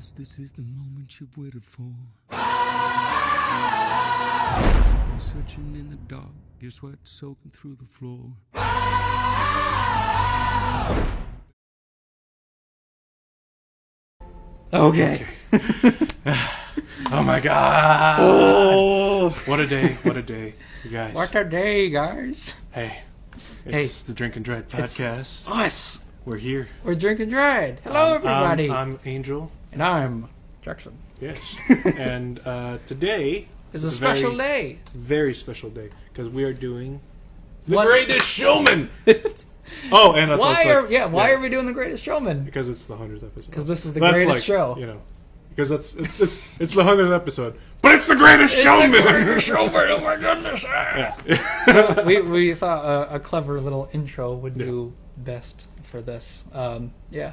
Yes, this is the moment you've waited for. You're searching in the dark, your sweat soaking through the floor. Okay. Oh my god. Oh. What a day. What a day, you guys. What a day, guys. Hey. It's the Drink and Dried podcast. Us. We're here. We're drinking dried. Hello, everybody. I'm Angel. And I'm Jackson. Yes. And today It's a special day. Very special day. Because we are doing The What? Greatest Showman. Oh, and that's Why why are we doing The Greatest Showman? Because it's the 100th episode. Because this is the That's greatest like, show. You know. Because it's the 100th episode. But it's the Greatest Showman! The Greatest Showman, oh my goodness. Yeah. we thought a clever little intro would do best for this. Yeah.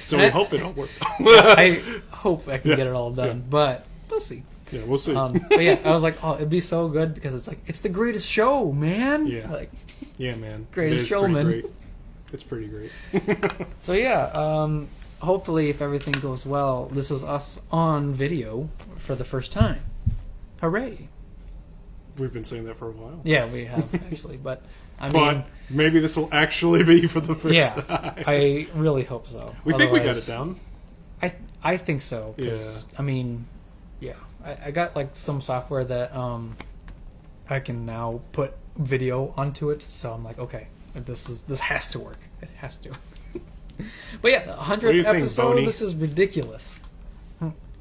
So And we hope it all works. I hope I can get it all done, but we'll see. Yeah, we'll see. But yeah, I was like, oh, it'd be so good because it's like, it's the greatest show, man. Yeah. Like, Yeah, man. Greatest It is Showman. Pretty great. It's pretty great. so yeah, hopefully if everything goes well, this is us on video for the first time. Hooray. We've been saying that for a while. Yeah, we have actually, but I mean, But maybe this will actually be for the first yeah, time. I really hope so. We think we got Otherwise- it down. I think so. 'Cause, I mean, yeah, I got like some software that I can now put video onto it, so I'm like, okay, this has to work. It has to. But yeah, the What do you 100th think, episode. Boney? This is ridiculous.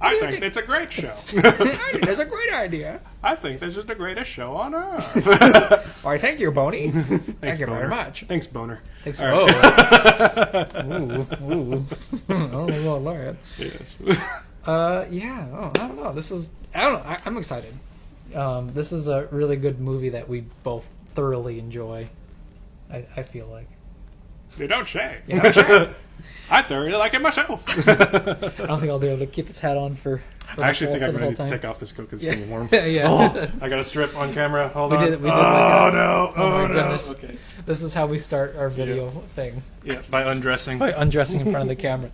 I you think think? it's a great show. I think that's a great idea. I think this is the greatest show on earth. Why, thank you, Boney. Thank you Boner. very much. Thanks, Boner. Thanks. All Oh. right. Ooh. I don't know about that. Yes. Yeah. Oh, I don't know. I don't know. I'm excited. This is a really good movie that we both thoroughly enjoy. I feel like. You don't say. You know, sure. I thoroughly like it myself. I don't think I'll be able to keep this hat on for I actually think for I'm the going whole to need to time. take off this coat because it's Yeah. getting warm. Yeah. Oh, I got a strip on camera. Hold We on. did like oh, a- no. oh my no. goodness. Okay. This is how we start our video thing. Yeah, by undressing. By undressing in front of the camera.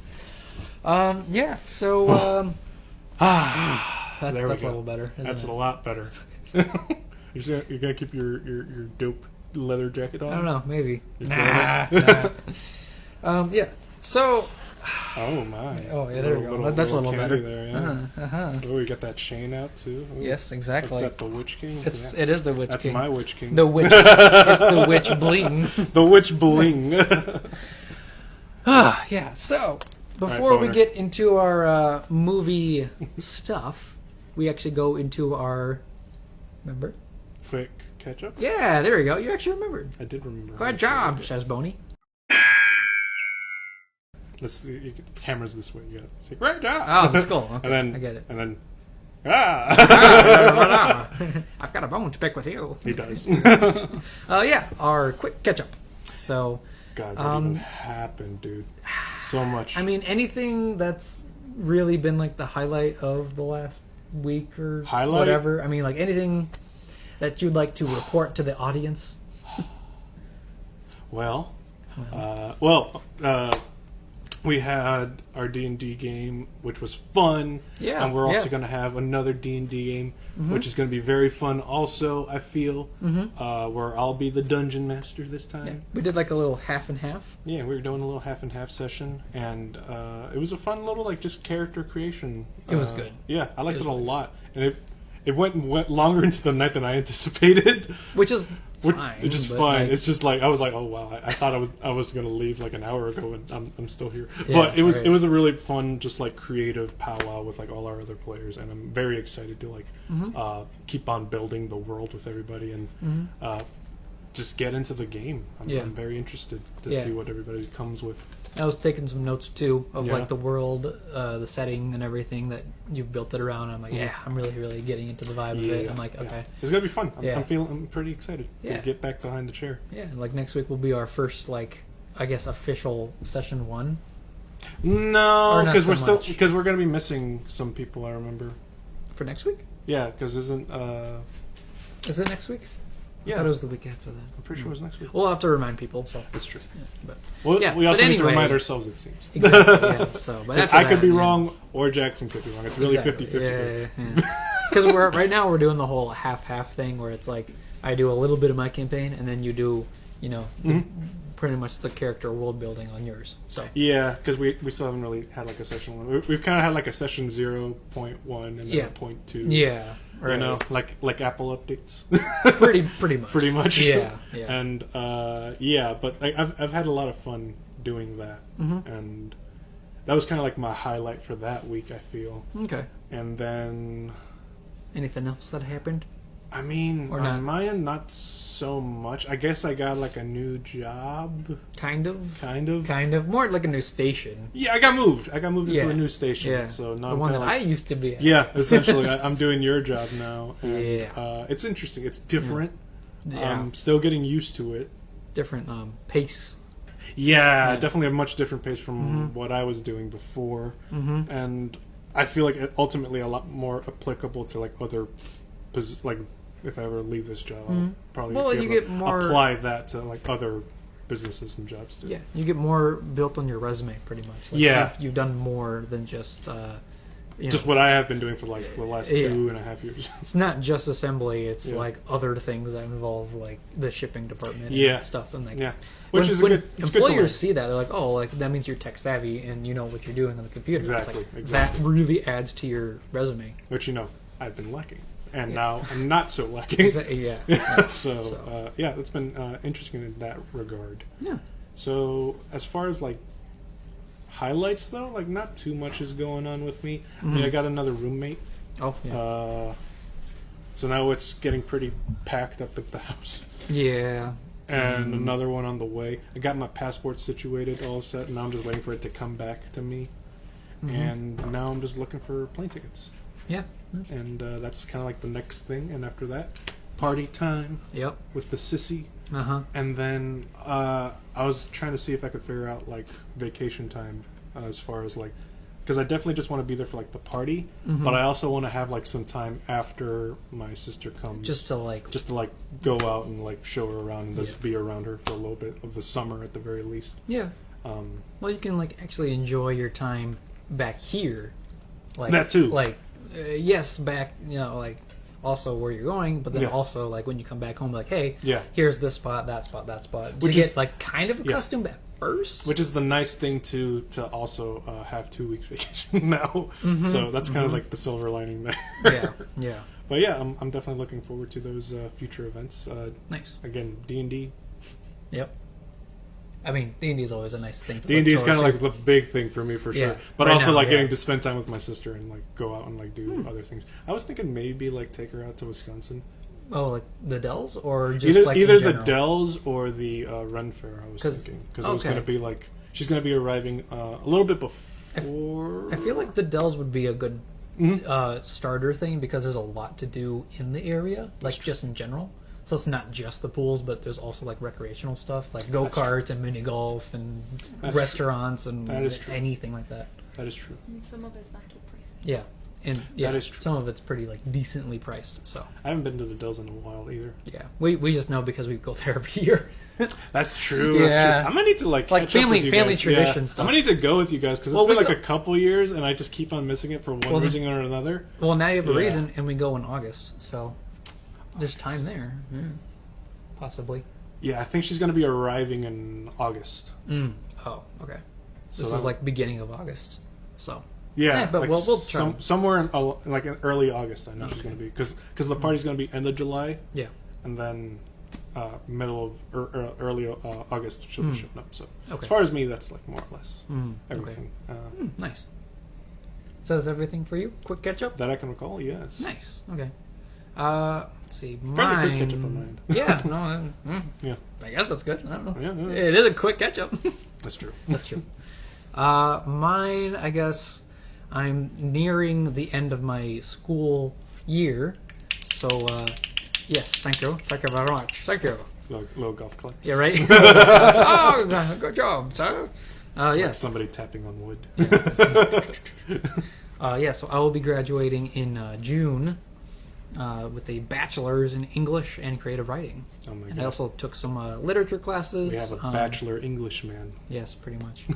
Yeah. So that's There we a go. little better. Isn't That's it? a lot better. You're gonna keep your dope leather jacket on? I don't know. Maybe. Your Nah. Yeah. So. Oh my! Oh yeah. There we go. That's a little candy better. There, yeah. Uh-huh. Oh, you got that chain out too. Ooh. Yes, exactly. Is that the Witch King? It is the Witch That's King. my Witch King. The witch. It's the witch bling. The Witch Bling. Yeah. So before we Boner. get into our movie stuff, we actually go into our. Remember? Quick catch up. Yeah. There we go. You actually remembered. I did remember. Good job, says Boney. The camera's this way. You gotta say great job. Oh, that's cool. Okay, and then I get it. And then I've got a bone to pick with you. he does. Yeah. Our quick catch up. So. God, what even happened, dude? So much. I mean, anything that's really been like the highlight of the last week or Highlight? whatever. I mean, like anything that you'd like to report to the audience. Well, we had our D&D game, which was fun. Yeah, And we're also yeah. going to have another D&D game, which is going to be very fun also, I feel, where I'll be the dungeon master this time. Yeah. We did like a little half and half. Yeah, we were doing a little half and half session, and it was a fun little like just character creation. It was good. Yeah, I liked It it a was lot, and it went longer into the night than I anticipated. Which is fine. It's just but, fine. like, It's just like I was like, oh wow, I thought I was gonna leave like an hour ago, and I'm still here. Yeah, But it was right. a really fun, just like creative powwow with like all our other players, and I'm very excited to like keep on building the world with everybody and just get into the game. I'm very interested to see what everybody comes with. I was taking some notes too of Yeah. like the world, the setting, and everything that you've built it around. I'm like, yeah, I'm really getting into the vibe of it. I'm like, okay, it's gonna be fun. Yeah. I'm pretty excited Yeah. to get back behind the chair. yeah. Like next week will be our first like, I guess official session 1. No, Or not because so we're much. because we're gonna be missing some people. I remember. For next week? Yeah, because isn't Is it next week? I thought it was the week after that. I'm pretty sure it was next week. We'll have to remind people. So That's true. Yeah, but We also need to remind ourselves, it seems. Exactly. Yeah. So, but I could be wrong, or Jackson could be wrong. It's really 50-50. Yeah. Because right now we're doing the whole half thing where it's like I do a little bit of my campaign and then you do, pretty much the character world building on yours. So yeah, because we still haven't really had like a session 1. We've kind of had like a session 0.1 and then a 0.2. Yeah. Right. You know, like Apple updates. pretty much. Pretty much. Yeah. And but I've had a lot of fun doing that, and that was kind of like my highlight for that week, I feel. Okay. And then anything else that happened? I mean, or on my end, not so much. I guess I got like a new job. Kind of. More like a new station. Yeah, I got moved. Into a new station. Yeah. So now the I'm one that like, I used to be at. Yeah, essentially, I'm doing your job now. And, yeah. it's interesting. It's different. Yeah. I'm still getting used to it. Different pace. Yeah, definitely a much different pace from what I was doing before, and I feel like ultimately a lot more applicable to like other, like if I ever leave this job, I'll probably be able to apply that to like other businesses and jobs too. Yeah, you get more built on your resume, pretty much. Like you've done more than just just what I have been doing for like the last 2.5 years. It's not just assembly; it's like other things that involve like the shipping department and stuff. And like, which is good. It's employers good to see that, they're like, "Oh, like that means you're tech savvy and you know what you're doing on the computer." Exactly. It's like, that really adds to your resume. Which I've been lacking, and now I'm not so lacking. So it's been interesting in that regard. Yeah. So as far as like highlights though, like not too much is going on with me. I mean, I got another roommate. Oh, yeah. So now it's getting pretty packed up at the house. Yeah. And another one on the way. I got my passport situated, all set, and now I'm just waiting for it to come back to me. And now I'm just looking for plane tickets. Yeah. And that's kind of like the next thing. And after that, party time. Yep. With the sissy. Uh-huh. And then I was trying to see if I could figure out like vacation time as far as like, because I definitely just want to be there for like the party, but I also want to have like some time after my sister comes, just to go out and like show her around and just be around her for a little bit of the summer at the very least. Yeah. Well, you can like actually enjoy your time back here, like that too. Like yes, back like also where you're going, but then also like when you come back home, like hey, here's this spot, that spot, that spot. Which you get like kind of accustomed at first. Which is the nice thing to also have 2 weeks vacation now. So that's kind of like the silver lining there. Yeah. But yeah, I'm definitely looking forward to those future events. Nice. Again, D&D. Yep. I mean, D&D is always a nice thing. D&D is kind of like the big thing for me for sure. But right also like getting to spend time with my sister and like go out and like do other things. I was thinking maybe like take her out to Wisconsin. Oh, like the Dells or just either the Dells or the Ren Fair. I was thinking because it was going to be like she's going to be arriving a little bit before. I feel like the Dells would be a good starter thing because there's a lot to do in the area, like just in general. So it's not just the pools, but there's also like recreational stuff, like go-karts and mini golf and restaurants and anything like that. That is true. And some of it's not too pricey. Yeah. And that is true. Some of it's pretty like decently priced. So I haven't been to the Dells in a while either. Yeah, we just know because we go there every year. That's true. Yeah, that's true. I'm gonna need to like catch family up with you guys. Tradition stuff. I'm gonna need to go with you guys because it's been like a couple years and I just keep on missing it for one reason or another. Well, now you have a reason, and we go in August, so there's time there, possibly. Yeah, I think she's gonna be arriving in August. Oh, okay. So this is like beginning of August, so. Yeah, but like we'll try. Somewhere in like in early August. I know she's going to be because the party's going to be end of July. Yeah, and then middle of early August she'll be showing up. So as far as me, that's like more or less everything. Okay. Nice. So that's everything for you. Quick catch up that I can recall. Yes. Nice. Okay. Let's see. Fairly quick catch up on mine. Yeah. No. Yeah. I guess that's good. I don't know. Yeah. It is a quick catch up. That's true. That's true. Mine, I guess. I'm nearing the end of my school year, so yes, thank you very much, thank you. Little golf claps. Yeah, right. Oh, good job, sir. Yes. Like somebody tapping on wood. Yeah, so I will be graduating in June, with a bachelor's in English and creative writing. Oh my And God. I also took some literature classes. We have a bachelor English man. Yes, pretty much.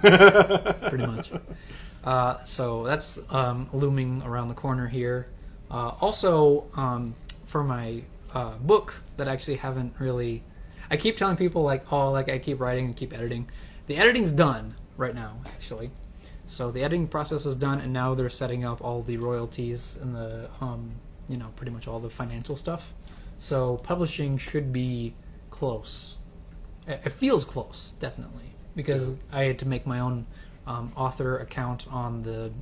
Pretty much. So that's looming around the corner here. Also, for my book that I actually haven't really... I keep telling people, like, oh, like, I keep writing and keep editing. The editing's done right now, actually. So the editing process is done, and now they're setting up all the royalties and the, pretty much all the financial stuff. So publishing should be close. It feels close, definitely, because I had to make my own author account on the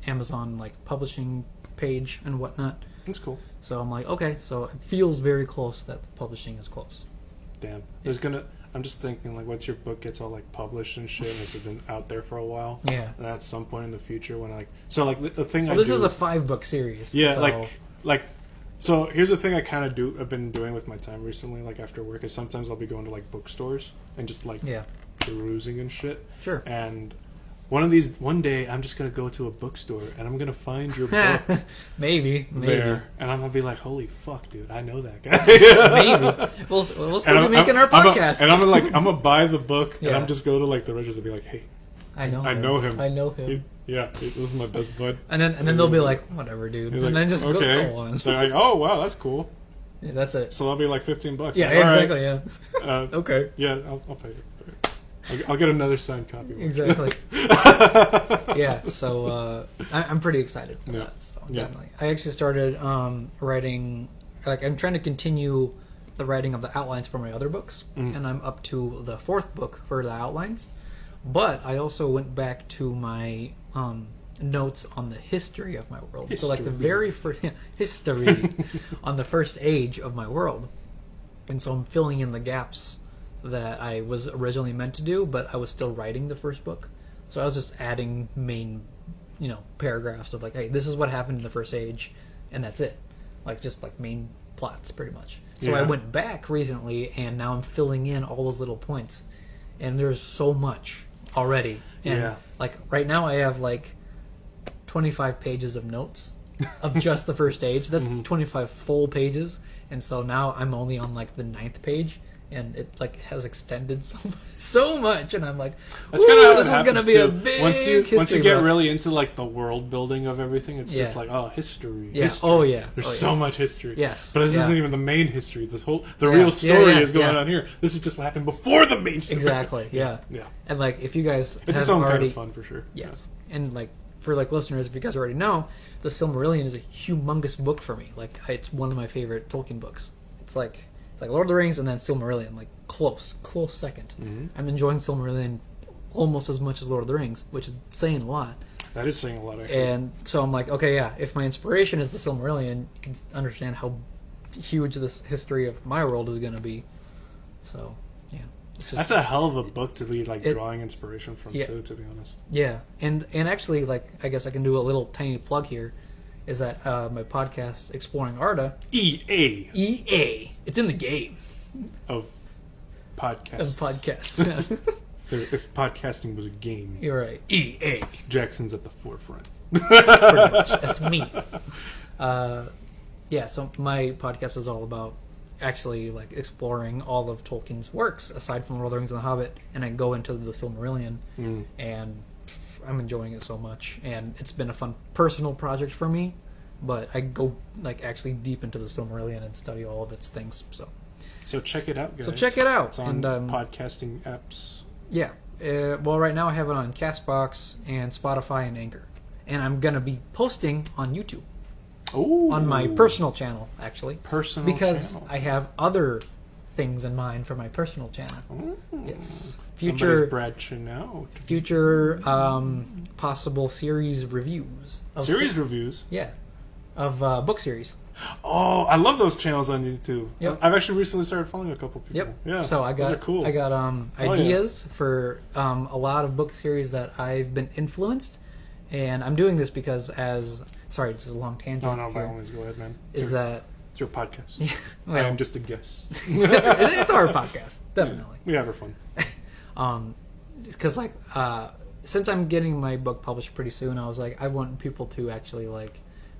Amazon publishing page and whatnot. That's cool. So I'm like, okay, so it feels very close that the publishing is close. Damn. I'm just thinking, like, once your book gets all published and shit, and it's been out there for a while. Yeah. And at some point in the future, when the thing Well, this is a 5-book series. Yeah, so. So here's the thing I've been doing with my time recently, after work, is sometimes I'll be going to bookstores and just perusing and shit. Sure. And one day I'm just gonna go to a bookstore and I'm gonna find your book maybe there, and I'm gonna be like, holy fuck, dude, I know that guy. Maybe we'll still be making our podcast. I'm gonna buy the book and I'm just go to the register and be like, hey, I know him. This is my best bud. And then they'll be like, whatever, dude. And then just go on. They're like, oh wow, that's cool. Yeah, that's it. So that'll be $15. Yeah, like, exactly. right. Yeah. Okay. Yeah, I'll pay it. I'll get another signed copy. Exactly. Yeah. So I'm pretty excited for that. So definitely, I actually started writing. I'm trying to continue the writing of the outlines for my other books, and I'm up to the 4th book for the outlines. But I also went back to my notes on the history of my world. So the very first history on the first age of my world, and so I'm filling in the gaps that I was originally meant to do, but I was still writing the first book. So I was just adding main, paragraphs of hey, this is what happened in the first age, and that's it. Just main plots, pretty much. So I went back recently, and now I'm filling in all those little points. And there's so much already. And right now I have 25 pages of notes of just the first age. That's 25 full pages. And so now I'm only on the 9th page. And it has extended so much, and I'm like, that's kind of how this is going to be a big once you get really into the world building of everything, it's just history. Yeah. History. Oh yeah. There's so much history. Yes. But this isn't even the main history. The real story is going on here. This is just what happened before the main story. Exactly. Yeah. Yeah. And if you guys it's have its own already, kind of fun for sure. Yes. And for listeners, if you guys already know, the Silmarillion is a humongous book for me. It's one of my favorite Tolkien books. It's like Lord of the Rings and then Silmarillion, close second. Mm-hmm. I'm enjoying Silmarillion almost as much as Lord of the Rings, which is saying a lot. That is saying a lot, actually. And so I'm like, okay, yeah, if my inspiration is the Silmarillion, you can understand how huge this history of my world is going to be. So, yeah. That's a hell of a book to be drawing inspiration from, too, to be honest. Yeah. And actually, I guess I can do a little tiny plug here. Is that my podcast, Exploring Arda. EA. It's in the game. Of podcasts. So if podcasting was a game. You're right. EA. Jackson's at the forefront. Pretty much. That's me. So my podcast is all about actually exploring all of Tolkien's works, aside from Lord of the Rings and The Hobbit, and I go into the Silmarillion, and I'm enjoying it so much, and it's been a fun personal project for me, but I go actually deep into the Silmarillion and study all of its things. So check it out, guys. It's on podcasting apps. Yeah. Well, right now I have it on Castbox and Spotify and Anchor, and I'm gonna be posting on YouTube. Ooh. On my personal channel, actually. Because channel. I have other things in mind for my personal channel. Ooh. Yes. Somebody's branching out. Future possible series reviews. Reviews? Yeah. Of book series. Oh, I love those channels on YouTube. Yep. I've actually recently started following a couple people. Yep. Yeah. So those are cool. I got ideas for a lot of book series that I've been influenced, and I'm doing this because sorry, this is a long tangent. No, by all means, go ahead, man. It's your podcast. Yeah. Well, I am just a guest. It's our podcast, definitely. Yeah, we have our fun. Because since I'm getting my book published pretty soon, I was like, I want people to actually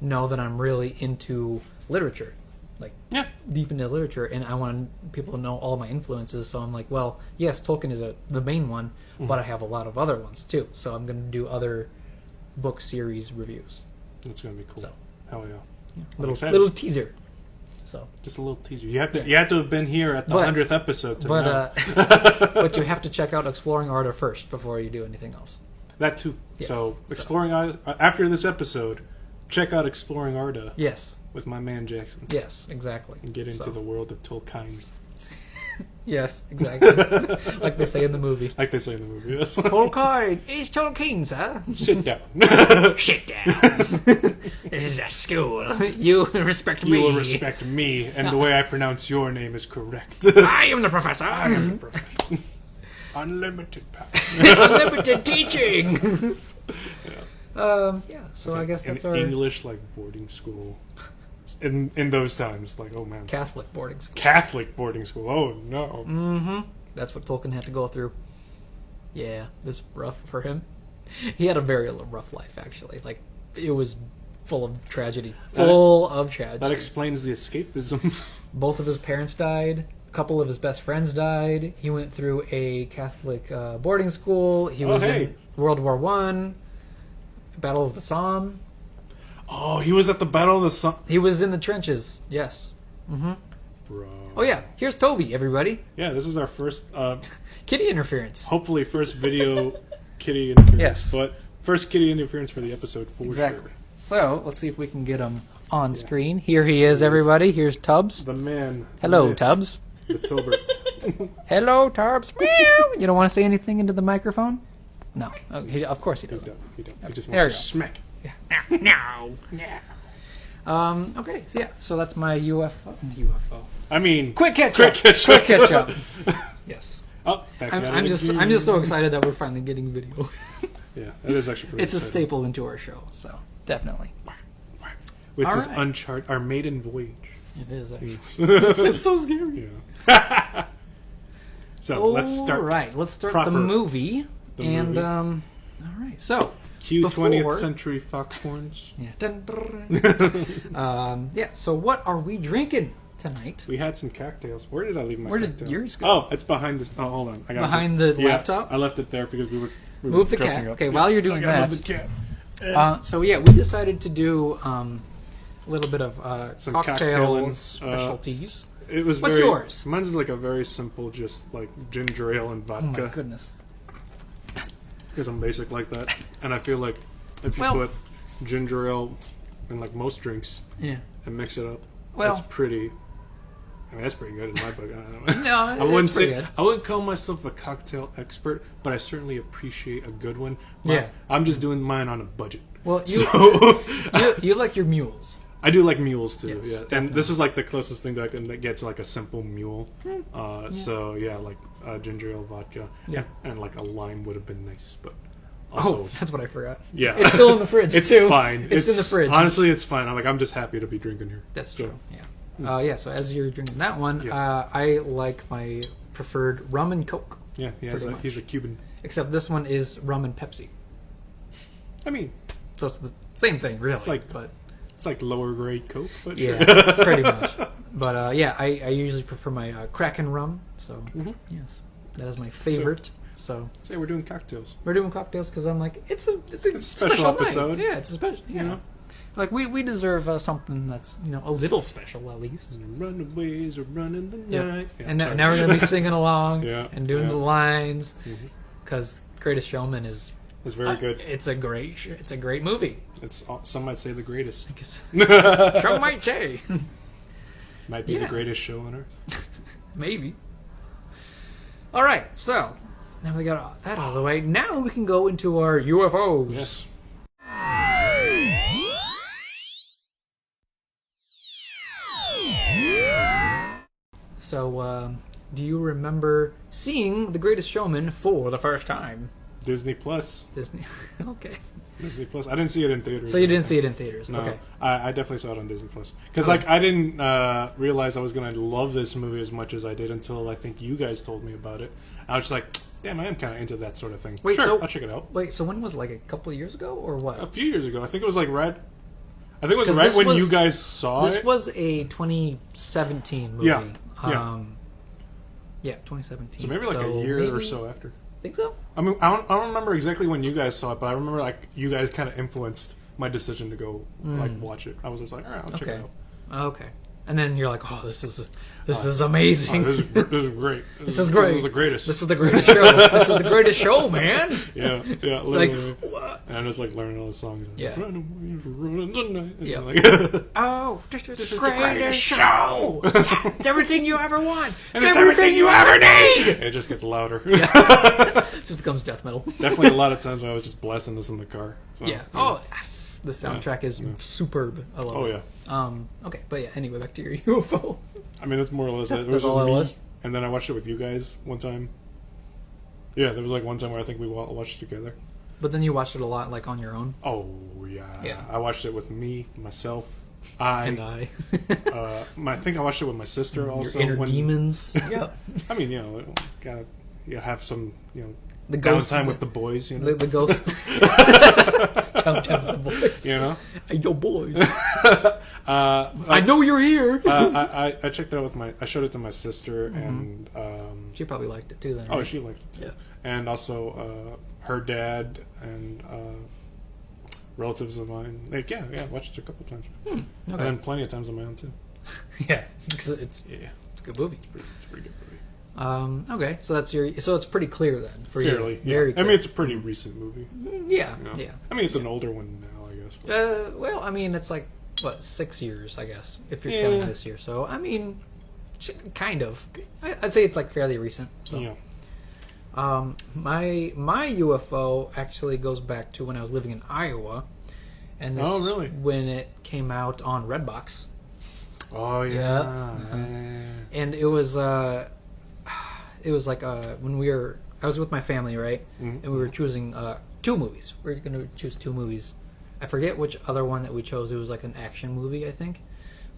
know that I'm really into literature, like deep into literature, and I want people to know all my influences. So I'm like, well, yes, Tolkien is the main one, but I have a lot of other ones too. So I'm going to do other book series reviews. That's going to be cool. So, hell yeah. Little teaser. So just a little teaser. You have to have been here at the 100th episode to know. But you have to check out Exploring Arda first before you do anything else. That too. Yes. So Exploring Arda, after this episode, check out Exploring Arda. Yes. With my man Jackson. Yes, exactly. And get into the world of Tolkien. Yes, exactly. Like they say in the movie. Like they say in the movie, yes. Tolkien is Tolkien, sir. Sit down. Sit down. This is a school. You respect me. You will respect me, and the way I pronounce your name is correct. I am the professor. I am the professor. Unlimited power. Unlimited teaching. So I guess that's our English, like boarding school. In those times, like, oh man, Catholic boarding school. Catholic boarding school. Oh no. Mm-hmm. That's what Tolkien had to go through. Yeah, it's rough for him. He had a very rough life, actually. Like, it was full of tragedy. That explains the escapism. Both of his parents died. A couple of his best friends died. He went through a Catholic boarding school. He was in World War I, Battle of the Somme. Oh, he was at the Battle of the Somme. He was in the trenches. Yes. Mm-hmm. Bro. Oh yeah, here's Toby, everybody. Yeah, this is our first kitty interference. Hopefully, first video kitty interference. Yes. But first kitty interference for the episode for sure. So let's see if we can get him on screen. Here he is, everybody. Here's Tubbs. The man. Hello, Tubbs. The Tobert. Hello, Tubbs. Meow. You don't want to say anything into the microphone? No. Oh, of course he doesn't. He don't. He just There wants to smack. No. Okay. So that's my UFO. I mean, quick catch up. Yes. Oh, I'm just so excited that we're finally getting video. Yeah, that is actually pretty It's exciting. a staple into our show, so definitely. This is Uncharted, our maiden voyage. It is actually. It's so scary. Yeah. So let's start. Right, let's start the movie. All right, so. Cue 20th century foxhorns. Yeah. So what are we drinking tonight? We had some cocktails. Where did I leave my Where cocktail? did yours go? Oh, it's behind this. Oh, hold on. I got behind the laptop? I left it there because we were move the dressing cat. up. Okay, while you're doing that. Move the cat. So yeah, we decided to do a little bit of some cocktail specialties. It was What's yours? Mine's like a very simple, just like ginger ale and vodka. Oh my goodness. Because I'm basic like that, and I feel like if you put ginger ale in like most drinks, and mix it up, that's pretty. I mean, that's pretty good in my book. I wouldn't say good. I wouldn't call myself a cocktail expert, but I certainly appreciate a good one. I'm just doing mine on a budget. Well, you like your mules. I do like mules too. Yes, yeah, definitely. And this is like the closest thing that I can get to like a simple mule. So yeah, like ginger ale, vodka, and like a lime would have been nice, but. Also, that's what I forgot. Yeah, it's still in the fridge. It's too. Fine. It's in the fridge. Honestly, it's fine. I'm just happy to be drinking here. That's true. Yeah. So as you're drinking that one, I like my preferred rum and Coke. Yeah, he's a Cuban. Except this one is rum and Pepsi. I mean, so it's the same thing, really. It's like lower grade Coke, but yeah, sure. Pretty much. But I usually prefer my Kraken rum. So yes, that is my favorite. So we're doing cocktails. We're doing cocktails because I'm like it's a special episode. Night. Yeah, it's a special. You know, like we deserve something that's a little special at least. Runaways are running the night. Yeah, and now we're gonna be singing along and doing the lines because Greatest Showman is very good. It's a great movie. It's some might say the greatest. Some might say might be the greatest show on earth. Maybe. All right, so. Now we got that out of the way. Now we can go into our UFOs. Yes. So, do you remember seeing The Greatest Showman for the first time? Disney Plus. Okay. Disney Plus. I didn't see it in theaters. So you didn't see it in theaters? No, okay. I definitely saw it on Disney Plus because I didn't realize I was going to love this movie as much as I did until I think you guys told me about it. I was just like, damn, I am kind of into that sort of thing. Wait, sure, I'll check it out. Wait, so when was it, like a couple of years ago or what? A few years ago. I think it was like I think it was right when you guys saw it. it. This was a 2017 movie. Yeah. Yeah, 2017. So maybe like a year or so after. Think so? I mean, I don't remember exactly when you guys saw it, but I remember like you guys kind of influenced my decision to go like watch it. I was just like, all right, I'll check it out. Okay. And then you're like, oh, this is amazing. This is great. This is great. This is the greatest. This is the greatest show. This is the greatest show, man. Yeah, Like, literally. And I'm just like learning all the songs. Yeah. Yeah. Like, oh, this is the greatest show. Yeah, it's everything you ever want. And it's everything you ever need. It just gets louder. Yeah. Just becomes death metal. Definitely a lot of times when I was just blasting this in the car. So, yeah. Oh, the soundtrack is superb. I love it. Oh yeah. Okay, but yeah. Anyway, back to your UFO. I mean, that's more or less it. It That's was all just it me, was? and then I watched it with you guys one time. Yeah, there was like one time where I think we watched it together. But then you watched it a lot, like on your own. Oh yeah. Yeah. I watched it with me, myself, And I. I think I watched it with my sister also. Your inner demons. Yep. I mean, gotta have some The ghost downtime with the boys. The ghost. Downtime with the boys. Hey, yo, boys. I know you're here. I checked it out with I showed it to my sister, and she probably liked it too. Then. Oh, right? she liked it too. Yeah. And also her dad and relatives of mine. Like, yeah, watched it a couple times. Okay. And then plenty of times on my own too. Yeah, because it's a good movie. It's a pretty good movie. Okay, so it's pretty clear then for Fairly, you. Very clear. I mean, it's a pretty recent movie. Yeah. I mean, it's an older one now, I guess. Well, I mean, it's like 6 years, I guess, if you're counting this year. So, I mean, kind of. I'd say it's like fairly recent. So. Yeah. My UFO actually goes back to when I was living in Iowa, and this really? when it came out on Redbox. Oh yeah. And it was like when I was with my family, right? Mm-hmm. And we were choosing 2 movies. We were going to choose 2 movies. I forget which other one that we chose. It was like an action movie, I think.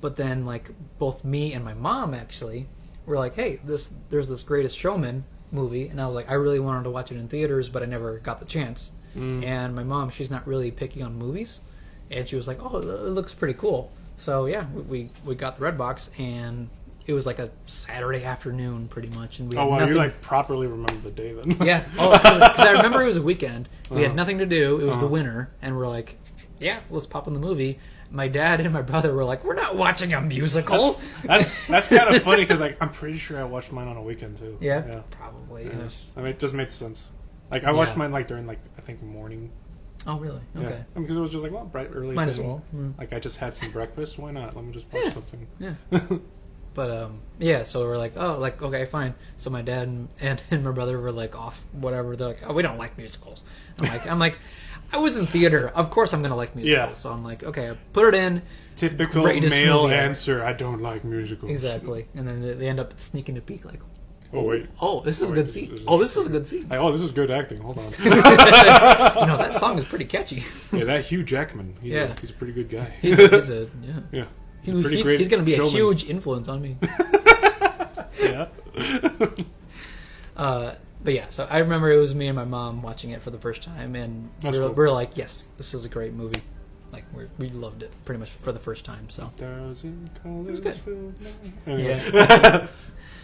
But then like both me and my mom actually were like, hey, there's this Greatest Showman movie, and I was like, I really wanted to watch it in theaters, but I never got the chance. And my mom, she's not really picky on movies, and she was like, oh, it looks pretty cool. So yeah, we got the Redbox, and it was like a Saturday afternoon pretty much, and we had nothing. You like properly remember the day then. Yeah, because I remember it was a weekend. We had nothing to do. It was the winter, and we're like, yeah, let's pop in the movie. My dad and my brother were like, we're not watching a musical. That's kind of funny because like I'm pretty sure I watched mine on a weekend too. Yeah. Probably. Yeah. I mean, it just makes sense. Like I watched mine like during like I think morning. Oh really? Okay. Yeah. I mean, because it was just like bright early. Might as well. Like I just had some breakfast. Why not? Let me just watch something. Yeah. But so we're like, oh, like okay, fine. So my dad and my brother were like off, whatever. They're like, oh, we don't like musicals. I'm like, I was in theater. Of course, I'm gonna like musicals. Yeah. So I'm like, okay, I put it in. Typical male answer. I don't like musicals. Exactly. And then they end up sneaking a peek, like, oh wait. Oh, this is a good scene. Oh, this is a good scene. Oh, this is good acting. Hold on. That song is pretty catchy. Yeah, that Hugh Jackman. He's a pretty good guy. He's a yeah. He's a pretty great. He's going to be showman. a huge influence on me. Yeah. But yeah, so I remember it was me and my mom watching it for the first time, and we're like, yes, this is a great movie. Like we loved it pretty much for the first time. So it was good. Anyway. Yeah.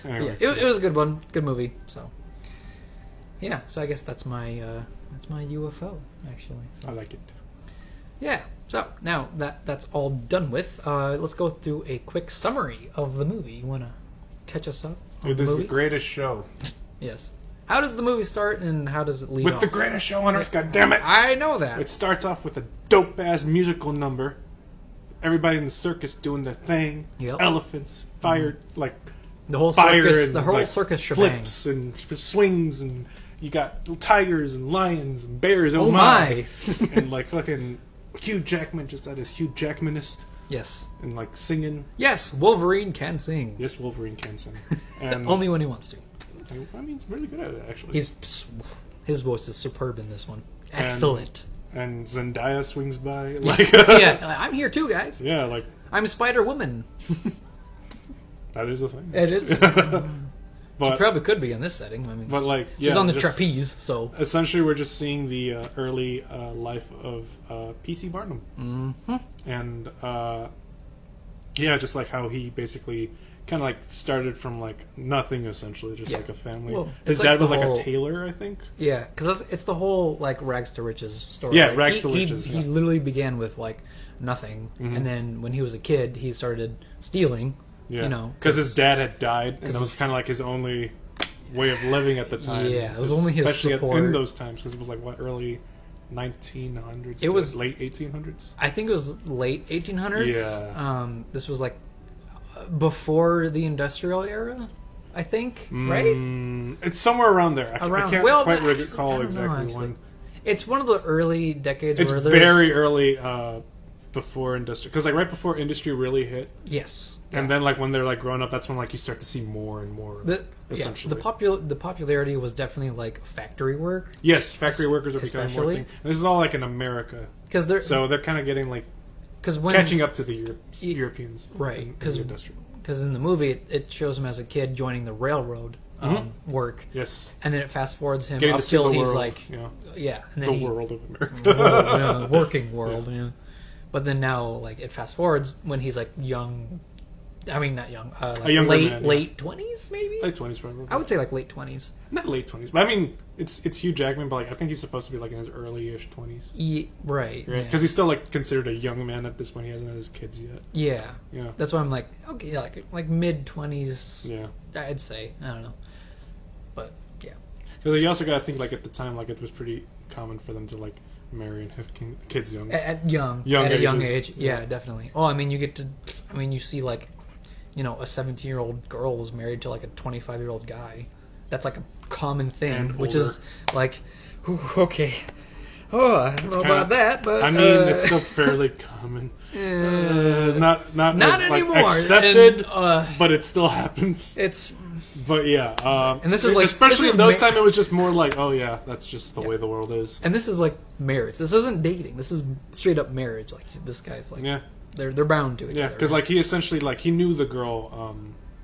Anyway, it was a good one, good movie. So yeah, so I guess that's my UFO actually. So. I like it. Yeah. So now that's all done with, let's go through a quick summary of the movie. You want to catch us up? Dude, this is the greatest show. Yes. How does the movie start and how does it lead off? off? With the greatest show on earth, goddammit! I know that. It starts off with a dope-ass musical number. Everybody in the circus doing their thing. Yep. Elephants, fire, like the whole fire circus, and, the whole like, circus shebang. Flips and swings, and you got tigers and lions and bears. Oh my! And like fucking Hugh Jackman just at his Hugh Jackmanist. Yes. And like singing. Yes, Wolverine can sing. Yes, Wolverine can sing. And only when he wants to. I mean, he's really good at it, actually. His voice is superb in this one. Excellent. And Zendaya swings by. Like, yeah, I'm here too, guys. Yeah, like... I'm Spider-Woman. That is a thing. It is. She probably could be in this setting. I mean, but like, she's on the trapeze, so essentially we're just seeing the early life of P.T. Barnum, and just like how he basically kind of like started from like nothing, essentially, just like a family. Well, his dad was like a tailor, I think. Yeah, because it's the whole like rags to riches story. Yeah, like, rags to riches. He literally began with like nothing, and then when he was a kid, he started stealing. Yeah. You know, because his dad had died, and that was kind of like his only way of living at the time. Yeah, it was only his support. In those times, because it was like what, early 1900s? It was late 1800s. I think it was late 1800s. Yeah. This was like before the industrial era, I think. Right? It's somewhere around there. I can't quite recall exactly when. It's one of the early decades. It's where very early before industry, because like right before industry really hit. Yes. And then, like, when they're, like, growing up, that's when, like, you start to see more and more, essentially. The popularity was definitely, like, factory work. Yes, factory workers are becoming more thing. And this is all, like, in America. So they're kind of getting, like, catching up to the Europeans. Right. Because in the movie, it shows him as a kid joining the railroad work. Yes. And then it fast-forwards him getting up till he's, world, like... Yeah. And then the world of America. Working world, But then now, like, it fast-forwards when he's, like, young... I mean, not young. Like late 20s, maybe? Late 20s, probably. I would say, like, late 20s. Not late 20s. But, I mean, it's Hugh Jackman, but, like, I think he's supposed to be, like, in his early-ish 20s. Right. Because he's still, like, considered a young man at this point. He hasn't had his kids yet. Yeah. That's why I'm like, okay, like mid-20s. Yeah. I'd say. I don't know. But, yeah. Because you also got to think, like, at the time, like, it was pretty common for them to, like, marry and have kids young. At a young age. Yeah, definitely. Oh, I mean, you see, like... a 17-year-old girl is married to like a 25-year-old guy. That's like a common thing, which is like, okay. Oh, I don't know about that, but I mean, it's still fairly common. Not as, anymore. Like, accepted, but it still happens. But yeah, and this is like, especially in those times, it was just more like, oh yeah, that's just the way the world is. And this is like marriage. This isn't dating. This is straight up marriage. Like this guy's like, they're bound to each other. Yeah, because like he essentially like he knew the girl.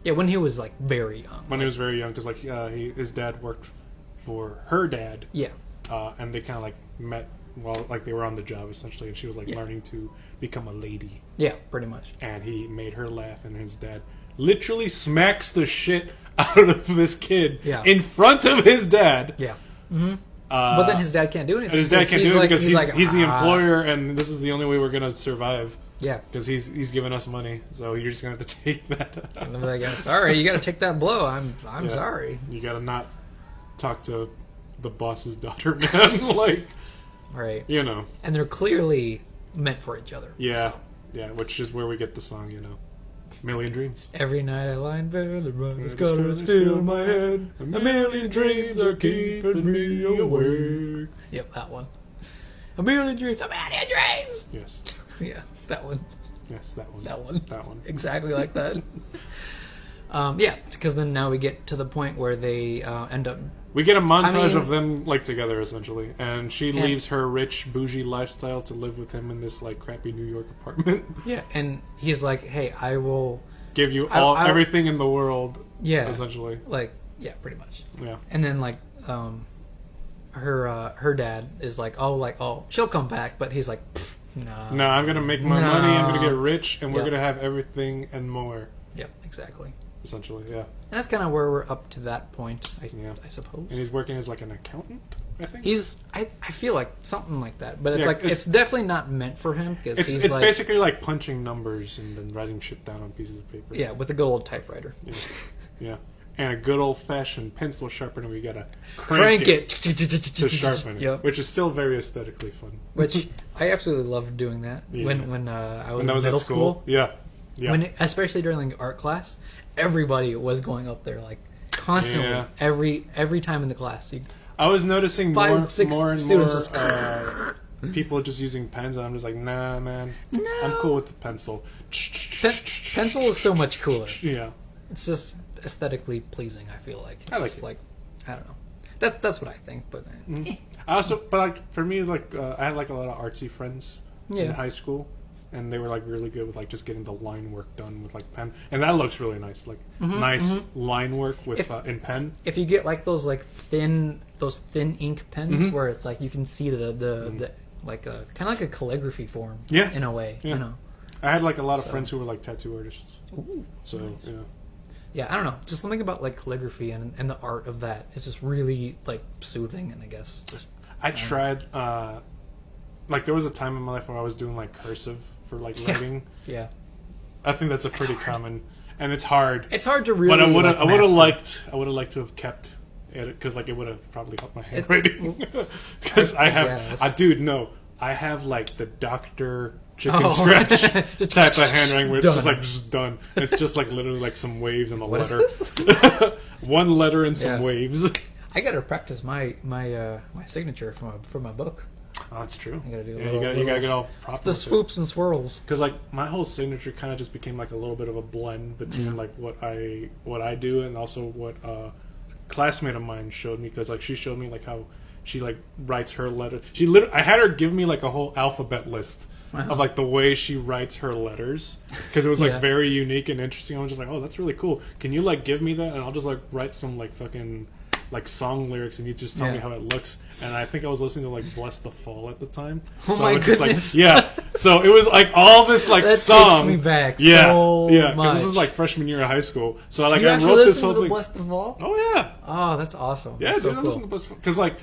When he was like very young. When he was very young, because like his dad worked for her dad. Yeah. And they kind of like met while like they were on the job essentially, and she was like learning to become a lady. Yeah, pretty much. And he made her laugh, and his dad literally smacks the shit out of this kid in front of his dad. Yeah. Mm-hmm. But then his dad can't do anything. His dad can't do it because he's the employer, and this is the only way we're gonna survive. Yeah, because he's giving us money, so you're just gonna have to take that. And I'm like, sorry, you got to take that blow. I'm sorry. You got to not talk to the boss's daughter, man. Like, right? And they're clearly meant for each other. Yeah, which is where we get the song, Million Dreams. Every night I lie in bed, the rose colors fill my head. A million dreams are keeping me awake. Yep, that one. A million dreams. Yes. Yeah, that one. Yes, that one. That one. Exactly like that. Because then now we get to the point where they end up... We get a montage of them, like, together, essentially. And she leaves her rich, bougie lifestyle to live with him in this, like, crappy New York apartment. Yeah, and he's like, hey, I will... Give you everything in the world, essentially. Like, yeah, pretty much. Yeah. And then, like, her dad is like, she'll come back, but he's like... No, I'm going to make my money, I'm going to get rich, and we're going to have everything and more. Yep, exactly. Essentially, yeah. And that's kind of where we're up to that point, I suppose. And he's working as, like, an accountant, I think? I feel like something like that, but it's definitely not meant for him. Because it's like, basically like punching numbers and then writing shit down on pieces of paper. Yeah, with a good old typewriter. Yeah. And a good old-fashioned pencil sharpener, we gotta crank it to sharpen it, which is still very aesthetically fun. Which I absolutely loved doing that when I was in middle school. Yeah. Especially during like art class, everybody was going up there like constantly. Yeah. Every time in the class. I was noticing more and more people just using pens, and I'm just like, nah, man. No. I'm cool with the pencil. Pencil is so much cooler. Yeah. It's just aesthetically pleasing, I feel like. It's I like just it. Like, I don't know. That's what I think, but I also, but like for me, like I had like a lot of artsy friends in high school, and they were like really good with like just getting the line work done with like pen, and that looks really nice, like nice line work with in pen. If you get like those thin ink pens where it's like you can see the like a kind of like a calligraphy form, in a way, you know. I had like a lot of friends who were like tattoo artists. Ooh, so nice. yeah. Yeah, I don't know. Just something about like calligraphy and the art of that. It's just really like soothing, and I guess just. I tried. Like there was a time in my life where I was doing like cursive for like writing. Yeah. I think that's a pretty common, and it's hard. It's hard to really. But I would have master. liked to have kept it because like it would have probably helped my handwriting. Because I have like the Dr. Chicken Scratch type of handwriting where it's just done. It's just like literally like some waves and a letter. Is this? One letter and some waves. I gotta practice my signature for my book. Oh, that's true. I gotta do you gotta get all proper. The swoops and swirls. Because like my whole signature kind of just became like a little bit of a blend between like what I do and also what a classmate of mine showed me. Because like she showed me like how she like writes her letter. I had her give me like a whole alphabet list. Wow. Of like the way she writes her letters, because it was like very unique and interesting. I was just like, oh, that's really cool. Can you like give me that, and I'll just like write some like fucking like song lyrics, and you just tell me how it looks. And I think I was listening to like Bless the Fall at the time. Oh so my goodness! So it was like all this like that song. Takes me back so much. Because this was like freshman year of high school. So I I wrote this whole thing. Bless the Fall? Oh yeah. Oh, that's awesome. Yeah, that's dude, so I cool. listened to Bless the Fall because like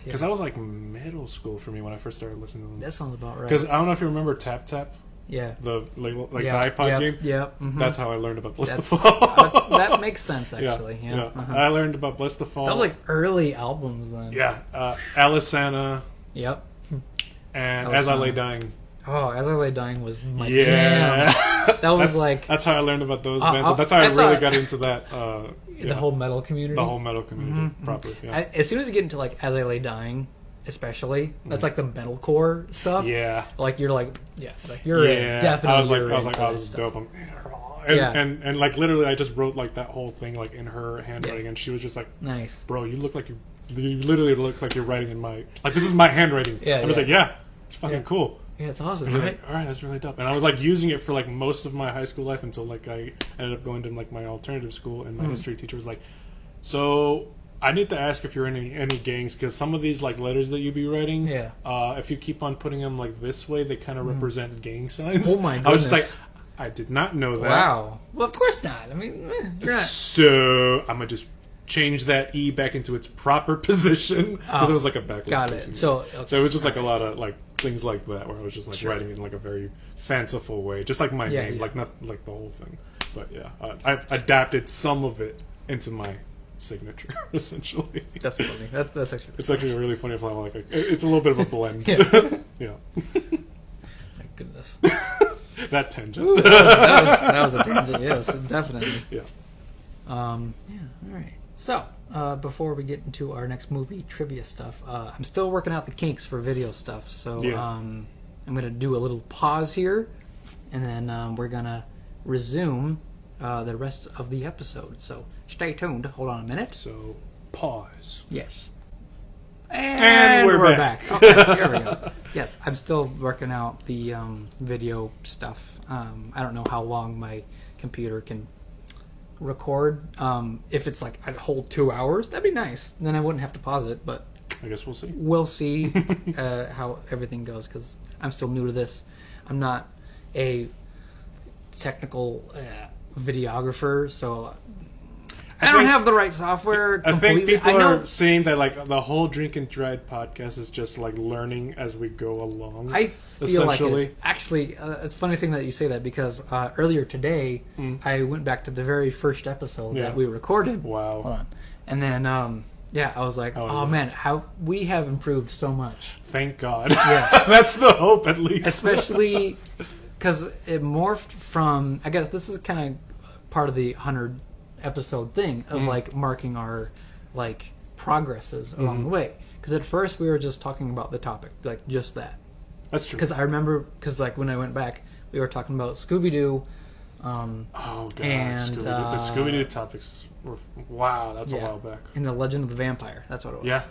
because I was like middle school for me when I first started listening to them. That sounds about right. Because I don't know if you remember Tap Tap. Yeah. The the iPod game. Yeah. That's how I learned about Bless the Fall. That makes sense, actually. Yeah. I learned about Bless the Fall. That was like early albums then. Yeah. Alisana. Yep. And As I Lay Dying. Oh, As I Lay Dying was my jam. That was that's how I learned about those bands. That's how I really got into that. The whole metal community. The whole metal community, proper. Yeah. As soon as you get into like As I Lay Dying, especially that's like the metalcore stuff. Yeah. Like you're like you're definitely. I was like, oh, this is dope. And like literally, I just wrote like that whole thing like in her handwriting, and she was just like, nice, bro, you literally look like you're writing in my this is my handwriting. I was like, it's fucking cool. Yeah, it's awesome. And right? Like, all right, that's really dope. And I was like using it for like most of my high school life until like I ended up going to like my alternative school, and my history teacher was like, so I need to ask if you're in any gangs, because some of these like letters that you be writing, if you keep on putting them like this way, they kind of represent gang signs. Oh my goodness! I was just like, I did not know that. Wow. Well, of course not. I mean, you're not. So I'm gonna just change that E back into its proper position because it was like a backwards. Got it. So it was just like a lot of like things like that where I was just like writing in like a very fanciful way, just like my name, like not like the whole thing. But I've adapted some of it into my signature essentially. That's funny. That's actually. It's actually a really funny flower. Like it's a little bit of a blend. Yeah. My goodness. That tangent. Ooh, that was a tangent. Yes, definitely. Yeah. All right. So, before we get into our next movie trivia stuff, I'm still working out the kinks for video stuff. So, I'm going to do a little pause here, and then we're going to resume the rest of the episode. So, stay tuned. Hold on a minute. So, pause. Yes. And we're back. Okay, here we go. Yes, I'm still working out the video stuff. I don't know how long my computer can record. If it's like a whole 2 hours, that'd be nice. Then I wouldn't have to pause it, but I guess we'll see. We'll see how everything goes, because I'm still new to this. I'm not a technical videographer, so I don't have the right software completely. I think people are saying that like the whole Drink and Dried podcast is just like learning as we go along. I feel like it's actually it's a funny thing that you say that, because earlier today I went back to the very first episode that we recorded. Wow. Hold on. And then I was like, oh man, how we have improved so much. Thank God. Yes. That's the hope, at least. Especially because it morphed from, I guess this is kind of part of the 100 episode thing of like marking our like progresses along the way, because at first we were just talking about the topic, like just that. That's true. Because I remember, because like when I went back, we were talking about Scooby-Doo. Oh god, and the Scooby-Doo topics were, wow, that's a while back. And the Legend of the Vampire, that's what it was. Yeah.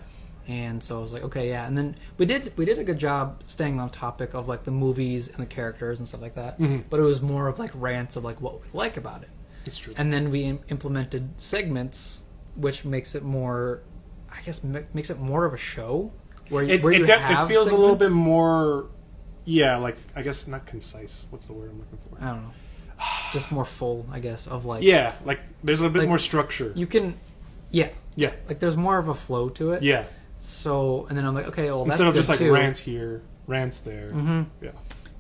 And so I was like, okay, yeah. And then we did a good job staying on topic of like the movies and the characters and stuff like that. But it was more of like rants of like what we like about it. It's true. And then we implemented segments, which makes it more, I guess, makes it more of a show. It feels segments. a little bit more, yeah, like, I guess not concise. What's the word I'm looking for? I don't know. Just more full, I guess, of like... Yeah, like, there's a bit like, more structure. You can... Yeah. Yeah. Like, there's more of a flow to it. Yeah. So, and then I'm like, okay, well, Instead that's of just like too. rant here, rants there. Yeah.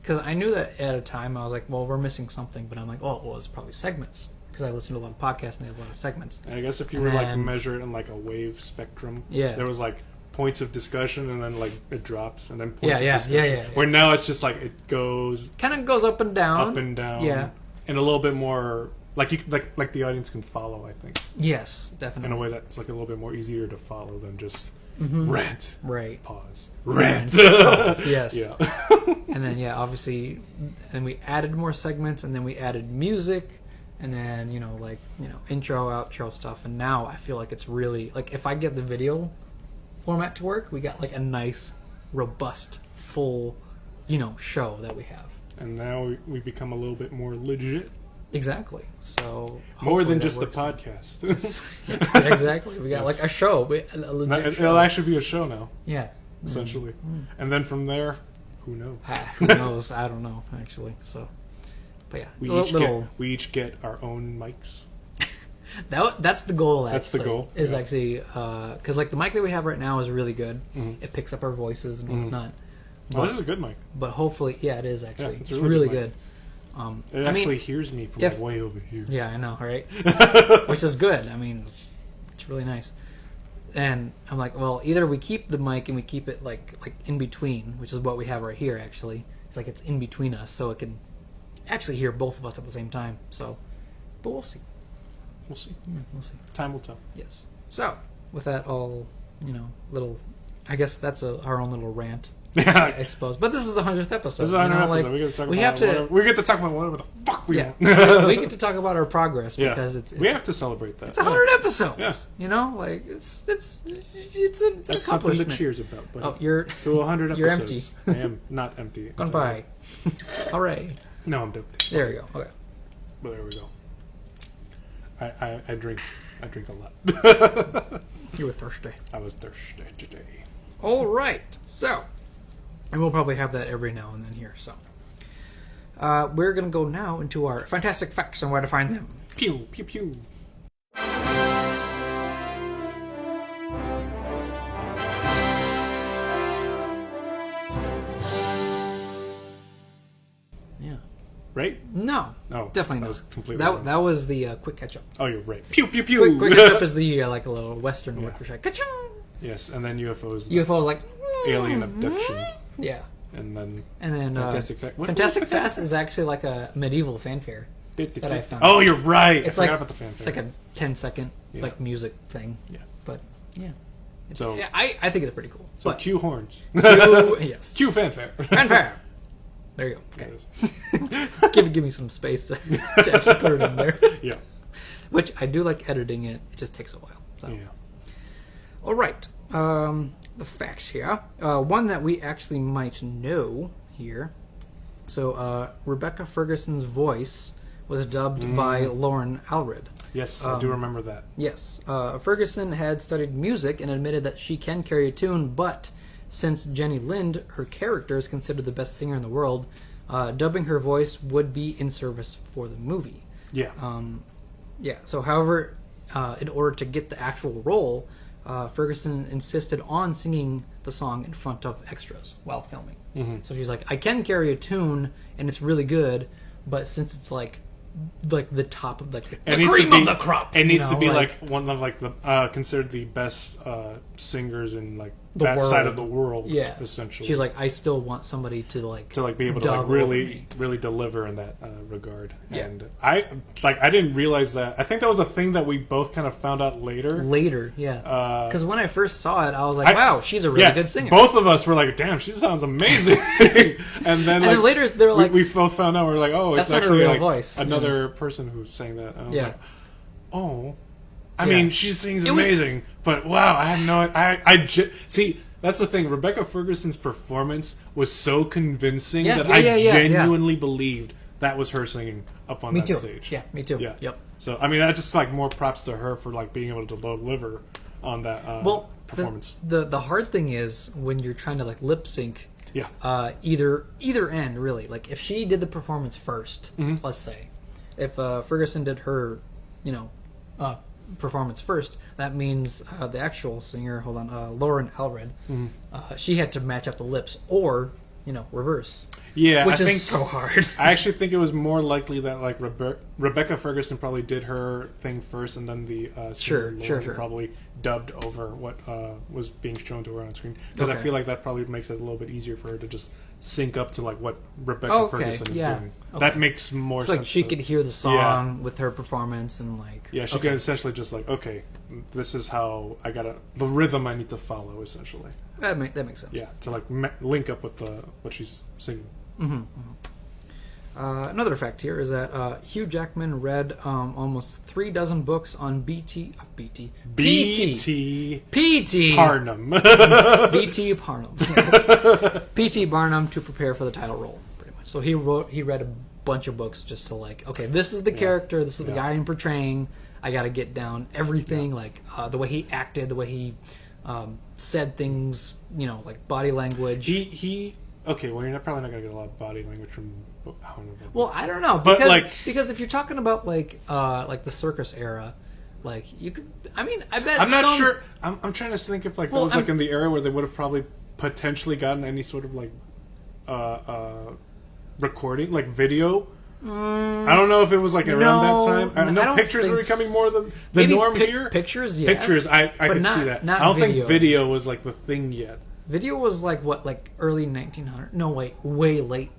Because I knew that at a time, I was like, well, we're missing something. But I'm like, oh, well, it's probably segments. Because I listen to a lot of podcasts and they have a lot of segments. I guess if you were like measure it in like a wave spectrum, there was like points of discussion and then like it drops and then points of discussion. Yeah. Where now it's just like it goes kind of goes up and down. Yeah. And a little bit more like you like the audience can follow, I think. Yes, definitely. In a way that's like a little bit more easier to follow than just rant. Right. Pause. Rant. Pause. Yes. Yeah. And then obviously and we added more segments and then we added music. And then, intro, outro stuff. And now I feel like it's really... Like, if I get the video format to work, we got, like, a nice, robust, full, show that we have. And now we become a little bit more legit. Exactly. So... More than just the podcast. Yeah, exactly. We got, like, a show. A legit show. It'll actually be a show now. Yeah. Essentially. And then from there, who knows? Who knows? I don't know, actually. So... But yeah, we each get our own mics. That's the goal. That's the goal. Is actually because like the mic that we have right now is really good. It picks up our voices and whatnot. But, this is a good mic. But hopefully, it is actually. Yeah, it's really good. It actually hears me from way over here. Yeah, I know, right? Which is good. I mean, it's really nice. And I'm like, well, either we keep the mic and we keep it like in between, which is what we have right here. Actually, it's like it's in between us, so it can actually hear both of us at the same time. So, but we'll see. We'll see. We'll see. Time will tell. Yes. So, with that all, little, I guess that's our own little rant. I suppose. But this is the 100th episode. This is the 100th episode. We get to talk about whatever the fuck we want. We get to talk about our progress because we have to celebrate that. It's 100 episodes. Yeah. Like it's an That's something to cheers about. Buddy. Oh, you're to 100 episodes. You're empty. I am not empty. Goodbye. Hooray. No, I'm dead. There we go. Okay. But there we go. I drink a lot. You were thirsty. I was thirsty today. All right. So, and we'll probably have that every now and then here. So, we're gonna go now into our fantastic facts and where to find them. Pew pew pew. Right? No. Oh, definitely not. Was completely wrong. That was the quick catch up. Oh, you're right. Pew pew pew. Quick catch up is the like a little Western orchestra. Ka-chung! Yes, and then UFOs. UFO is like alien abduction. Yeah. And then Fantastic Fest. Fantastic Fest is actually like a medieval fanfare that I found. Oh, you're right. It's I forgot about the fanfare. It's like a 10-second like music thing. Yeah. But yeah. So I think it's pretty cool. So cue horns. Yes. Cue fanfare. Fanfare. There you go. Okay. give me some space to actually put it in there. Yeah. Which I do like editing it. It just takes a while. So. Yeah. All right. The facts here. One that we actually might know here. So Rebecca Ferguson's voice was dubbed by Lauren Alred. Yes, I do remember that. Yes. Ferguson had studied music and admitted that she can carry a tune, but since Jenny Lind, her character, is considered the best singer in the world, dubbing her voice would be in service for the movie. Yeah. So, however, in order to get the actual role, Ferguson insisted on singing the song in front of extras while filming. Mm-hmm. So she's like, I can carry a tune, and it's really good, but since it's like the top of the cream of the crop, it needs to be like one of like the considered the best singers in like that side of the world. Yeah, essentially. She's like, I still want somebody to be able to like really deliver in that regard. Yeah. And I didn't realize that. I think that was a thing that we both kind of found out later. Yeah. Because when I first saw it, I was like, wow, she's a really good singer. Both of us were like, damn, she sounds amazing. and then later they were like, we both found out, we were like, oh, it's actually real like voice. another person who sang that. And I was like, oh, I mean, she sings amazing, but wow, I have no. See. That's the thing. Rebecca Ferguson's performance was so convincing that I genuinely believed that was her singing up on that stage. Yeah, me too. Yeah. Yep. So I mean, I just like more props to her for like being able to deliver on that performance. The hard thing is when you're trying to like lip sync. Yeah. Either end really. Like if she did the performance first, let's say, if Ferguson did her, performance first, that means the actual singer, Lauren Alred, she had to match up the lips or reverse. Yeah, which is so hard. I actually think it was more likely that like Rebecca Ferguson probably did her thing first, and then the singer Lauren probably dubbed over what was being shown to her on screen. Because I feel like that probably makes it a little bit easier for her to just sync up to like what Rebecca Ferguson is doing. Okay. That makes more sense. Like she could hear the song with her performance and like she could essentially just like, okay, this is how the rhythm I need to follow essentially. That makes sense. Yeah, to like link up with what she's singing. Another fact here is that Hugh Jackman read almost 3 dozen books on PT Barnum. B.T. Barnum. P.T. Barnum to prepare for the title role, pretty much. So he read a bunch of books just to like, okay, this is the character, this is the guy I'm portraying. I got to get down everything, like the way he acted, the way he said things, like body language. Okay, well, you're probably not going to get a lot of body language from. I don't know, because if you're talking about like the circus era, like you could. I mean, I bet. I'm not sure. I'm trying to think if that was like in the era where they would have probably potentially gotten any sort of like recording, like video. I don't know if it was like around that time. I know pictures were becoming more the norm here. Pictures, yes. Pictures, I could see that. I don't think video was like the thing yet. Video was like what, like early 1900s? No, wait, way late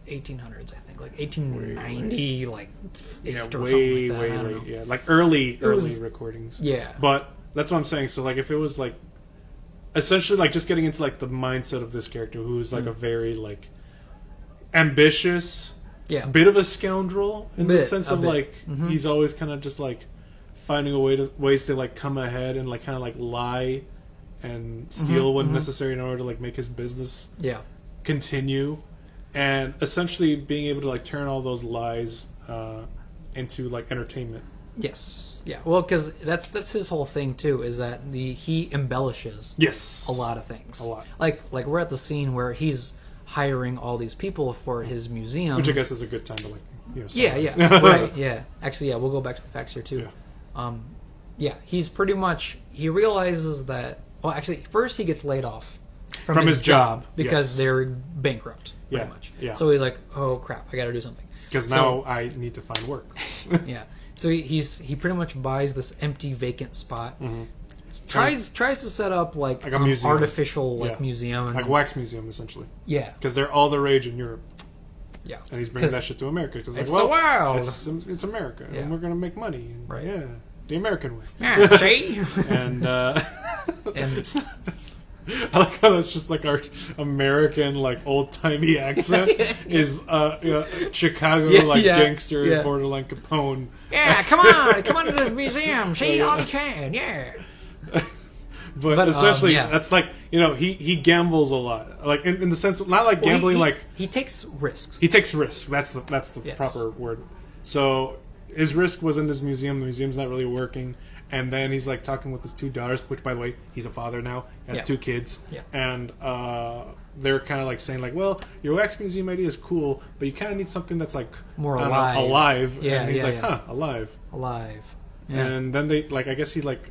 1800s, I think, like 1890, like way late, yeah, like early recordings. Yeah, but that's what I'm saying. So like, if it was like, essentially like just getting into like the mindset of this character, who is like a very like ambitious, bit of a scoundrel in the sense of like he's always kind of just like finding ways to like come ahead and like kind of like lie and steal when necessary in order to like make his business continue, and essentially being able to like turn all those lies into like entertainment. Yes, yeah. Well, because that's his whole thing too, is that he embellishes a lot of things. A lot. Like we're at the scene where he's hiring all these people for his museum, which I guess is a good time to like right, yeah. Actually, we'll go back to the facts here too. He's pretty much, he realizes that. Well, actually, first he gets laid off from his job because they're bankrupt, pretty much. Yeah. So he's like, "Oh crap, I got to do something." Because now I need to find work. So he pretty much buys this empty, vacant spot. Tries to set up like a museum. Artificial museum, like wax museum, essentially. Yeah. Because they're all the rage in Europe. Yeah. And he's bringing that shit to America because it's the world. It's America, and we're gonna make money. And, right. Yeah. The American way. Yeah, see? And I like how that's just like our American, like old timey accent is Chicago gangster borderline Capone. Yeah, come on to the museum, see all you can, But essentially, that's like, he gambles a lot, like in the sense of, not like gambling, he takes risks. He takes risks. That's the proper word. So his risk was in this museum. The museum's not really working. And then he's like talking with his 2 daughters, which, by the way, he's a father now. He has 2 kids. Yeah. And they're kind of like saying like, well, your wax museum idea is cool, but you kind of need something that's like more alive. Yeah. And he's like, alive. Yeah. And then they like, I guess he like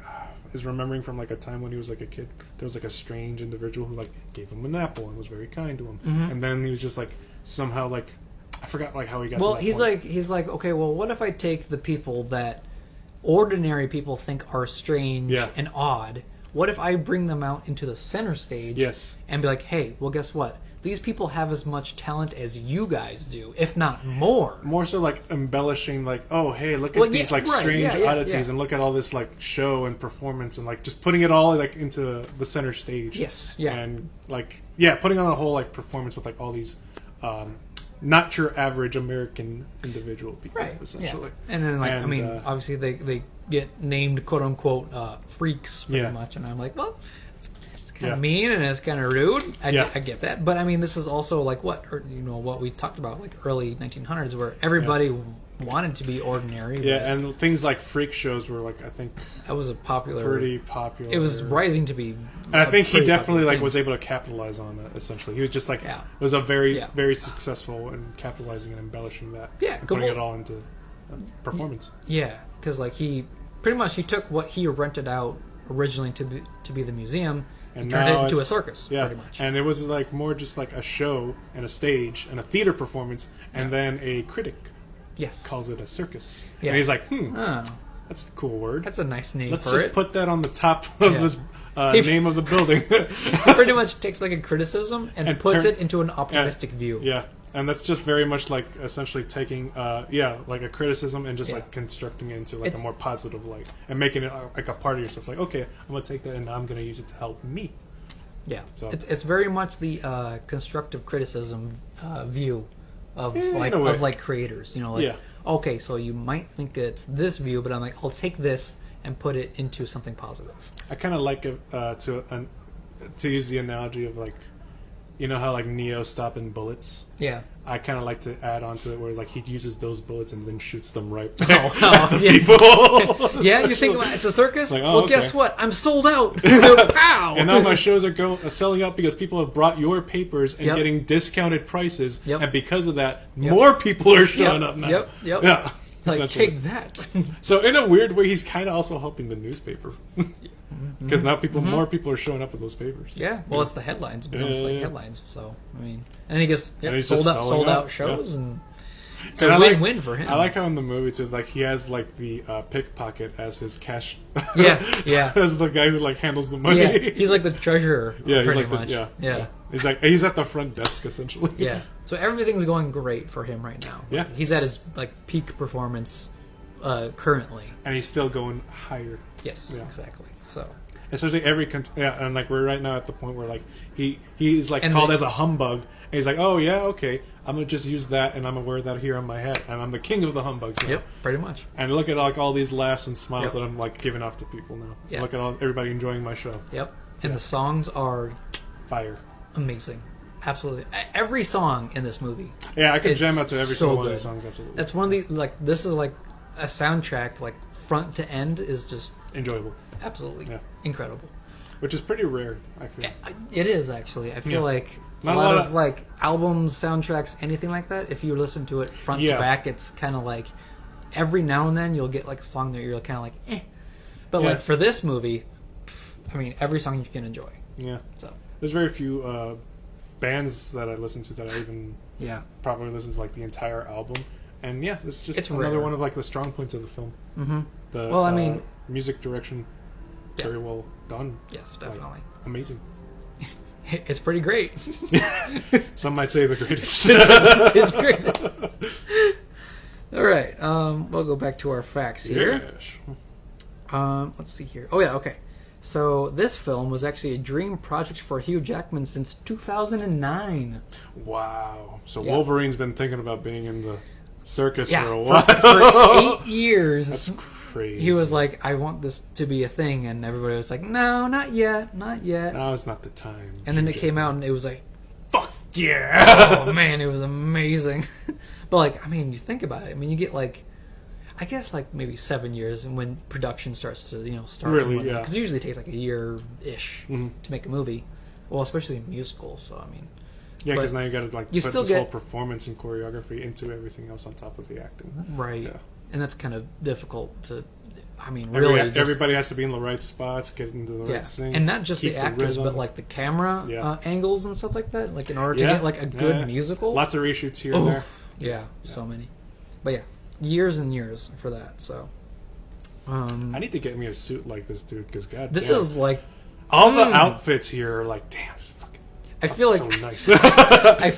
is remembering from like a time when he was like a kid. There was like a strange individual who like gave him an apple and was very kind to him. And then he was just like somehow like, I forgot like how he got. Well, to that he's like, okay, well, what if I take the people that ordinary people think are strange and odd? What if I bring them out into the center stage and be like, hey, well, guess what? These people have as much talent as you guys do, if not more. More so like embellishing, like, oh, hey, look at these like strange oddities and look at all this like show and performance and like just putting it all like into the center stage. Yes, yeah. And like, putting on a whole like performance with like all these not your average American individual people, Right. essentially. Yeah. And then, like, I mean, obviously they get named quote unquote freaks pretty much, and I'm like, well, it's kind of mean and it's kind of rude. I get that, but I mean, this is also like what we talked about, like early 1900s, where everybody wanted to be ordinary. Yeah, and things like freak shows were like, I think that was pretty popular. It was rising to be, and I think he definitely like was able to capitalize on it. Essentially, he was just like was a very successful in capitalizing and embellishing that. Yeah, and putting it all into performance. Yeah, because like he took what he rented out originally to be the museum and turned it into a circus. Yeah, pretty much. And it was like more just like a show and a stage and a theater performance, and then a critic. Yes. Calls it a circus. Yeah. And he's like, that's a cool word. That's a nice name Let's for just it. put that on the top of this name of the building. He pretty much takes like a criticism and puts it into an optimistic view. Yeah. And that's just very much like essentially taking, like a criticism and just like constructing it into like a more positive light and making it like a part of yourself. Like, okay, I'm going to take that and I'm going to use it to help me. Yeah. So. It's very much the constructive criticism view of creators, okay, so you might think it's this view, but I'm like, I'll take this and put it into something positive. I kind of like it to use the analogy of like, you know how like Neo stopping bullets. Yeah. I kind of like to add on to it where like he uses those bullets and then shoots them right back at people. Yeah, you think about it, it's a circus? Like, guess what? I'm sold out. Pow! And now my shows are selling out because people have brought your papers and getting discounted prices. Yep. And because of that, more people are showing up now. Yep. Yeah. Like, take that. So in a weird way, he's kind of also helping the newspaper. Because now more people are showing up with those papers. Yeah, well, it's the headlines. It becomes like headlines. So I mean, and he gets sold out shows, and it's a win-win for him. I like how in the movie too, like he has like the pickpocket as his cash. Yeah. As the guy who like handles the money. Yeah, he's like the treasurer. Yeah, pretty he's like much. Yeah. He's at the front desk essentially. Yeah. So everything's going great for him right now. Yeah. He's at his like peak performance currently, and he's still going higher. Yes, exactly. So. Especially and like we're right now at the point where like he's like called as a humbug, and he's like, oh yeah, okay, I'm gonna just use that, and I'm gonna wear that here on my head, and I'm the king of the humbugs now. Yep, pretty much. And look at like all these laughs and smiles that I'm like giving off to people now. Yep. Look at everybody enjoying my show. Yep, and the songs are fire, amazing, absolutely. Every song in this movie. Yeah, I could jam out to every single one of these songs. Absolutely, that's one of the this is like a soundtrack like front to end is just enjoyable. Absolutely incredible. Which is pretty rare, I feel. It is, actually. I feel like a lot of like albums, soundtracks, anything like that, if you listen to it front to back, it's kind of like every now and then you'll get like a song that you're kind of like, eh. But like for this movie, I mean, every song you can enjoy. Yeah. So there's very few bands that I listen to that I even probably listen to like the entire album. And it's just another one of like the strong points of the film. Mm-hmm. I mean, music direction. Very well done. Yes, definitely. Like, amazing. It's pretty great. Some might say the greatest. It's the greatest. All right. We'll go back to our facts here. Yes. Let's see here. Oh, yeah, okay. So this film was actually a dream project for Hugh Jackman since 2009. Wow. So Wolverine's been thinking about being in the circus for a while. For 8 years. That's crazy. He was like, I want this to be a thing, and everybody was like, no, not yet. Now is not the time. And then it came out, and it was like, fuck yeah! Oh man, it was amazing. But like, I mean, you think about it. I mean, you get like, I guess like maybe 7 years, and when production starts to start. Really, because it usually takes like a year-ish to make a movie. Well, especially in musicals. So I mean. Yeah, because now you got to like put this whole performance and choreography into everything else on top of the acting. Right. Yeah. And that's kind of difficult to. I mean, everybody has to be in the right spots, get into the right scene, and not just the actors, but like the camera angles and stuff like that. Like in order to get like a good musical, lots of reshoots here and there. Yeah, so many. But years and years for that. So, I need to get me a suit like this, dude. Because this is like all the outfits here are like, damn. I feel like so nice. I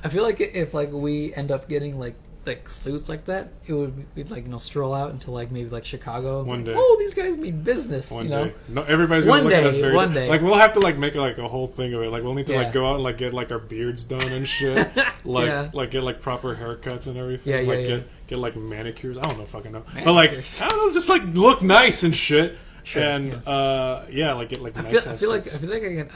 feel like if like we end up getting like like suits like that, it would be like stroll out into like maybe like Chicago. One day. Oh, these guys mean business. One you know? day. No, everybody's gonna look at us very. One day. Like we'll have to like make like a whole thing of it. Like we'll need to Yeah. like go out and like get like our beards done and shit. Like Yeah. like get like proper haircuts and everything. Yeah, yeah, like yeah. get like manicures. I don't know, fucking know. But like Manicures. I don't know, just like look nice and shit. Sure, and yeah. like get like I nice. feel like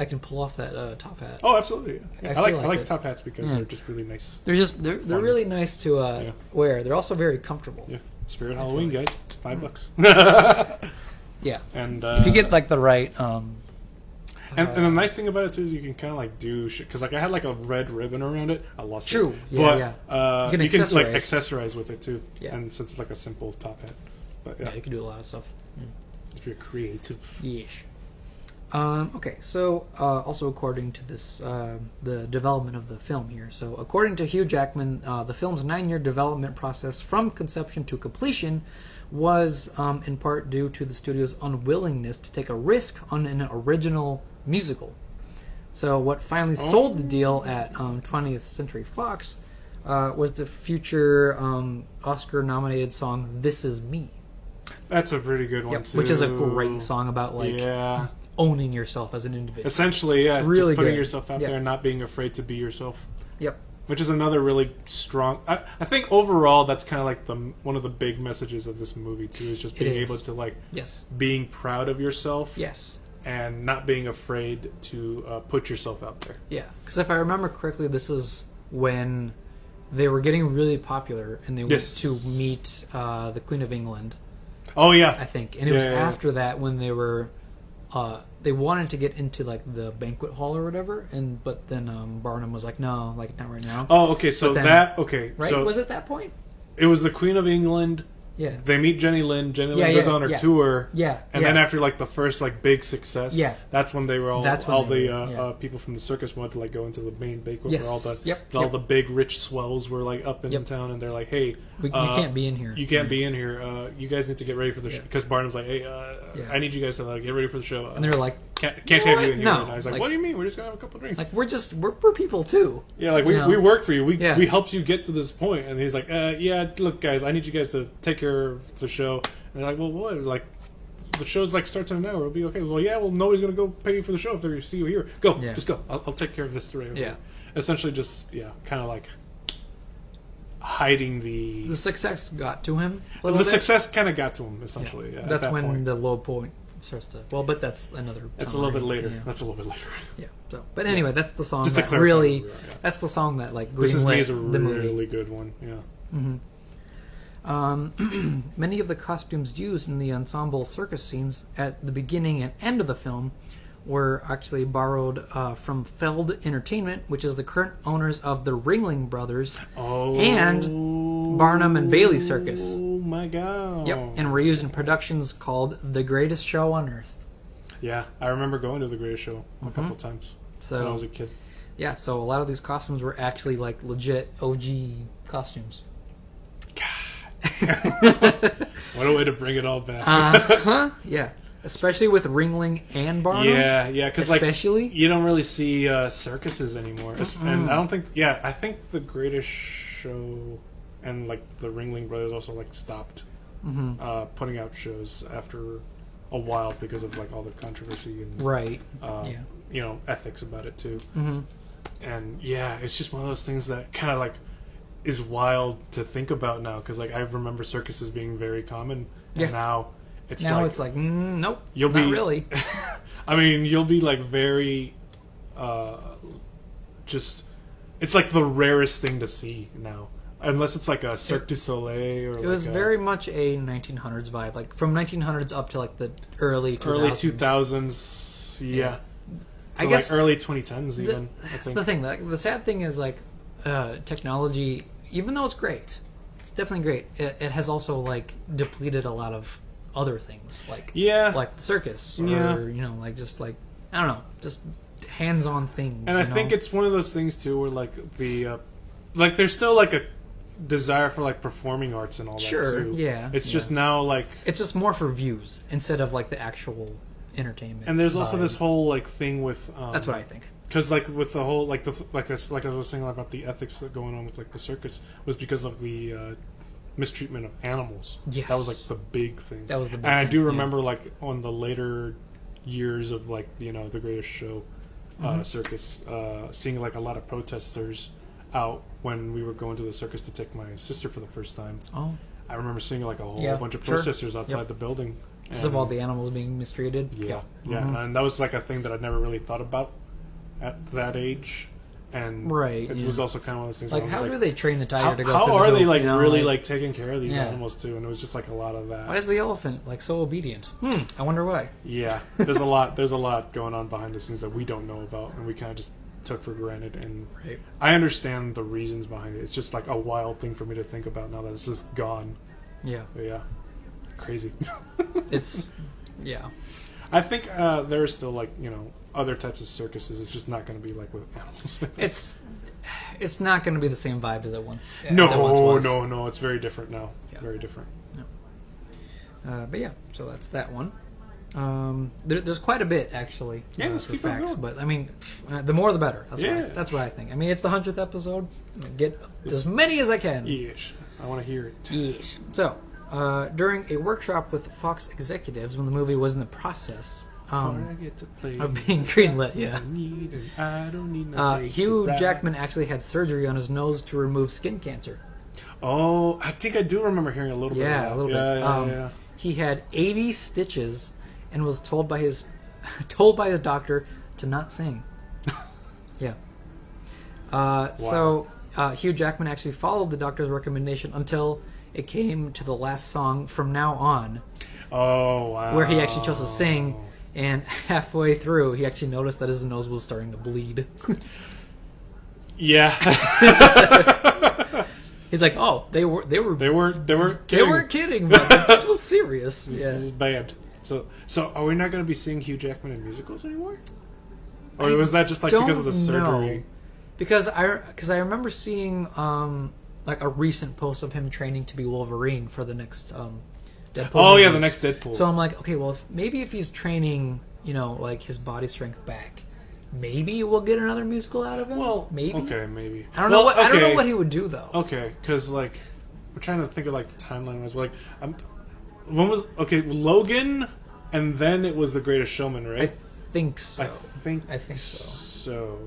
I can pull off that top hat. Oh, absolutely. Yeah. I I feel like like it. top hats because they're just really nice. They're Fun. really nice to Yeah. wear. They're also very comfortable. Yeah, Spirit Halloween, like- guys, $5. Yeah. And If you get like the right and the nice thing about it too is you can kind of like do shit because like I had like a red ribbon around it. I lost True. it. Yeah, But, You can like accessorize. accessorize with it too. Yeah. And since it's like a simple top hat, but yeah, you can do a lot of stuff. if you're creative. Yes. Okay, so also according to this, the development of the film here. So according to Hugh Jackman, the film's 9-year development process from conception to completion was in part due to the studio's unwillingness to take a risk on an original musical. So what finally sold the deal at 20th Century Fox was the future Oscar-nominated song "This Is Me." That's a pretty good one Yep, too. which is a great song about like yeah. owning yourself as an individual. Essentially, yeah, It's really just putting good. yourself out Yeah. there and not being afraid to be yourself. Yep. Which is another really strong. I think overall that's kind of like one of the big messages of this movie too is just being It is. able to like Yes. being proud of yourself. Yes. And not being afraid to put yourself out there. Yeah. Because if I remember correctly, this is when they were getting really popular and they Yes. went to meet the Queen of England, Oh yeah, I think. And it was Yeah, yeah. after that when they were... they wanted to get into like the banquet hall or whatever, but then Barnum was like, no, like not right now. Oh, okay. So But then- that okay. Right? So Was it that point? it was the Queen of England. Yeah. They meet Jenny Lind. Jenny Yeah, Lind goes yeah, on her yeah. tour. Yeah. And yeah. then after like the first like big success, Yeah. that's when they were all That's when all they the were, yeah. people from the circus wanted to like go into the main banquet Yes. where all the Yep, all yep. the big rich swells were like up in Yep. town, and they're like, hey, You can't be in here. You can't be in here. You guys need to get ready for the show Yeah. because Barnum's like, hey, Yeah. I need you guys to like, get ready for the show. And they're like, can't "You know have what? you in here No." right now. He's like, Like- what do you mean? We're just gonna have a couple drinks. like we're people too. Yeah, like You know? we work for you. We Yeah. we helped you get to this point. And he's like, yeah, look, guys, I need you guys to take care of the show. And they're like, well, what? Like, the show's like starts in an hour. It'll be okay. Well, yeah, well, nobody's gonna go pay you for the show if they see you here. Go, Yeah. just go. I'll take care of this right over Yeah. here. Essentially, just kind of like hiding The success got to him. A the little bit. success kind of got to him essentially. Yeah, at That's that when point. the low point starts to. Well, but that's another. That's a time, little bit right? later. Yeah. That's a little bit later. Yeah. So, but anyway, that's the song Just to that clarify really. where we are, yeah. That's the song that like This is me is a greenlit the movie. really good one. Yeah. Many of the costumes used in the ensemble circus scenes at the beginning and end of the film were actually borrowed from Feld Entertainment, which is the current owners of the Ringling Brothers Oh. and Barnum and Bailey Circus. Oh my god. Yep, and were used in productions called The Greatest Show on Earth. Yeah, I remember going to the Greatest Show a couple times when I was So a kid. yeah, so a lot of these costumes were actually like legit OG costumes. What a way to bring it all back. Yeah, especially with Ringling and Barnum. yeah, because like especially. you don't really see circuses anymore, and I don't think. Yeah, I think the Greatest Show and like the Ringling Brothers also like stopped putting out shows after a while because of like all the controversy and Right. ethics about it too. Mm-hmm. And yeah, it's just one of those things that kind of like is wild to think about now because like I remember circuses being very common, and Yeah. now it's Now like it's like, nope, you'll not be really. I mean, you'll be like very, just it's like the rarest thing to see now, unless it's like a Cirque du Soleil or It was very much a 1900s vibe, like from 1900s up to like the early 2000s. early 2000s. Yeah, I so guess like early 2010s even. I That's think. the thing. Like, the sad thing is like technology, even though it's great, it's definitely great. It has also like depleted a lot of other things, like like the circus, or Yeah. like just like I don't know, just hands-on things. And I think it's one of those things too, where like the like there's still like a desire for like performing arts and all that Sure, too. yeah, It's yeah. just now like it's just more for views instead of like the actual entertainment. And there's also vibe. this whole like thing with That's what I think. because like with the whole like I was saying about the ethics that going on with like the circus was because of the mistreatment of animals. Yes. That was like the big thing. That was the big and I thing, do yeah. remember like on the later years of like the Greatest Show circus, seeing like a lot of protesters out when we were going to the circus to take my sister for the first time. Oh, I remember seeing like a whole bunch of sure. protesters outside Yep. the building because of all the animals being mistreated. yeah. Mhm. And that was like a thing that I'd never really thought about at that age. And Right, it yeah. was also kind of one of those things. Like, where I how was do they train the tiger how, to go? how through the are they hoop, like you know, really like taking care of these Yeah. animals too? And it was just like a lot of that. Why is the elephant like so obedient? I wonder why. Yeah, there's a lot going on behind the scenes that we don't know about, and we kind of just took for granted. And Right. I understand the reasons behind it. It's just like a wild thing for me to think about now that it's just gone. Yeah, But yeah, crazy. it's yeah. I think there are still like other types of circuses. It's just not going to be like with animals. It's not going to be the same vibe as it once. No, as it once was. no. It's very different now. Yeah. Very different. But yeah, so that's that one. There's quite a bit actually. Yeah, let's for keep on facts, going. but I mean, the more the better. Yeah. That's what I think. I mean, it's the 100th episode. Get as many as I can. Yes, I want to hear it. Yes. So, during a workshop with Fox executives when the movie was in the process I get to play of being greenlit, yeah. I don't need no tape Hugh to ride. Jackman actually had surgery on his nose to remove skin cancer. Oh, I think I do remember hearing a little bit. Yeah, of a little that. bit. Yeah. He had 80 stitches and was told by his doctor to not sing. Yeah. So Hugh Jackman actually followed the doctor's recommendation until it came to the last song, From Now On, Oh, wow. where he actually chose to sing. And halfway through, he actually noticed that his nose was starting to bleed. Yeah. He's like, "Oh, they weren't kidding. but this was serious." This Yeah. is bad. So are we not going to be seeing Hugh Jackman in musicals anymore? Or was that just like because of the surgery? Because I remember seeing like a recent post of him training to be Wolverine for the next Deadpool. Oh movie. yeah, the next Deadpool. So I'm like, okay, well, if he's training, like his body strength back, maybe we'll get another musical out of him. Well, maybe. Okay, maybe. I don't know what I don't know what he would do though. Okay, because like we're trying to think of like the timeline. Was like, when was Logan, and then it was The Greatest Showman, right? I think so. I think so. So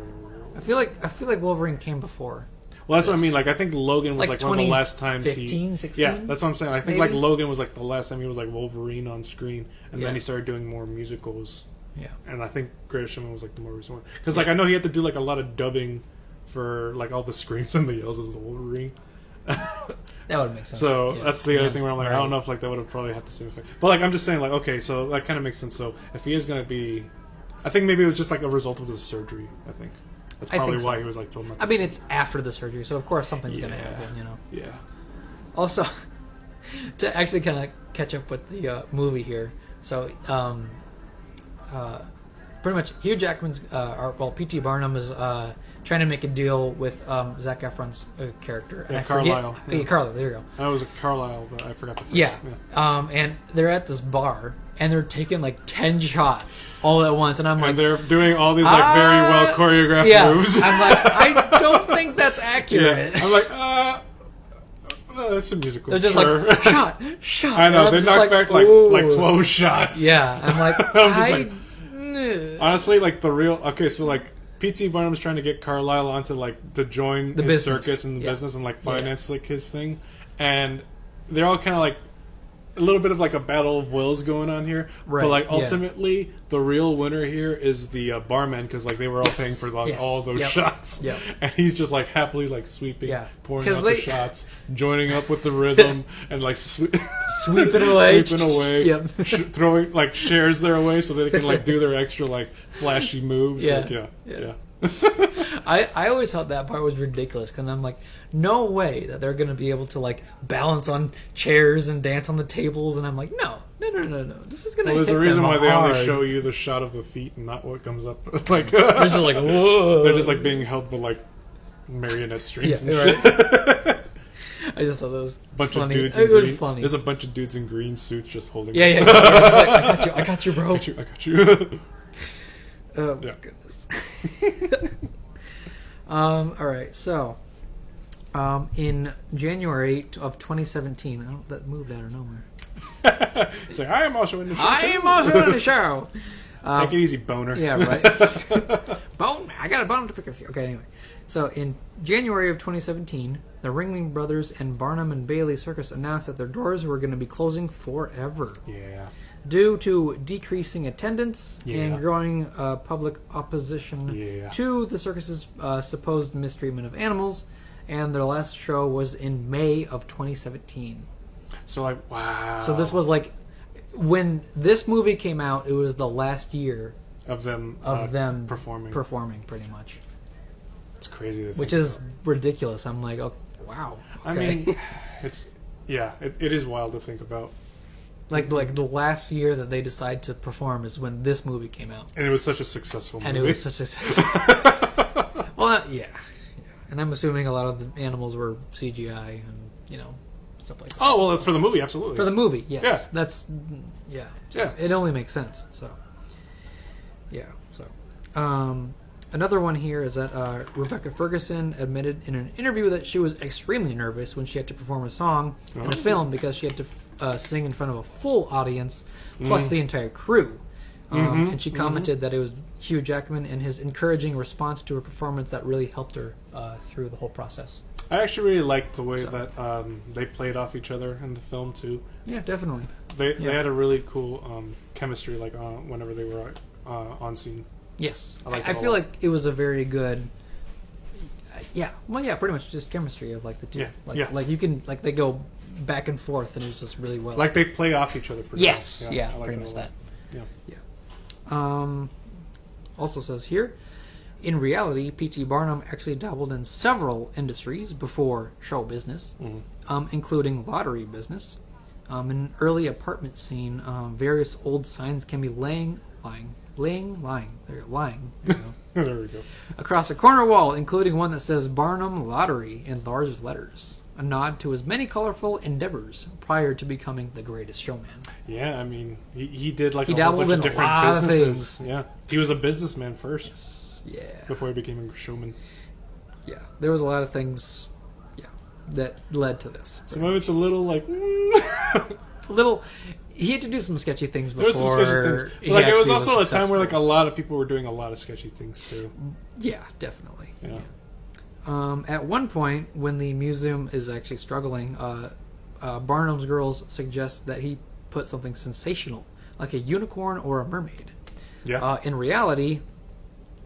I feel like Wolverine came before. well, that's what I mean. Like, I think Logan was Like like one of the last times 2015, 16? Yeah, that's what I'm saying. I think Maybe? like Logan was like the last time he was like Wolverine on screen, and Yeah. then he started doing more musicals. Yeah. And I think Greatest Showman was like the more recent one because like I know he had to do like a lot of dubbing for like all the screams and the yells as the Wolverine. That would make sense. So Yes. that's the other thing where I'm like, I don't Right. know if like that would have probably had the same effect. But like I'm just saying like okay, so that kind of makes sense. So if he is going to be, I think maybe it was just like a result of the surgery. I think that's I think probably so. why he was like told not to. I mean, sing. it's after the surgery, so of course something's going to Yeah. happen, Yeah. Also, to actually kind of catch up with the movie here, so pretty much Hugh Jackman's, P.T. Barnum is trying to make a deal with Zac Efron's character. And Yeah, I forget- Carlisle. Yeah, Carlisle, there you go. That was a Carlisle, but I forgot the first. Yeah. And they're at this bar, and they're taking like 10 shots all at once, and I'm like, And they're doing all these like very well choreographed yeah. moves. I'm like, I don't think that's accurate. Yeah. I'm like, that's a musical. They're just sure. like, shot. I know, And I'm they just knocked back like ooh. 12 shots. Yeah, I'm like, I'm just like, nah. honestly, like the real, okay, so like P.T. Barnum's trying to get Carlisle onto like to join The his business. circus and the Yeah. business and like finance like his thing, and they're all kind of like a little bit of like a battle of wills going on here. Right, But like yeah. ultimately, the real winner here is the barman because like they were all Yes, paying for like yes, all those yep, shots. yep. And he's just like happily like sweeping, Yeah. pouring 'Cause out they- the shots, joining up with the rhythm, and like Sweeping away. sweeping away, Yep. throwing like shares their way so they can like do their extra like flashy moves. Yeah. Like, Yeah. yeah. I always thought that part was ridiculous because I'm like, no way that they're going to be able to like balance on chairs and dance on the tables, and I'm like, no. This is going to. Well, there's hit a reason them why they hard. only show you the shot of the feet and not what comes up. Like They're just like, whoa. they're just like being held by like marionette strings Yeah, and shit. I just thought that was bunch funny. of dudes. It was funny. There's a bunch of dudes in green suits just holding. Yeah. I got you, bro. I got you. Oh my goodness. All right, so in January of 2017, that moved out of nowhere. It's like, I am also in the show. I am also in the show. Take it easy, boner. Yeah, right. Bone. I got a bone to pick with you. Okay, anyway. So in January of 2017, the Ringling Brothers and Barnum and Bailey Circus announced that their doors were going to be closing forever. Yeah. Due to decreasing attendance and growing public opposition to the circus's supposed mistreatment of animals, and their last show was in May of 2017. So, like, wow. So this was like, when this movie came out, it was the last year of them performing, pretty much. It's crazy to think Which is about. Ridiculous. I'm like, oh, wow. Okay. I mean, it is wild to think about. Like the last year that they decided to perform is when this movie came out. And it was such a successful movie. And it was such a well, yeah. And I'm assuming a lot of the animals were CGI and, stuff like that. Oh, well, for the movie, absolutely. For the movie, yes. Yeah. That's, So it only makes sense, so. Yeah, so. Another one here is that Rebecca Ferguson admitted in an interview that she was extremely nervous when she had to perform a song in a film because she had to sing in front of a full audience plus the entire crew. And she commented that it was Hugh Jackman and his encouraging response to her performance that really helped her through the whole process. I actually really liked the way that they played off each other in the film too. Yeah, definitely. They had a really cool chemistry, like whenever they were on scene. Yes, I feel like it was a very good. Pretty much just chemistry of like the two. Like you can they go back and forth, and it's just really well. Like they play off each other. Pretty yes, well. like pretty much that. Yeah. Also says here, in reality, P.T. Barnum actually dabbled in several industries before show business, including lottery business. In an early apartment scene, various old signs can be lying. There we go. Across a corner wall, including one that says Barnum Lottery in large letters. A nod to his many colorful endeavors prior to becoming the Greatest Showman. Yeah, I mean, he did a whole dabbled bunch in of different a lot businesses. Of yeah, he was a businessman first. Yes. Yeah. Before he became a showman. Yeah, there was a lot of things. That led to this. So maybe it's a little like He had to do some sketchy things before. There was some sketchy things. Like it was also a time where like a lot of people were doing a lot of sketchy things too. Yeah, definitely. Yeah. At one point, when the museum is actually struggling, Barnum's girls suggest that he put something sensational, like a unicorn or a mermaid. Yeah. In reality,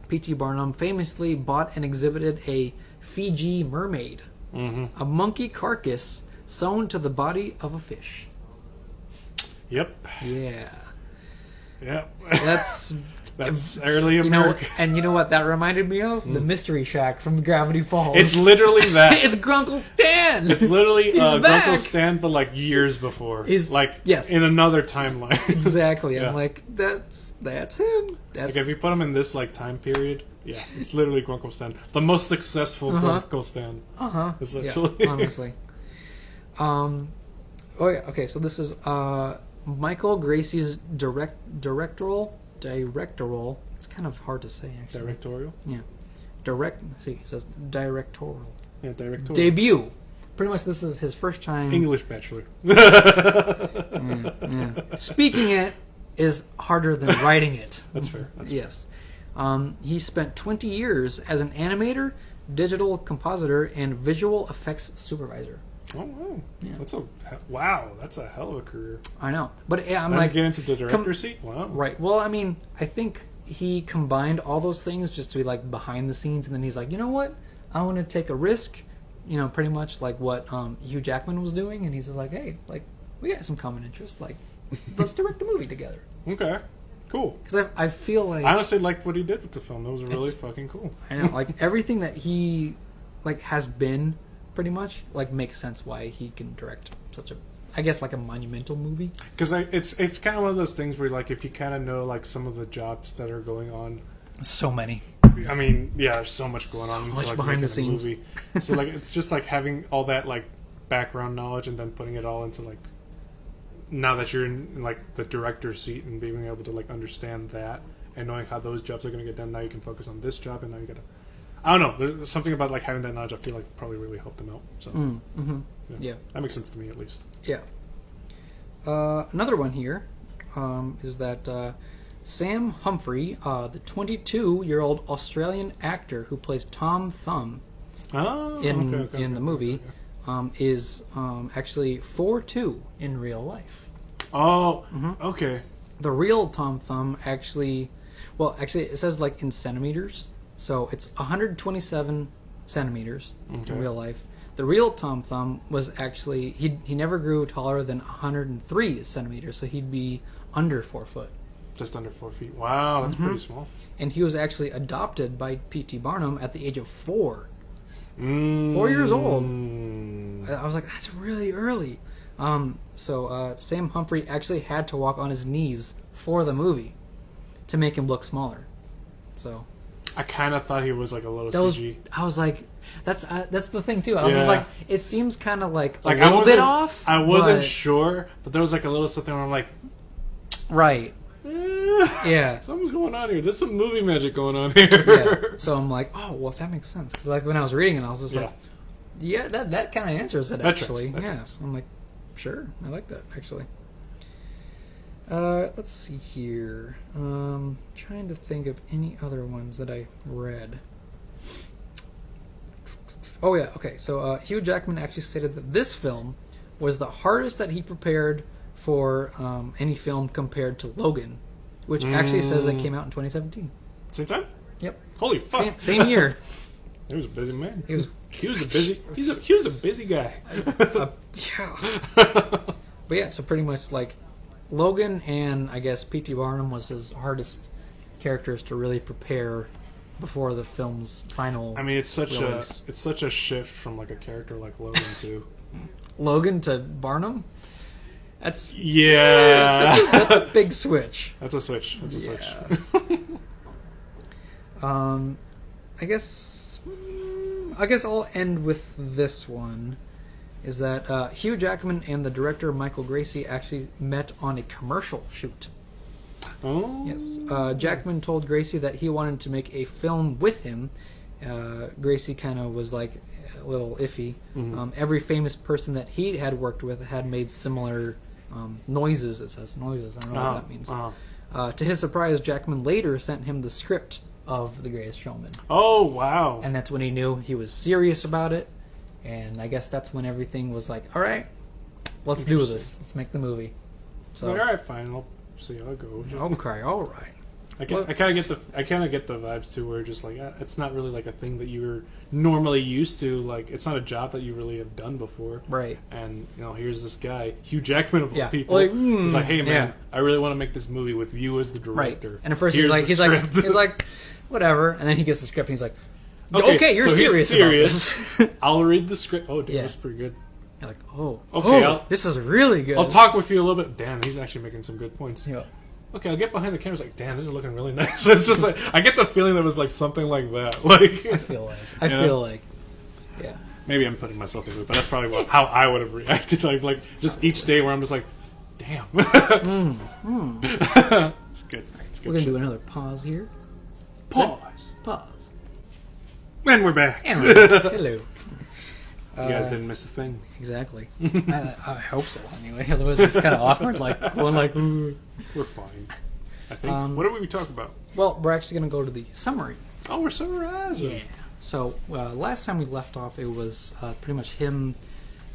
P.T. Barnum famously bought and exhibited a Fiji mermaid, a monkey carcass sewn to the body of a fish. Yep. Yeah. Yep. That's early America. And you know what that reminded me of? The Mystery Shack from Gravity Falls. It's literally that. It's Grunkle Stan. It's literally back. Grunkle Stan, but like years before. He's like yes. in another timeline. Exactly. Yeah. I'm like, that's him. That's like if you put him in this like time period, yeah, it's literally Grunkle Stan, the most successful Grunkle Stan. Essentially. Yeah, honestly. Okay. So this is Michael Gracie's directorial. It's kind of hard to say, actually. Directorial? Yeah. It says directorial. Yeah, directorial. Debut. Pretty much this is his first time. English bachelor. Yeah. Speaking it is harder than writing it. That's fair. Yes. He spent 20 years as an animator, digital compositor, and visual effects supervisor. Oh wow! Yeah. That's a hell of a career. I know, but yeah, I'm to like get into the director seat. Wow. Right. Well, I mean, I think he combined all those things just to be like behind the scenes, and then he's like, you know what? I want to take a risk. Pretty much like what Hugh Jackman was doing, and he's like, hey, like we got some common interests. Like, let's direct a movie together. Okay. Cool. Because I feel like I honestly liked what he did with the film. It was really fucking cool. I know, like everything that he has been. Pretty much, makes sense why he can direct such a, I guess, like a monumental movie. Because it's kind of one of those things where, like, if you kind of know, like, some of the jobs that are going on. So many. I mean, yeah, there's so much going on. So much behind the scenes. Movie. So, like, it's just, like, having all that, like, background knowledge and then putting it all into like now that you're in like the director's seat and being able to like understand that and knowing how those jobs are going to get done. Now you can focus on this job, and now you got to. I don't know. There's something about like having that knowledge. I feel like probably really helped them out. So yeah, that makes sense to me at least. Yeah. Another one here is that Sam Humphrey, the 22-year-old Australian actor who plays Tom Thumb in the movie, is actually 4'2" in real life. Oh, okay. The real Tom Thumb actually it says like in centimeters, so it's 127 centimeters in real life. The real Tom Thumb was actually he never grew taller than 103 centimeters, so he'd be under 4 foot. Just under 4 feet. Wow, that's pretty small. And he was actually adopted by P.T. Barnum at the age of 4. 4 years old. I was like, that's really early. So Sam Humphrey actually had to walk on his knees for the movie to make him look smaller. So I kind of thought he was like a little CG. I was like, that's the thing too. I was like, it seems kind of like a I little bit off. I wasn't sure, but there was like a little something where I'm like, right. Yeah, something's going on here. There's some movie magic going on here. Yeah. So I'm like, oh, well, if that makes sense, because like when I was reading it, I was just like, yeah, that kind of answers it actually. That tracks. I'm like, sure, I like that actually. Let's see here. Trying to think of any other ones that I read. Oh yeah, okay. So Hugh Jackman actually stated that this film was the hardest that he prepared for any film compared to Logan, which actually says that came out in 2017. Same time? Yep. Holy fuck! Same year. He was a busy man. He was a busy guy. Yeah. But yeah, so pretty much like Logan and I guess P.T. Barnum was his hardest characters to really prepare before the film's final. I mean, it's such release. a shift from like a character like Logan to Logan to Barnum. That's that's a big switch. That's a switch. I guess I'll end with this one. Is that Hugh Jackman and the director Michael Gracie actually met on a commercial shoot. Oh. Yes. Jackman told Gracie that he wanted to make a film with him. Gracie kind of was like a little iffy. Every famous person that he had worked with had made similar noises. It says noises. I don't know what that means. To his surprise, Jackman later sent him the script of The Greatest Showman. Oh, wow. And that's when he knew he was serious about it. And I guess that's when everything was like, all right, let's do this. Let's make the movie. So, all right, fine. I'll see how it goes. Okay, all right. I kind of get the vibes too, where just like it's not really like a thing that you're normally used to. Like it's not a job that you really have done before, right? And here's this guy, Hugh Jackman of all people. Like, he's like, hey man, I really want to make this movie with you as the director. Right. And at first he's like, whatever. And then he gets the script and he's like, okay, you're so serious. He's serious. About this. I'll read the script. Oh, dude, that's pretty good. You're like, this is really good. I'll talk with you a little bit. Damn, he's actually making some good points. Yeah. Okay, I'll get behind the camera. It's like, damn, this is looking really nice. It's just like I get the feeling that it was like something like that. Like I feel like, yeah. Maybe I'm putting myself into it, but that's probably how I would have reacted. Like just each day where I'm just like, damn. It's good. We're gonna do another pause here. Pause. And we're back. Hello. You guys didn't miss a thing. Exactly. I hope so. Anyway, otherwise it's kind of awkward. Like going like. Ooh. We're fine. I think. What are we talking about? Well, we're actually going to go to the summary. Oh, we're summarizing. Yeah. So last time we left off, it was pretty much him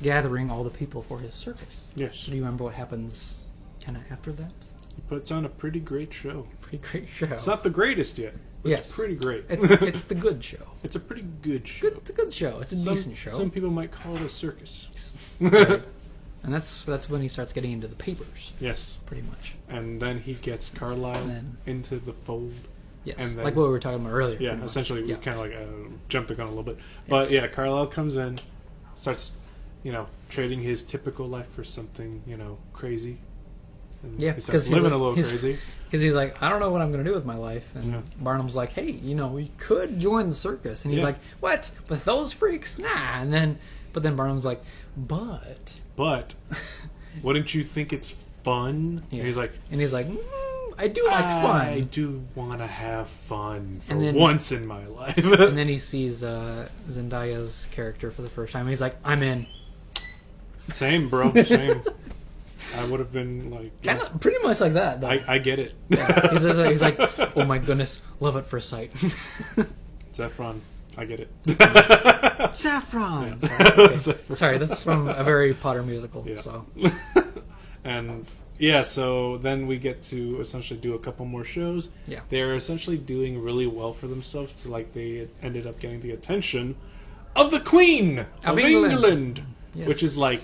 gathering all the people for his circus. Yes. Do you remember what happens kind of after that? He puts on a pretty great show. Pretty great show. It's not the greatest yet. But yes. It's pretty great. It's the good show. It's a pretty good show. It's a good show. It's a decent show. Some people might call it a circus. Right. And that's when he starts getting into the papers. Yes. Pretty much. And then he gets Carlisle into the fold. Yes. And then, like what we were talking about earlier. Yeah, essentially we kind of like jumped the gun a little bit. But yeah, Carlisle comes in, starts, trading his typical life for something, crazy. And he starts living a little crazy. Because he's like, I don't know what I'm going to do with my life. And Barnum's like, hey, we could join the circus. And he's like, what? But those freaks? Nah. And then But then Barnum's like, but wouldn't you think it's fun? Yeah. And he's like, I do like fun. I do want to have fun for then, once in my life. And then he sees Zendaya's character for the first time. He's like, I'm in. Same, bro. Same. I would have been like... Kind of, pretty much like that. I get it. Yeah. He's like, oh my goodness, love at first sight. Saffron. I get it. Saffron! Yeah. Sorry, that's from a very Potter musical. Yeah. So. And... yeah, so then we get to essentially do a couple more shows. Yeah. They're essentially doing really well for themselves. So, like, they ended up getting the attention of the Queen of England. Yes. Which is, like,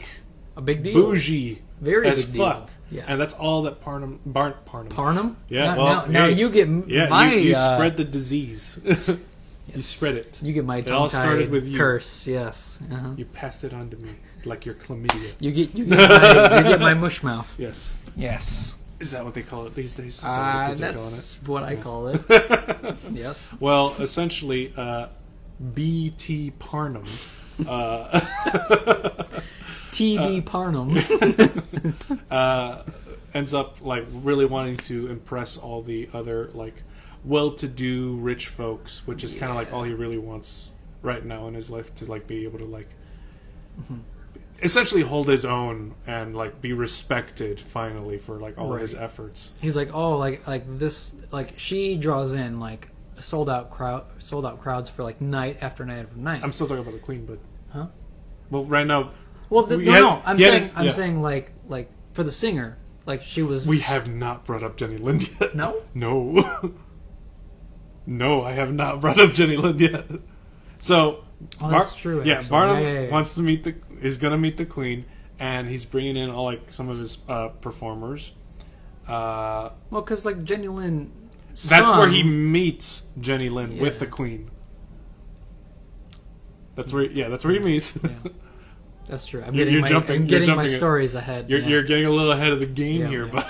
a big deal. bougie Very as big fuck. Deal. Yeah. And that's all that Parnum... Parnum? Yeah, Now you get my... you spread the disease. You spread it. You get my It all started with you. curse, yes. Uh-huh. You passed it on to me, like your chlamydia. You get my mush mouth. Yes. Yes. Is that what they call it these days? Is that what the kids That's what I call it. Yes. Well, essentially, B.T. Parnum. T.D. Parnum. Ends up, like, really wanting to impress all the other, like, well-to-do rich folks, which is kind of like all he really wants right now in his life, to, like, be able to, like, essentially hold his own and, like, be respected finally for, like, all his efforts. He's like, oh, like this, like, she draws in, like, sold out crowds for, like, night after night after night. I'm still talking about the Queen, but huh? Well, right now, well, I'm saying like for the singer, like, she was. We have not brought up Jenny Lind yet. No. No, I have not brought up Jenny Lind yet. So, that's true. Yeah, actually. Barnum wants to is going to meet the Queen, and he's bringing in all, like, some of his performers. Well, because, like, Jenny Lind. That's where he meets Jenny Lind with the Queen. That's where he meets. Yeah. That's true. I'm You're getting my stories ahead. You're getting a little ahead of the game here, but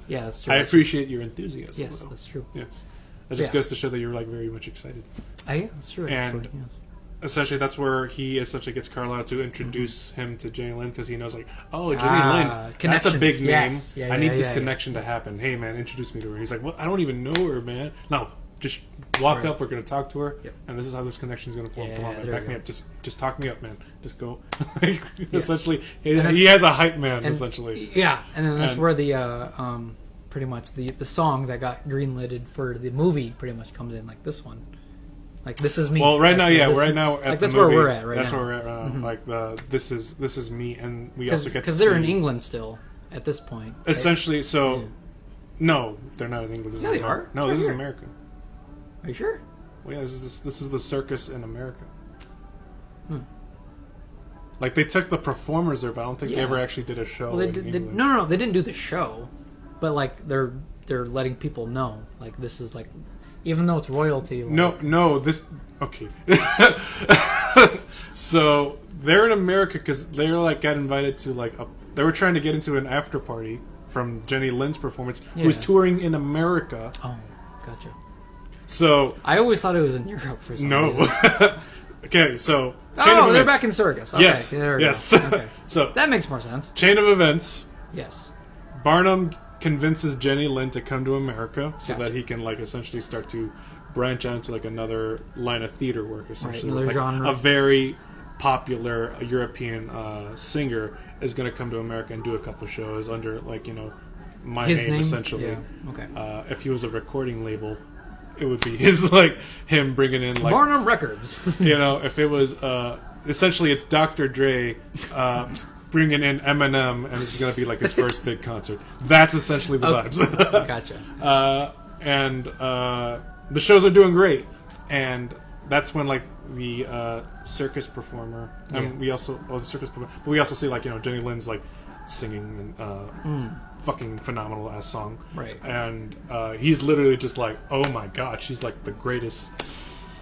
yeah, that's true. I appreciate your enthusiasm. Yes, though. that's true. Yes, that just goes to show that you're, like, very much excited. Yeah, that's true. And essentially, that's where he essentially gets Carlisle to introduce him to Jenny Lind, because he knows, like, oh, Jenny Lind, that's a big name. Yes. I need this connection to happen. Hey, man, introduce me to her. He's like, well, I don't even know her, man. No, just walk up. We're going to talk to her, and this is how this connection is going to form. Come on, man, back me up. Just talk me up, man. Just go. Essentially, he has a hype man, essentially. Yeah, and then that's where the pretty much the song that got greenlighted for the movie pretty much comes in, like this one. Like, this is me. Well, right like, now, right now, at like, the that's movie, where we're at right that's now. where we're at right now. Like, this is me, and we also get to because they're in England still at this point. Essentially, so no, they're not in England. This is they America. are. No, this is America. Are you sure? Well, yeah, this is the circus in America. Like, they took the performers there, but I don't think they ever actually did a show. Well, no, they didn't do the show, but, like, they're letting people know, like, this is, like, even though it's royalty. Like, okay. So they're in America because they were, like, got invited to, like, they were trying to get into an after party from Jenny Lind's performance, who's touring in America. Oh, gotcha. So I always thought it was in Europe for some reason. Okay, so they're back in circus. Okay, yes, there we yes. go. Okay. So that makes more sense. Chain of events. Yes. Barnum convinces Jenny Lind to come to America so that he can, like, essentially start to branch out into, like, another line of theater work, essentially. Right, another genre. A very popular European singer is going to come to America and do a couple shows under, like, you know, his name, essentially. Yeah. Okay. If he was a recording label, it would be him bringing in, like, Barnum Records. You know, if it was essentially it's Dr. Dre bringing in Eminem, and this is going to be, like, his first big concert. That's essentially the vibes. Gotcha. And the shows are doing great, and that's when, like, the circus performer, and we also see, like, you know, Jenny Lind's, like, singing and fucking phenomenal ass song, right? And he's literally just like, oh my god, she's like the greatest.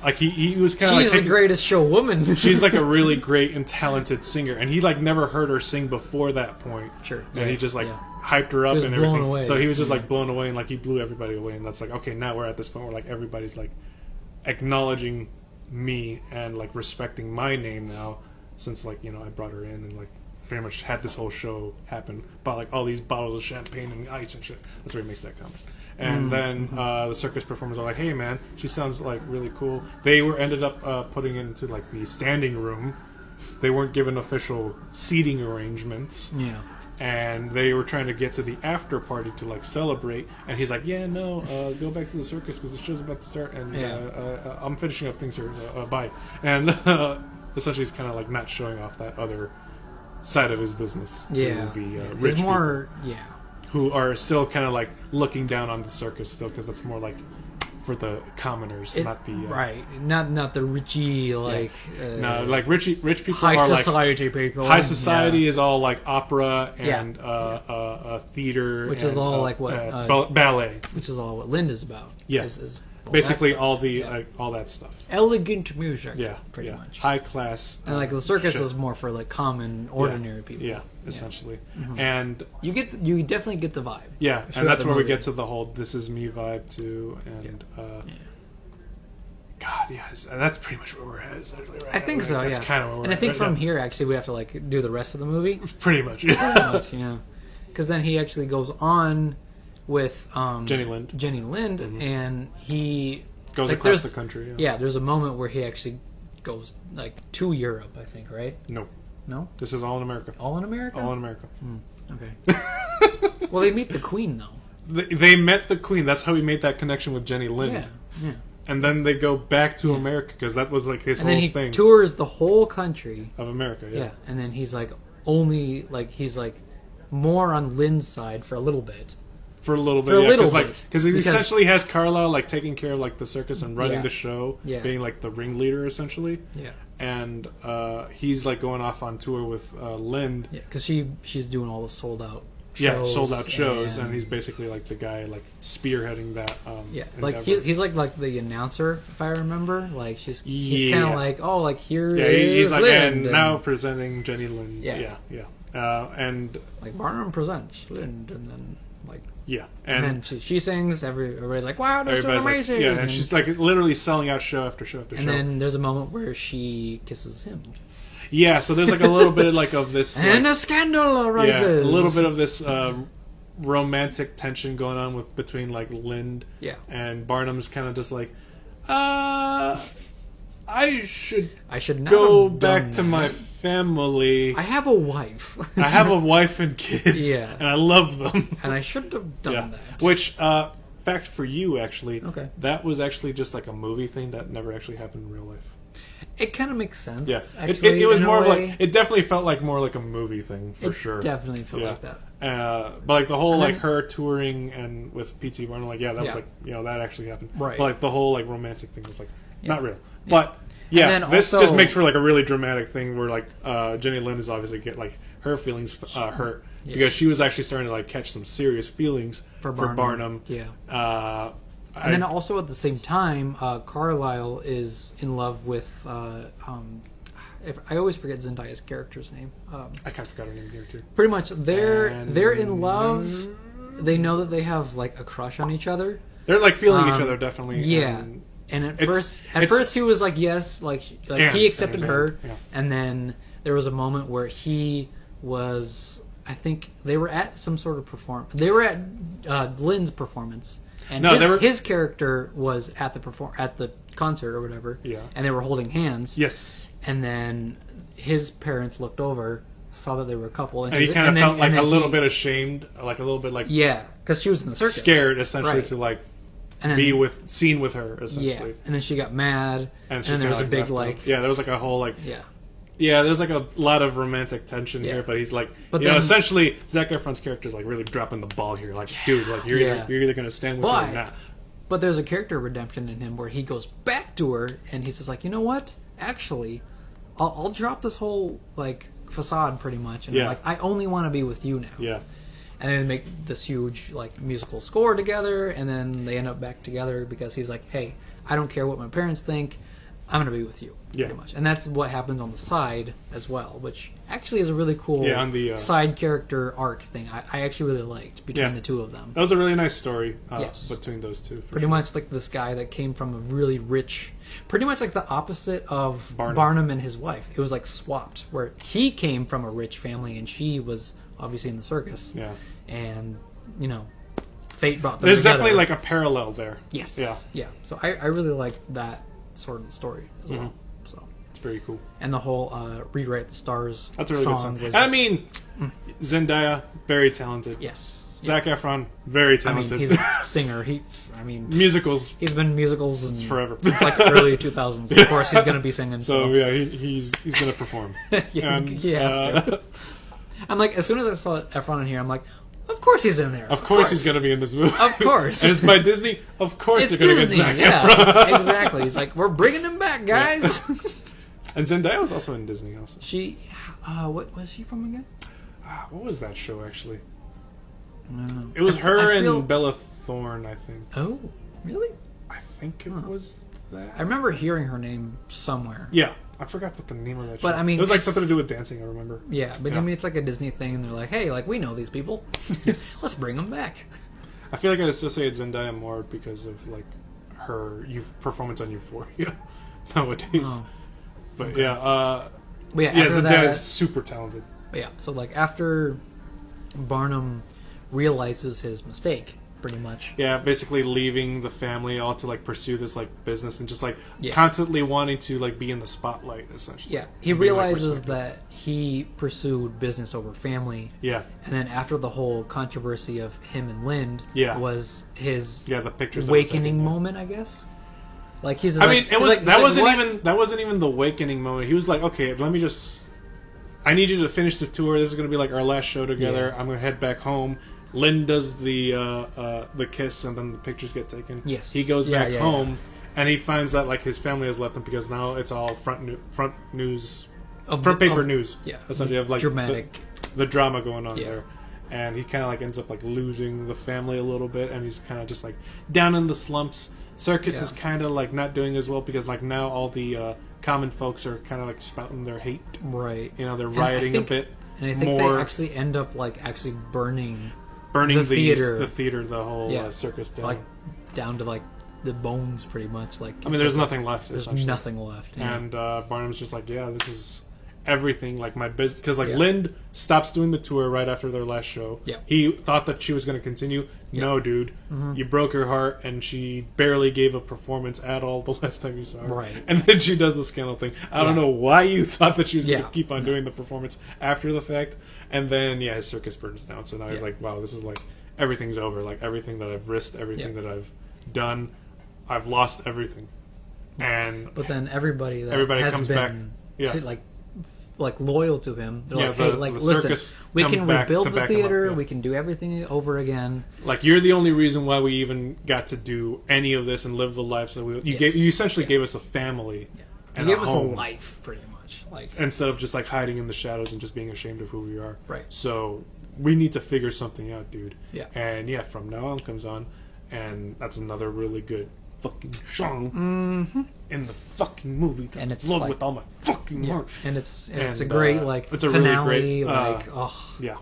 Like, he was kind of like... She's the greatest showwoman. She's, like, a really great and talented singer. And he, like, never heard her sing before that point. Sure. And he just, like, hyped her up and everything. Blown away. So he was just, like, blown away, and, like, he blew everybody away. And that's like, okay, now we're at this point where, like, everybody's, like, acknowledging me and, like, respecting my name now. since like I brought her in and like pretty much had this whole show happen. Bought like all these bottles of champagne and ice and shit. That's where he makes that comment. And then the circus performers are like, "Hey, man, she sounds like really cool." They ended up putting into like the standing room. They weren't given official seating arrangements. Yeah. And they were trying to get to the after party to like celebrate, and he's like, "Yeah, no, go back to the circus because the show's about to start, and I'm finishing up things here. Bye." And essentially, he's kind of like not showing off that other side of his business to the rich people, who are still kind of like looking down on the circus still, because that's more like for the commoners, not the not the richy like no, like rich people high are society like people. High society is all like opera and theater, which and, is all like what ballet, which is all what Linda's about. Yeah, basically all the all that stuff. Elegant music. Yeah, pretty much high class. And like the circus is more for like common, ordinary people. Yeah, essentially. And you definitely get the vibe. Yeah, and that's where we get to the whole "this is me" vibe too. And God, yes, and that's pretty much where we're at. Right, I think so. That's kind of where we're at. And I think right from now. here, actually, we have to like do the rest of the movie. Pretty much. Pretty much, yeah. Because then he actually goes on with Jenny Lind, and he goes across the country. Yeah, there's a moment where he actually goes like to Europe, I think, right? No, this is all in America. All in America. All in America. Okay. Well, they meet the Queen though. They met the Queen. That's how he made that connection with Jenny Lind. Yeah. And then they go back to America because that was like his whole thing. And then he tours the whole country of America. Yeah. And then he's like he's more on Lynn's side for a little bit. For a little bit, because he essentially has Carlisle like taking care of like the circus and running the show, being like the ringleader essentially. Yeah. And he's like going off on tour with Lind. Yeah, because she's doing all the sold out. Sold out shows, and he's basically like the guy like spearheading that. Like he's like the announcer, if I remember. Like he's kind of like, oh, like here he's like, Lind, and now presenting Jenny Lind. Yeah. And like Barnum presents Lind, and then like and then she sings. Everybody's like, wow, this is amazing. Like, and she's like literally selling out show after show after show. And then there's a moment where she kisses him. Yeah, so there's like a little bit like of this, and a scandal arises. Yeah, a little bit of this romantic tension going on between like Lind and Barnum's kind of just like, I should not go back to my family. I have a wife. I have a wife and kids. And I love them. And I should have done that. Which, fact for you, actually, that was actually just like a movie thing that never actually happened in real life. It kind of makes sense. Yeah, actually, it was more of like, it definitely felt like more like a movie thing for sure. It definitely felt like that. But like the whole like her touring and with P.T. Barnum, like that was like that actually happened. Right. But like the whole like romantic thing was like not real. But this just makes for like a really dramatic thing where like Jenny Lind is obviously get like her feelings hurt because she was actually starting to like catch some serious feelings for Barnum. Yeah. And then also at the same time, Carlisle is in love with. I always forget Zendaya's character's name. I kind of forgot her name here too. Pretty much, they're in love. They know that they have like a crush on each other. They're like feeling each other definitely. Yeah. And at first he was like yes, like he accepted her, and then there was a moment where he was. I think they were at some sort of performance. They were at Lynn's performance. And his character was at the concert or whatever. Yeah. And they were holding hands. Yes. And then his parents looked over, saw that they were a couple, and he kind of felt like a little bit ashamed, like a little bit like because she was in the circus, scared essentially to like be seen with her essentially. Yeah. And then she got mad, and there was a big like there was like a whole like Yeah, there's like a lot of romantic tension here, but he's like, essentially, Zac Efron's character is like really dropping the ball here. Like, dude, like you're either going to stand with her or not. But there's a character redemption in him where he goes back to her and he says like, you know what? Actually, I'll drop this whole like facade pretty much, and I'm like, I only want to be with you now. Yeah. And then they make this huge like musical score together, and then they end up back together because he's like, hey, I don't care what my parents think. I'm going to be with you, pretty much. And that's what happens on the side as well, which actually is a really cool on the, side character arc thing. I actually really liked between the two of them. That was a really nice story between those two. Pretty much like this guy that came from a really rich, pretty much like the opposite of Barnum and his wife. It was like swapped, where he came from a rich family and she was obviously in the circus. Yeah. And, you know, fate brought them There's together. definitely like a parallel there. Yes. Yeah. Yeah. So I really like that sort of the story as well. So it's very cool. And the whole Rewrite the Stars That's a really song good song. I mean, Zendaya, very talented. Yes. Zac Efron, very talented. I mean, he's a singer. Musicals. He's been in musicals since forever. Since like early 2000s. Of course, he's going to be singing. So yeah, he's going to perform. Yes, he has to. I'm like, as soon as I saw Efron in here, I'm like, of course he's in there. Of course he's going to be in this movie. Of course. And it's by Disney. Of course it's they're going to get Zac Efron. Exactly. He's like, we're bringing him back, guys. Yeah. And Zendaya was also in Disney also. She, what was she from again? What was that show actually? I don't know. It was her and Bella Thorne, I think. Oh, really? I think it was that. I remember hearing her name somewhere. Yeah. I forgot what the name of that show. But I mean, it was like something to do with dancing. I remember. Yeah, but I mean, it's like a Disney thing, and they're like, "Hey, like we know these people, let's bring them back." I feel like I associate Zendaya more because of like her performance on Euphoria nowadays. Oh, but okay. Zendaya is super talented. But yeah, so like after Barnum realizes his mistake, pretty much. Yeah, basically leaving the family all to like pursue this like business and just like constantly wanting to like be in the spotlight essentially. Yeah, he realizes that he pursued business over family. Yeah. And then after the whole controversy of him and Lind was his the pictures awakening moment, I guess. Like he's I mean, that wasn't even the awakening moment. He was like, "Okay, I need you to finish the tour. This is going to be like our last show together. I'm going to head back home." Lynn does the kiss, and then the pictures get taken. Yes. He goes back home, and he finds that like his family has left him because now it's all front paper news. Yeah, essentially of like dramatic, the drama going on there, and he kind of like ends up like losing the family a little bit, and he's kind of just like down in the slumps. Circus is kind of like not doing as well because like now all the common folks are kind of like spouting their hate. Right. You know, they're rioting a bit. And I think more, they actually end up like burning the theater, the whole circus down, like down to like the bones, pretty much. Like I mean, there's nothing left. There's nothing left. Yeah. And Barnum's just like, this is everything, like my business, because like Lind stops doing the tour right after their last show. Yeah. He thought that she was going to continue. No, dude, you broke her heart, and she barely gave a performance at all the last time you saw her. Right. And then she does the scandal thing. I don't know why you thought that she was going to keep on doing the performance after the fact. And then his circus burns down. So now he's like, wow, this is like everything's over. Like everything that I've risked, everything that I've done, I've lost everything. And but then everybody has comes been back. To, like loyal to him. They're like, hey, like listen, we can rebuild the theater. We can do everything over again. Like you're the only reason why we even got to do any of this and live the life that you essentially gave us a family. Yeah. And you gave us a life, pretty much. Like instead of just like hiding in the shadows and just being ashamed of who we are. Right. So we need to figure something out, dude. Yeah. And From Now On comes on, and that's another really good fucking song in the fucking movie. And it's love like, with all my fucking heart. And it's a great it's a finale. Really great,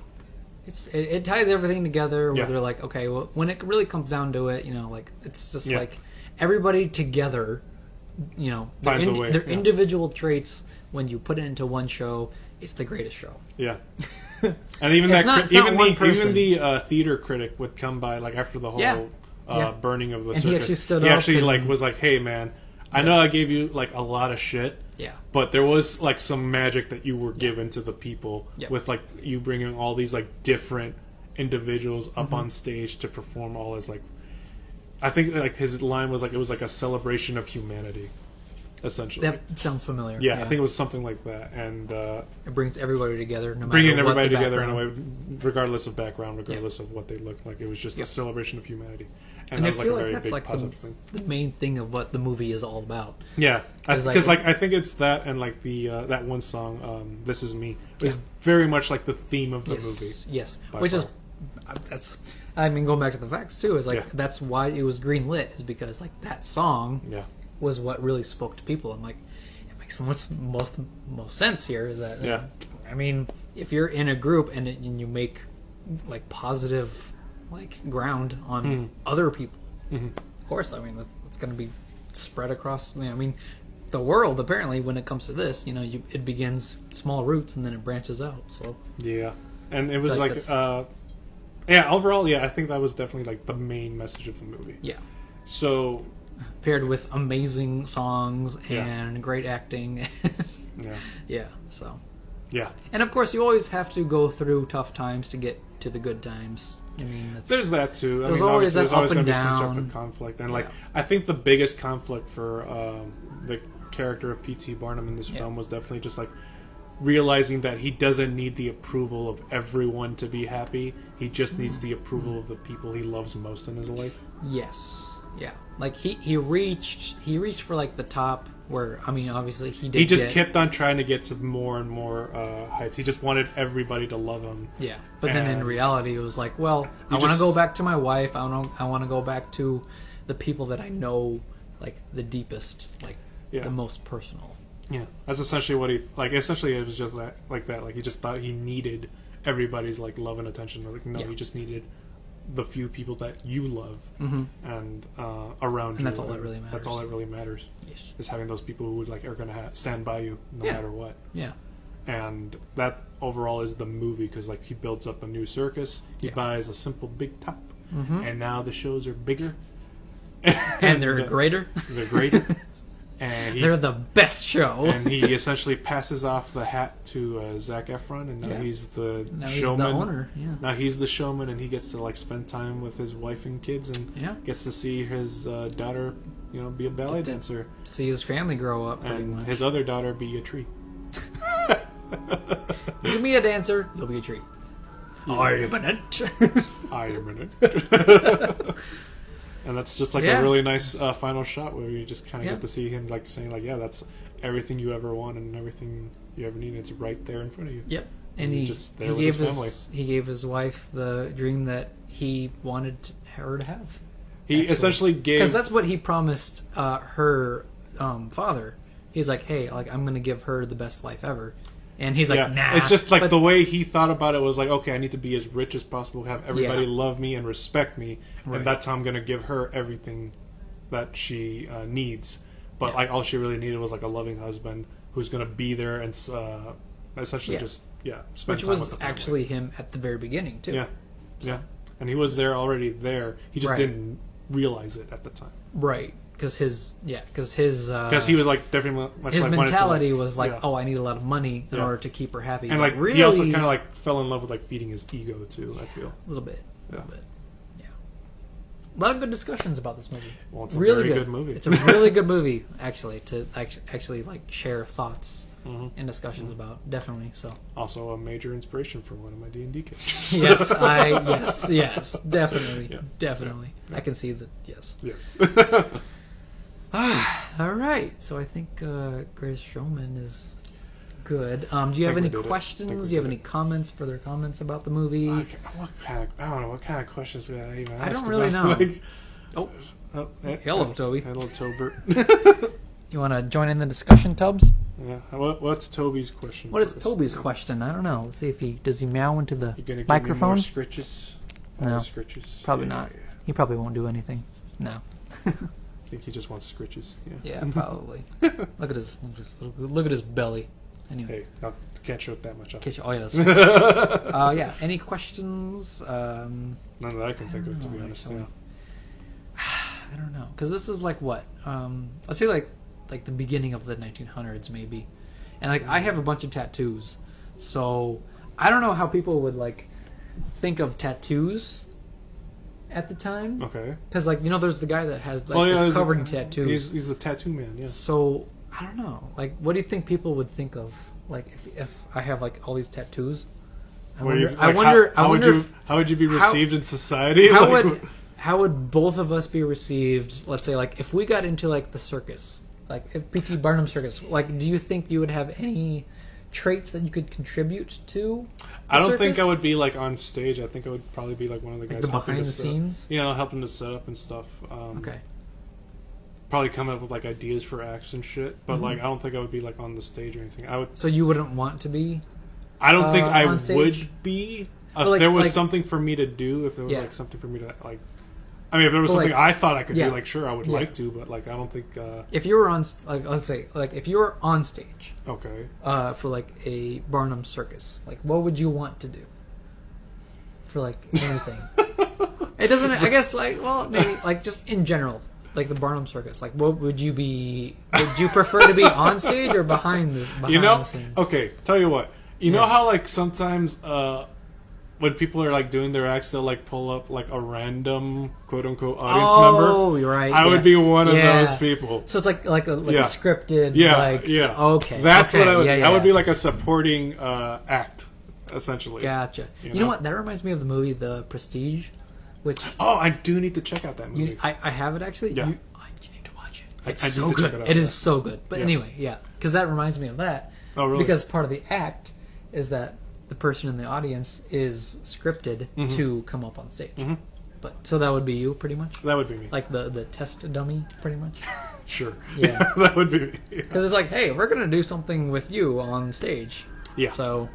it ties everything together. Where they're like, okay, well, when it really comes down to it, like it's just like everybody together. Finds a way. Their individual traits, when you put it into one show, it's the greatest show. Yeah. And even the theater critic would come by like after the whole burning of the circus. He actually stood up. He actually and was like, "Hey man, I know I gave you like a lot of shit. Yeah. But there was like some magic that you were given to the people with like you bringing all these like different individuals up on stage to perform all as like." I think like his line was like it was like a celebration of humanity, essentially. That sounds familiar. Yeah, I think it was something like that, and it brings everybody together. No matter bringing everybody what together in a way, regardless of background, regardless of what they look like. It was just a celebration of humanity, and that was like a very big positive thing. The main thing of what the movie is all about. Yeah, because I think it's that and like the that one song, "This Is Me," is very much like the theme of the movie. Yes, which is I mean, going back to the facts too, is like that's why it was green lit, is because like that song was what really spoke to people. I'm like, it makes so much most sense here. Is that I mean, if you're in a group and you make like positive like ground on other people, of course, I mean that's going to be spread across. I mean, the world apparently when it comes to this, it begins small roots and then it branches out. So yeah, and it was overall, I think that was definitely like the main message of the movie. Yeah. So paired with amazing songs and great acting. Yeah. So. Yeah. And of course, you always have to go through tough times to get to the good times. I mean, there's that too. There's always there's always going to be some sort of conflict, and I think the biggest conflict for the character of P.T. Barnum in this film was definitely just like realizing that he doesn't need the approval of everyone to be happy. He just needs the approval of the people he loves most in his life. Yes. Yeah. Like he reached for like the top where, I mean, obviously he did. He just kept on trying to get to more and more heights. He just wanted everybody to love him. Yeah. But then in reality it was like, well, I want to go back to my wife. I want to go back to the people that I know like the deepest, like the most personal. Yeah, that's essentially what he like. Essentially, it was just that. Like he just thought he needed everybody's like love and attention. Like no, he just needed the few people that you love and around you. And that's all that really matters. That's all that really matters. Yes. Is having those people who like are going to stand by you no matter what. Yeah. And that overall is the movie because like he builds up a new circus. He buys a simple big top, and now the shows are bigger. And they're greater. They're greater. And they're the best show. And he essentially passes off the hat to Zac Efron, and now he's the showman. He's the owner. Yeah. Now he's the showman, and he gets to like spend time with his wife and kids, and gets to see his daughter, be a ballet dancer. See his family grow up, and his other daughter be a tree. Give me a dancer, you'll be a tree. I am in it. I am in it. And that's just like a really nice final shot where you just kind of get to see him like saying like, that's everything you ever want and everything you ever need. It's right there in front of you. Yep. And he just there with his family. He gave his wife the dream that he wanted her to have. He essentially gave, because that's what he promised her father. He's like, hey, like I'm gonna give her the best life ever. And he's like, nah. It's just like the way he thought about it was like, okay, I need to be as rich as possible, have everybody love me and respect me, and that's how I'm going to give her everything that she needs. But like all she really needed was like a loving husband who's going to be there and essentially just spend time with the family. Which was actually him at the very beginning too. Yeah, and he was there already there. He just didn't realize it at the time. Right. Because his he was like definitely much his like mentality was like, oh, I need a lot of money in order to keep her happy. And like really, he also kind of like fell in love with like feeding his ego too. I feel a little bit. Yeah. A lot of good discussions about this movie. Well, it's really a very good movie. It's a really good movie, actually, to actually like share thoughts and discussions about. Definitely. So also a major inspiration for one of my D&D characters. yes, definitely. I can see that. Yes. All right. So I think Greatest Showman is good. Do you have any questions? Do you have any further comments about the movie? I don't know. What kind of questions did I even ask? I don't really know. Hello, Toby. Hello, Tobert. You want to join in the discussion, Tubbs? Yeah. What's Toby's question? What is Toby's question? I don't know. Let's see if does he meow into the Give microphone? me more scritches? No, scritches. Probably not. Yeah. He probably won't do anything. No. I think he just wants scritches. Yeah, probably. Look at his belly. Anyway. Hey, no, can't show it that much. Oh yeah, that's right. Any questions? None that I can think of, to be honest. I don't know, because this is like what? Let's say like the beginning of the 1900s maybe, and like I have a bunch of tattoos, so I don't know how people would like think of tattoos at the time. Okay. Because like there's the guy that has like this covered in tattoos. He's the tattoo man. Yeah. So I don't know. Like, what do you think people would think of? Like, if I have like all these tattoos, I wonder how would you be received in society? How would both of us be received? Let's say like if we got into like the circus, like if P.T. Barnum circus, like do you think you would have any traits that you could contribute to? I don't think I would be like on stage. I think I would probably be like one of the guys behind the scenes. Helping to set up and stuff. Okay. probably come up with like ideas for acts and shit. But like, I don't think I would be like on the stage or anything. I would. So you wouldn't want to be? I don't think I on stage? would be. If like- there was like- something for me to do, if there was Yeah. like something for me to like. I mean, if there was But, something like, I thought I could yeah. do, like sure I would Yeah. like to, but like I don't think. If you were on, like, let's say, like, if you were on stage, Okay. for like a Barnum circus, like, what would you want to do? For like anything. It doesn't. I guess like, well, maybe like just in general, like the Barnum circus. Like, what would you be? Would you prefer to be on stage or behind the scenes? Okay. Tell you what. You know how like sometimes when people are like doing their acts, they'll like pull up like a random quote unquote audience member. Oh, you're right. I would be one of Yeah. those people. So it's like a Yeah. scripted. Yeah, Like, yeah. Okay. That's okay. what I would. Yeah, I would be yeah. like a supporting act, essentially. Gotcha. You You know know? what? That reminds me of the movie The Prestige, which Oh, I do need to check out that movie. I have it actually. Yeah. You need to watch it. It's I need so to good. check it out, It yeah. is so good. But Yeah. anyway, yeah, because that reminds me of that. Oh, really? Because part of the act is that the person in the audience is scripted Mm-hmm. to come up on stage. But so that would be you, pretty much, That would be me. like the test dummy, pretty much. Sure. Yeah. that would be me. Yeah. Because it's like, hey, we're gonna do something with you on stage. Yeah. So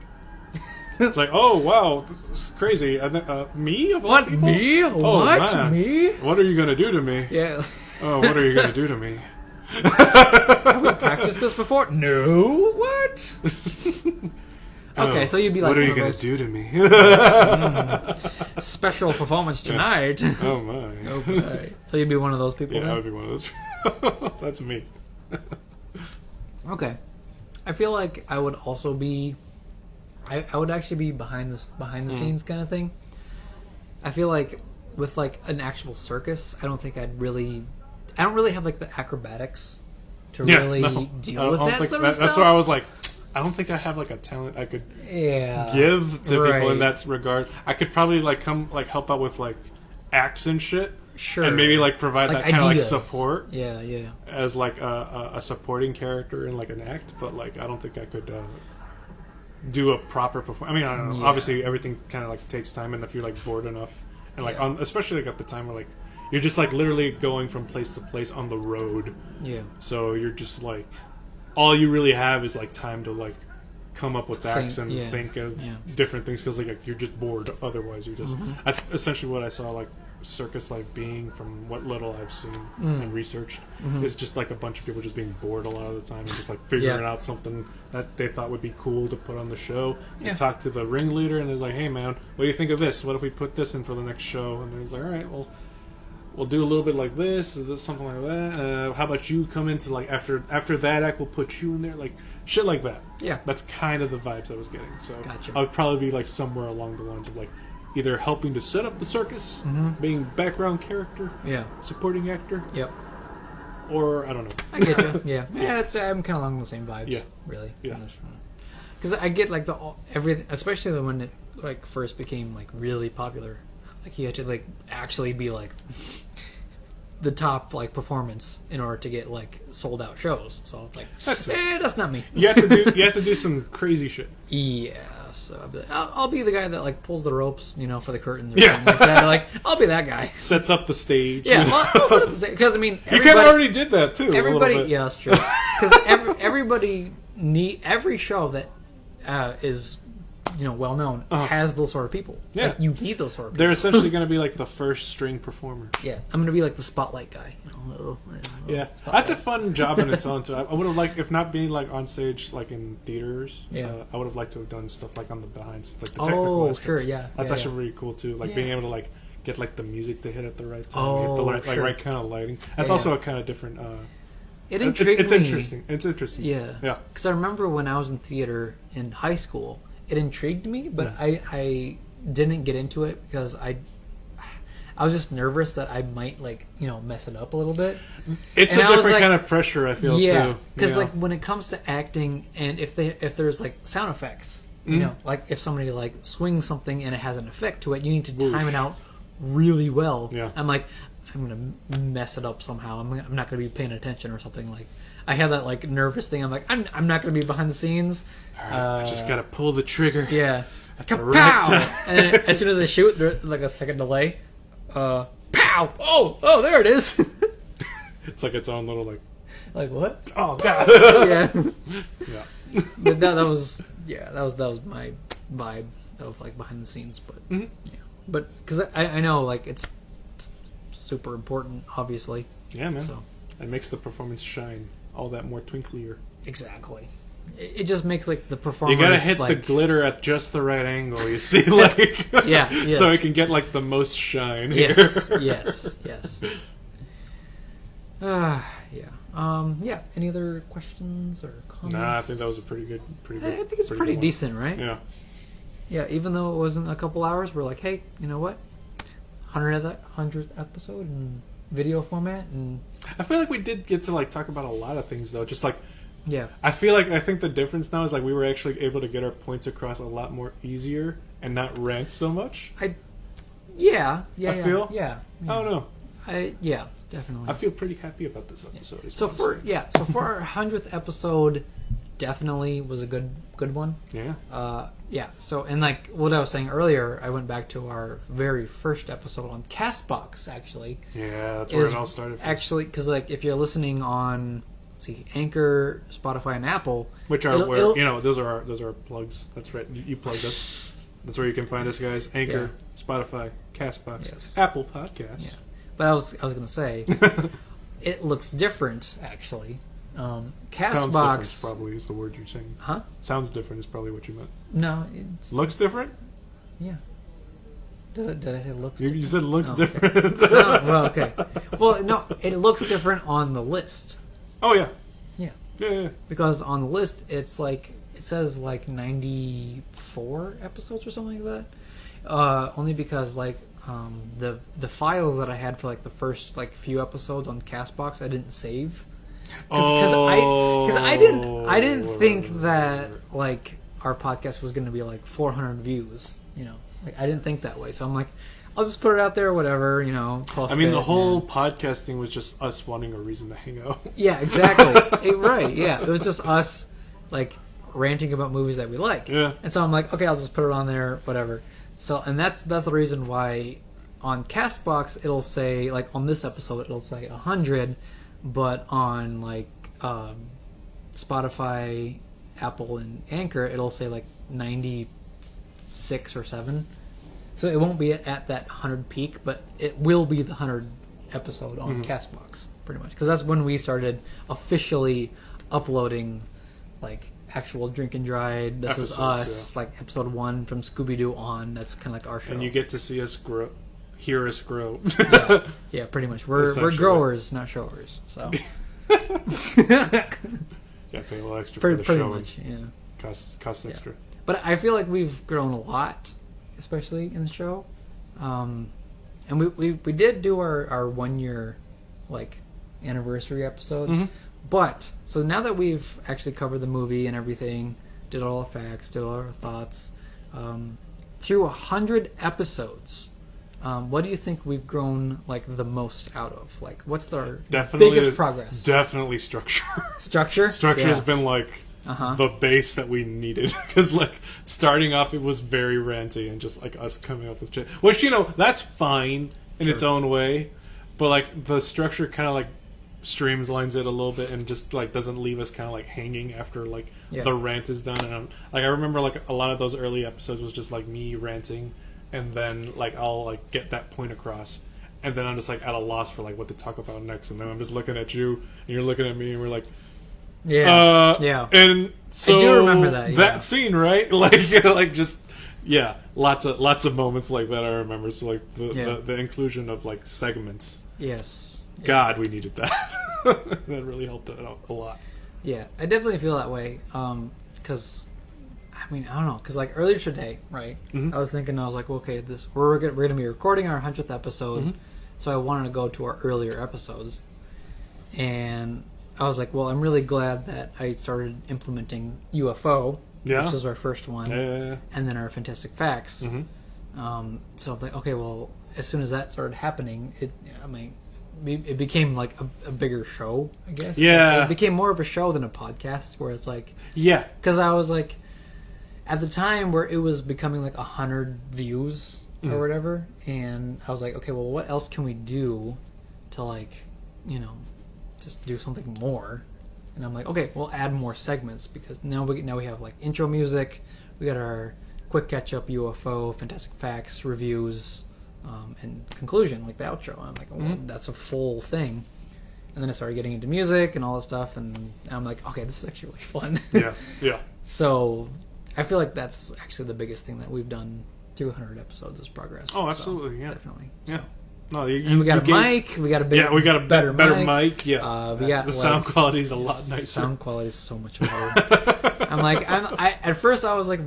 It's like, oh wow, this is crazy. And then, me? Of all what people? me? Oh, What man. me? What are you gonna do to me? Yeah. Oh, what are you gonna do to me? Have we practiced this before? No. What? Okay, Oh, so you'd be like, what are one you of gonna those do to me? special performance tonight. Oh my. Okay. So you'd be one of those people. Yeah, I then? would be one of those. That's me. Okay. I feel like I would also be. I would actually be behind the scenes kind of thing. I feel like with like an actual circus, I don't really have like the acrobatics to really deal with that sort of stuff. That's where I was like, I don't think I have like a talent I could give to people in that regard. I could probably like come like help out with like acts and shit. Sure. And maybe like provide Like that kind of like ideas. support. Yeah, yeah. As like a supporting character in like an act, but like I don't think I could do a proper performance. I mean, I don't know. Yeah. Obviously, everything kind of like takes time, and if you're like bored enough, and like especially like at the time where like you're just like literally going from place to place on the road, Yeah. so you're just like all you really have is like time to like come up with acts and think of different things because like you're just bored. Otherwise, you're just that's essentially what I saw like circus life being from what little I've seen and researched. It's just like a bunch of people just being bored a lot of the time and just like figuring out something that they thought would be cool to put on the show. They talk to the ringleader and they're like, hey man, what do you think of this? What if we put this in for the next show? And he's like, all right, well we'll do a little bit like this. Is this something like that? How about you come into like after that act, we'll put you in there, like shit like that. Yeah. That's kind of the vibes I was getting. So Gotcha. I would probably be like somewhere along the lines of like either helping to set up the circus, being background character, Yeah. supporting actor, Yep. or I don't know. I get you. Yeah. I'm kind of along the same vibes. Yeah. Really. Yeah. Because I get like everything, especially when it like first became like really popular. Like you had to like actually be like the top like performance in order to get like sold out shows. So it's like that's not me. You have to do some crazy shit. Yeah. So I'll be the guy that like pulls the ropes, for the curtains or something like that. Like I'll be that guy. Sets up the stage. Yeah. Well, I'll set up the stage because I mean you kind of already did that too. Everybody, a little bit. yeah, that's true. Because everybody every show that is well known has those sort of people. Yeah. Like, you need those sort of people. They're essentially going to be like the first string performer. Yeah, I'm going to be like the spotlight guy. Yeah, that's a fun job in its own too. I would have liked, if not being like on stage, like in theaters. Yeah. I would have liked to have done stuff like on the behind, like the technical aspects. Sure, yeah. That's yeah, actually really cool too. Like being able to like get like the music to hit at the right time, hit the right kind of lighting. That's also a kind of different. It intrigued it's me. interesting. It's interesting. Yeah. Yeah. Because I remember when I was in theater in high school, it intrigued me, but I didn't get into it because I was just nervous that I might mess it up a little bit. It's and a different kind of pressure, I feel too. Because like when it comes to acting, and if there's like sound effects, like if somebody like swings something and it has an effect to it, you need to time it out really well. Yeah. I'm gonna mess it up somehow. I'm not gonna be paying attention or something. Like I have that like nervous thing. I'm like I'm not gonna be behind the scenes. All right, I just gotta pull the trigger. Yeah. At the Kapow! right time. And then as soon as I shoot, there's like a second delay. Pow! Oh, there it is. It's like its own little like. Like what? Oh God. Yeah. Yeah. But that was my vibe of like behind the scenes. But yeah, but because I know like it's super important, obviously. Yeah, man. So it makes the performance shine all that more twinklier. exactly. It just makes like the performance. You gotta hit like, the glitter at just the right angle. You see, like yeah, yes. so it can get like the most shine. Yes, here. yes. Yeah. Yeah. Any other questions or comments? Nah, I think that was a pretty good. I think it's pretty decent, right? Yeah. Yeah. Even though it wasn't a couple hours, we're like, hey, you know what? 100th episode in video format, and I feel like we did get to like talk about a lot of things though. Just like yeah. I think the difference now is like we were actually able to get our points across a lot more easier and not rant so much. Yeah. I feel. Yeah. I don't know. Definitely. I feel pretty happy about this episode. Yeah. So for our 100th episode, definitely was a good one. Yeah. Yeah. So and like what I was saying earlier, I went back to our very first episode on Castbox. Actually. Yeah, that's where it all started. Actually, because like if you're listening on Anchor, Spotify, and Apple, which are those are our plugs. That's right. You plugged us. That's where you can find us, guys. Anchor, Spotify, Castbox, yes. Apple Podcasts. Yeah. But I was gonna say, it looks different actually. Sounds Castbox different probably is the word you're saying. Huh? Sounds different is probably what you meant. No, looks different. Yeah. Did I say looks? You said looks different. different. Well, okay. Well, no, it looks different on the list. Oh yeah. Yeah. Yeah. Because on the list, it's like it says like 94 episodes or something like that. Only because like the files that I had for like the first like few episodes on Castbox I didn't save. Because I didn't think that like our podcast was going to be like 400 views. You know, like I didn't think that way. So I'm like, I'll just put it out there, whatever. You know, post the whole podcast thing was just us wanting a reason to hang out. Yeah, exactly. Right. Yeah, it was just us like ranting about movies that we like. Yeah. And so I'm like, okay, I'll just put it on there, whatever. So and that's the reason why on Castbox it'll say like on this episode it'll say 100. But on like Spotify, Apple, and Anchor, it'll say like 96 or 7. So it won't be at that 100 peak, but it will be the 100 episode on Castbox, pretty much. Because that's when we started officially uploading like actual Drink and Dried. This episodes, is us, like episode 1 from Scooby-Doo on. That's kind of like our show. And you get to see us grow. Hear us grow. Yeah, pretty much. We're growers, not showers. So yeah, pay a little extra for the pretty show. Much, yeah. Cost extra. Yeah. But I feel like we've grown a lot, especially in the show. And we did do our 1 year like anniversary episode. But so now that we've actually covered the movie and everything, did all the facts, did all our thoughts, through 100 episodes. What do you think we've grown like the most out of? Like, what's the biggest progress? Definitely structure. Structure. Structure has been like the base that we needed because like starting off it was very ranty and just like us coming up with shit. Which that's fine in its own way, but like the structure kind of like streamlines it a little bit and just like doesn't leave us kind of like hanging after like the rant is done. And I remember like a lot of those early episodes was just like me ranting. And then, like, I'll, like, get that point across. And then I'm just, like, at a loss for, like, what to talk about next. And then I'm just looking at you, and you're looking at me, and we're like... Yeah. And so... I do remember that, yeah. That scene, right? Like, just... Yeah, lots of moments like that I remember. So, like, the inclusion of, like, segments. Yes. God, we needed that. That really helped out a lot. Yeah, I definitely feel that way. Because... I mean, I don't know, because like earlier today, right? I was thinking, I was like, okay, we're gonna be recording our 100th episode, so I wanted to go to our earlier episodes, and I was like, well, I'm really glad that I started implementing UFO, which was our first one, and then our Fantastic Facts. So I was like, okay, well, as soon as that started happening, it became like a bigger show, I guess. Yeah, it became more of a show than a podcast, where it's like, because I was like. At the time where it was becoming like 100 views or whatever, and I was like, okay, well, what else can we do to like, just do something more. And I'm like, okay, we'll add more segments because now we have like intro music, we got our quick catch up, UFO, fantastic facts, reviews, and conclusion, like the outro. And I'm like, well, that's a full thing. And then I started getting into music and all this stuff, and I'm like, okay, this is actually really fun. Yeah. So I feel like that's actually the biggest thing that we've done through 100 episodes is progress. Oh, absolutely, so, definitely. Yeah. So. No, And we got a mic. We got a we got a better mic. Yeah. We got the sound quality is a lot nicer. Sound quality is so much better. At first I was like,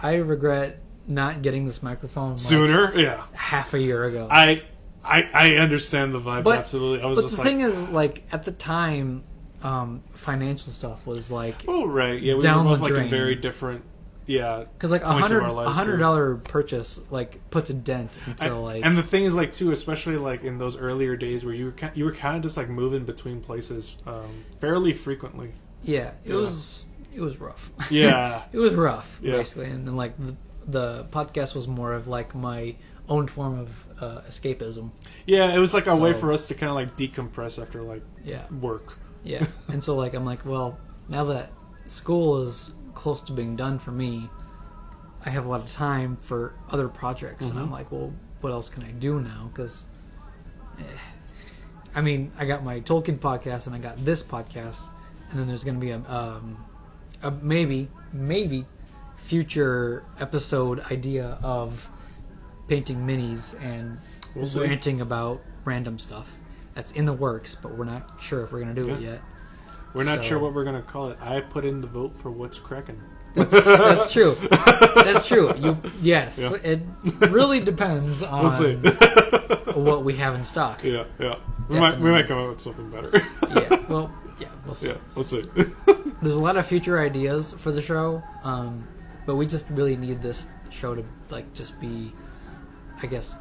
I regret not getting this microphone sooner. Yeah. Half a year ago. I understand the vibes absolutely. I was but just the thing is, like at the time, financial stuff was like. Oh right, yeah, we down were both the like drain. in very different. Yeah, because like $100 purchase like puts a dent into and the thing is like too, especially like in those earlier days where you were kind of just like moving between places fairly frequently. Yeah, it was rough. Yeah, it was rough basically, and then like the podcast was more of like my own form of escapism. Yeah, it was like a way for us to kind of like decompress after like work. Yeah, and so like I'm like, well, now that school is close to being done for me, I have a lot of time for other projects, and I'm like, well, what else can I do now? Because I mean, I got my Tolkien podcast and I got this podcast, and then there's going to be a maybe future episode idea of painting minis and ranting about random stuff. That's in the works, but we're not sure if we're going to do it yet. We're not sure what we're going to call it. I put in the vote for what's cracking. That's true. That's true. It really depends on what we have in stock. Yeah. We might come up with something better. We'll see. Yeah, we'll see. There's a lot of future ideas for the show, but we just really need this show to like just be, I guess,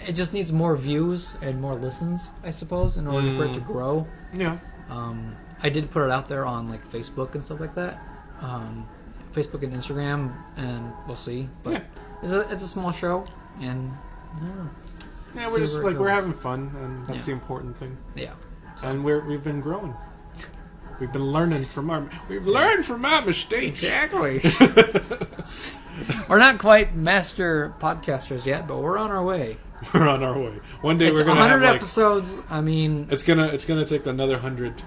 it just needs more views and more listens, I suppose, in order for it to grow. Yeah. I did put it out there on like Facebook and stuff like that, Facebook and Instagram, and we'll see. But it's a small show, and I don't know. Yeah, we're having fun, and that's the important thing. Yeah, and we've been growing. We've been learning from our mistakes. Exactly. We're not quite master podcasters yet, but we're on our way. We're on our way. One day we're gonna have 100 episodes. I mean, it's gonna take another 100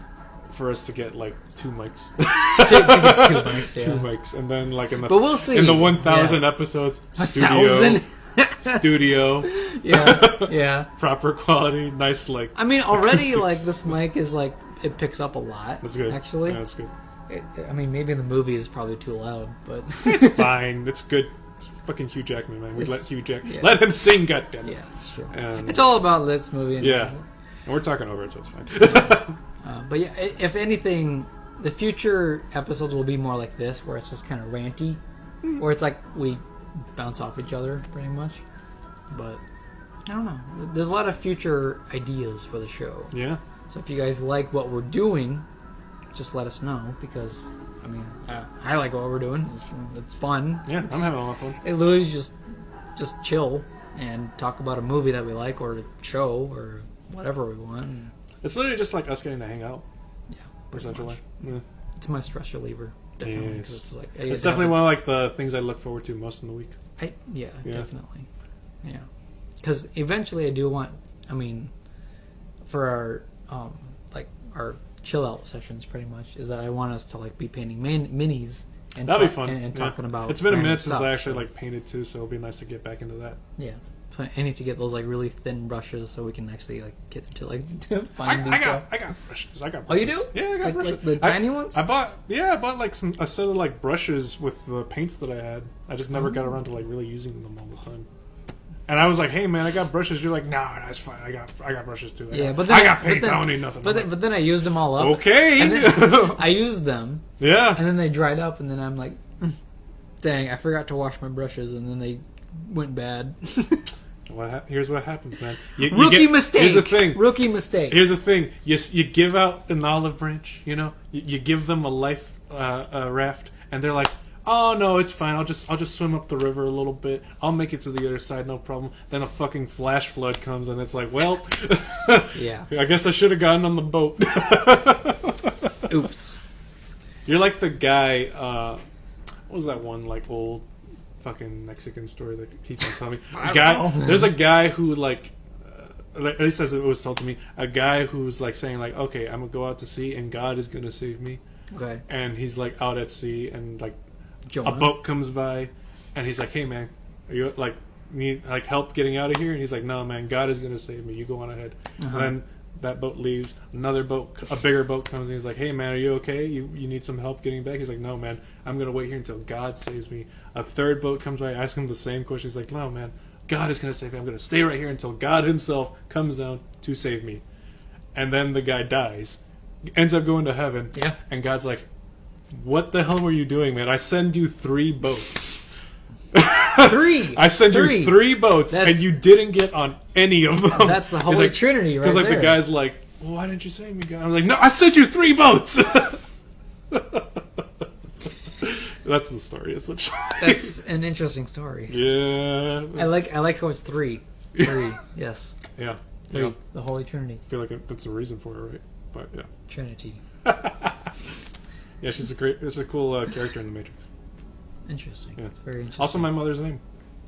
for us to get like 2 mics. to get 2 mics, yeah. 2 mics, and then like but we'll see. In the 1,000 episodes, studio. Yeah. Proper quality, nice like. I mean, already acoustics. Like this mic is like it picks up a lot. That's good. Actually, yeah, that's good. I mean, maybe in the movie is probably too loud, but it's fine. It's good. It's fucking Hugh Jackman, man. We let Hugh Jackman let him sing. Goddamn. Yeah, that's true. And it's all about this movie. And we're talking over it, so it's fine. But yeah, if anything, the future episodes will be more like this, where it's just kind of ranty, where it's like we bounce off each other pretty much. But I don't know. There's a lot of future ideas for the show. Yeah. So if you guys like what we're doing, just let us know, because I mean, I like what we're doing. It's fun. Yeah, I'm having a lot of fun. It literally just chill and talk about a movie that we like, or a show, or whatever we want. It's literally just like us getting to hang out. Yeah, essentially. Yeah. It's my stress reliever. Definitely. Yes. It's like it's definitely one of like the things I look forward to most in the week. Yeah, definitely. Yeah, because eventually I do want. I mean, for our our chill out sessions, pretty much is that I want us to like be painting minis and that'd be fun and talking about. It's been a minute since I actually like painted too, so it'll be nice to get back into that. Yeah. So I need to get those like really thin brushes so we can actually like get into like fine detail. I got brushes. Oh, you do? Yeah, I got brushes. Like the tiny ones? I bought like a set of like brushes with the paints that I had. I just never got around to like really using them all the time. And I was like, "Hey man, I got brushes." You're like, "No, that's fine. I got brushes too." But then I got paints. I don't need nothing. But then I used them all up. Okay. And then I used them. Yeah. And then they dried up, and then I'm like, "Dang, I forgot to wash my brushes," and then they went bad. Here's what happens, man. Rookie mistake. Here's the thing. Rookie mistake. Here's the thing. You give out an olive branch, you know. You give them a life raft, and they're like, oh no, it's fine. I'll just swim up the river a little bit. I'll make it to the other side, no problem. Then a fucking flash flood comes, and it's like, well, Yeah. I guess I should have gotten on the boat. Oops. You're like the guy. What was that one like old fucking Mexican story that keeps on telling me? There's a guy who like. At least as it was told to me, a guy who's like saying like, okay, I'm gonna go out to sea and God is gonna save me. Okay. And he's like out at sea and like Jonah. a boat comes by and he's like, hey man, are you like need like help getting out of here? And he's like, no man, God is gonna save me. You go on ahead. And then that boat leaves. Another boat, a bigger boat comes and he's like, hey man, are you okay? You need some help getting back? He's like, no man, I'm gonna wait here until God saves me. A third boat comes by, ask him the same question. He's like, no man, God is going to save me. I'm going to stay right here until God himself comes down to save me. And then the guy dies, ends up going to heaven. Yeah. And God's like, what the hell were you doing, man? I send you 3 boats. 3! I sent you 3 boats, and you didn't get on any of them. That's the Holy Trinity right there. Because like the guy's like, well, why didn't you save me, God? I'm like, no, I sent you 3 boats! That's the story, essentially. That's an interesting story. Yeah. I like how it's 3. 3, yes. Yeah. 3. Yeah. The Holy Trinity. I feel like that's the reason for it, right? But yeah. Trinity. Yeah, she's a cool character in the Matrix. Interesting. Yeah. It's very interesting. Also, my mother's name.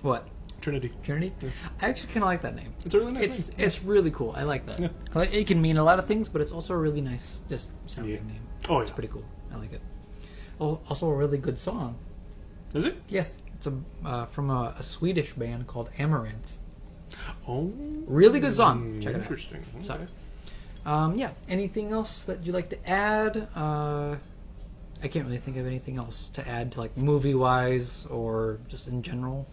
What? Trinity. Trinity? Yeah. I actually kind of like that name. It's a really nice name. It's really cool. I like that. Yeah. Like, it can mean a lot of things, but it's also a really nice, just sounding name. Oh, yeah. It's pretty cool. I like it. Oh, also a really good song. Is it? Yes. It's from a Swedish band called Amaranth. Oh. Really good song. Check it out. Interesting. Okay. So, yeah. Anything else that you'd like to add? I can't really think of anything else to add to like movie-wise or just in general.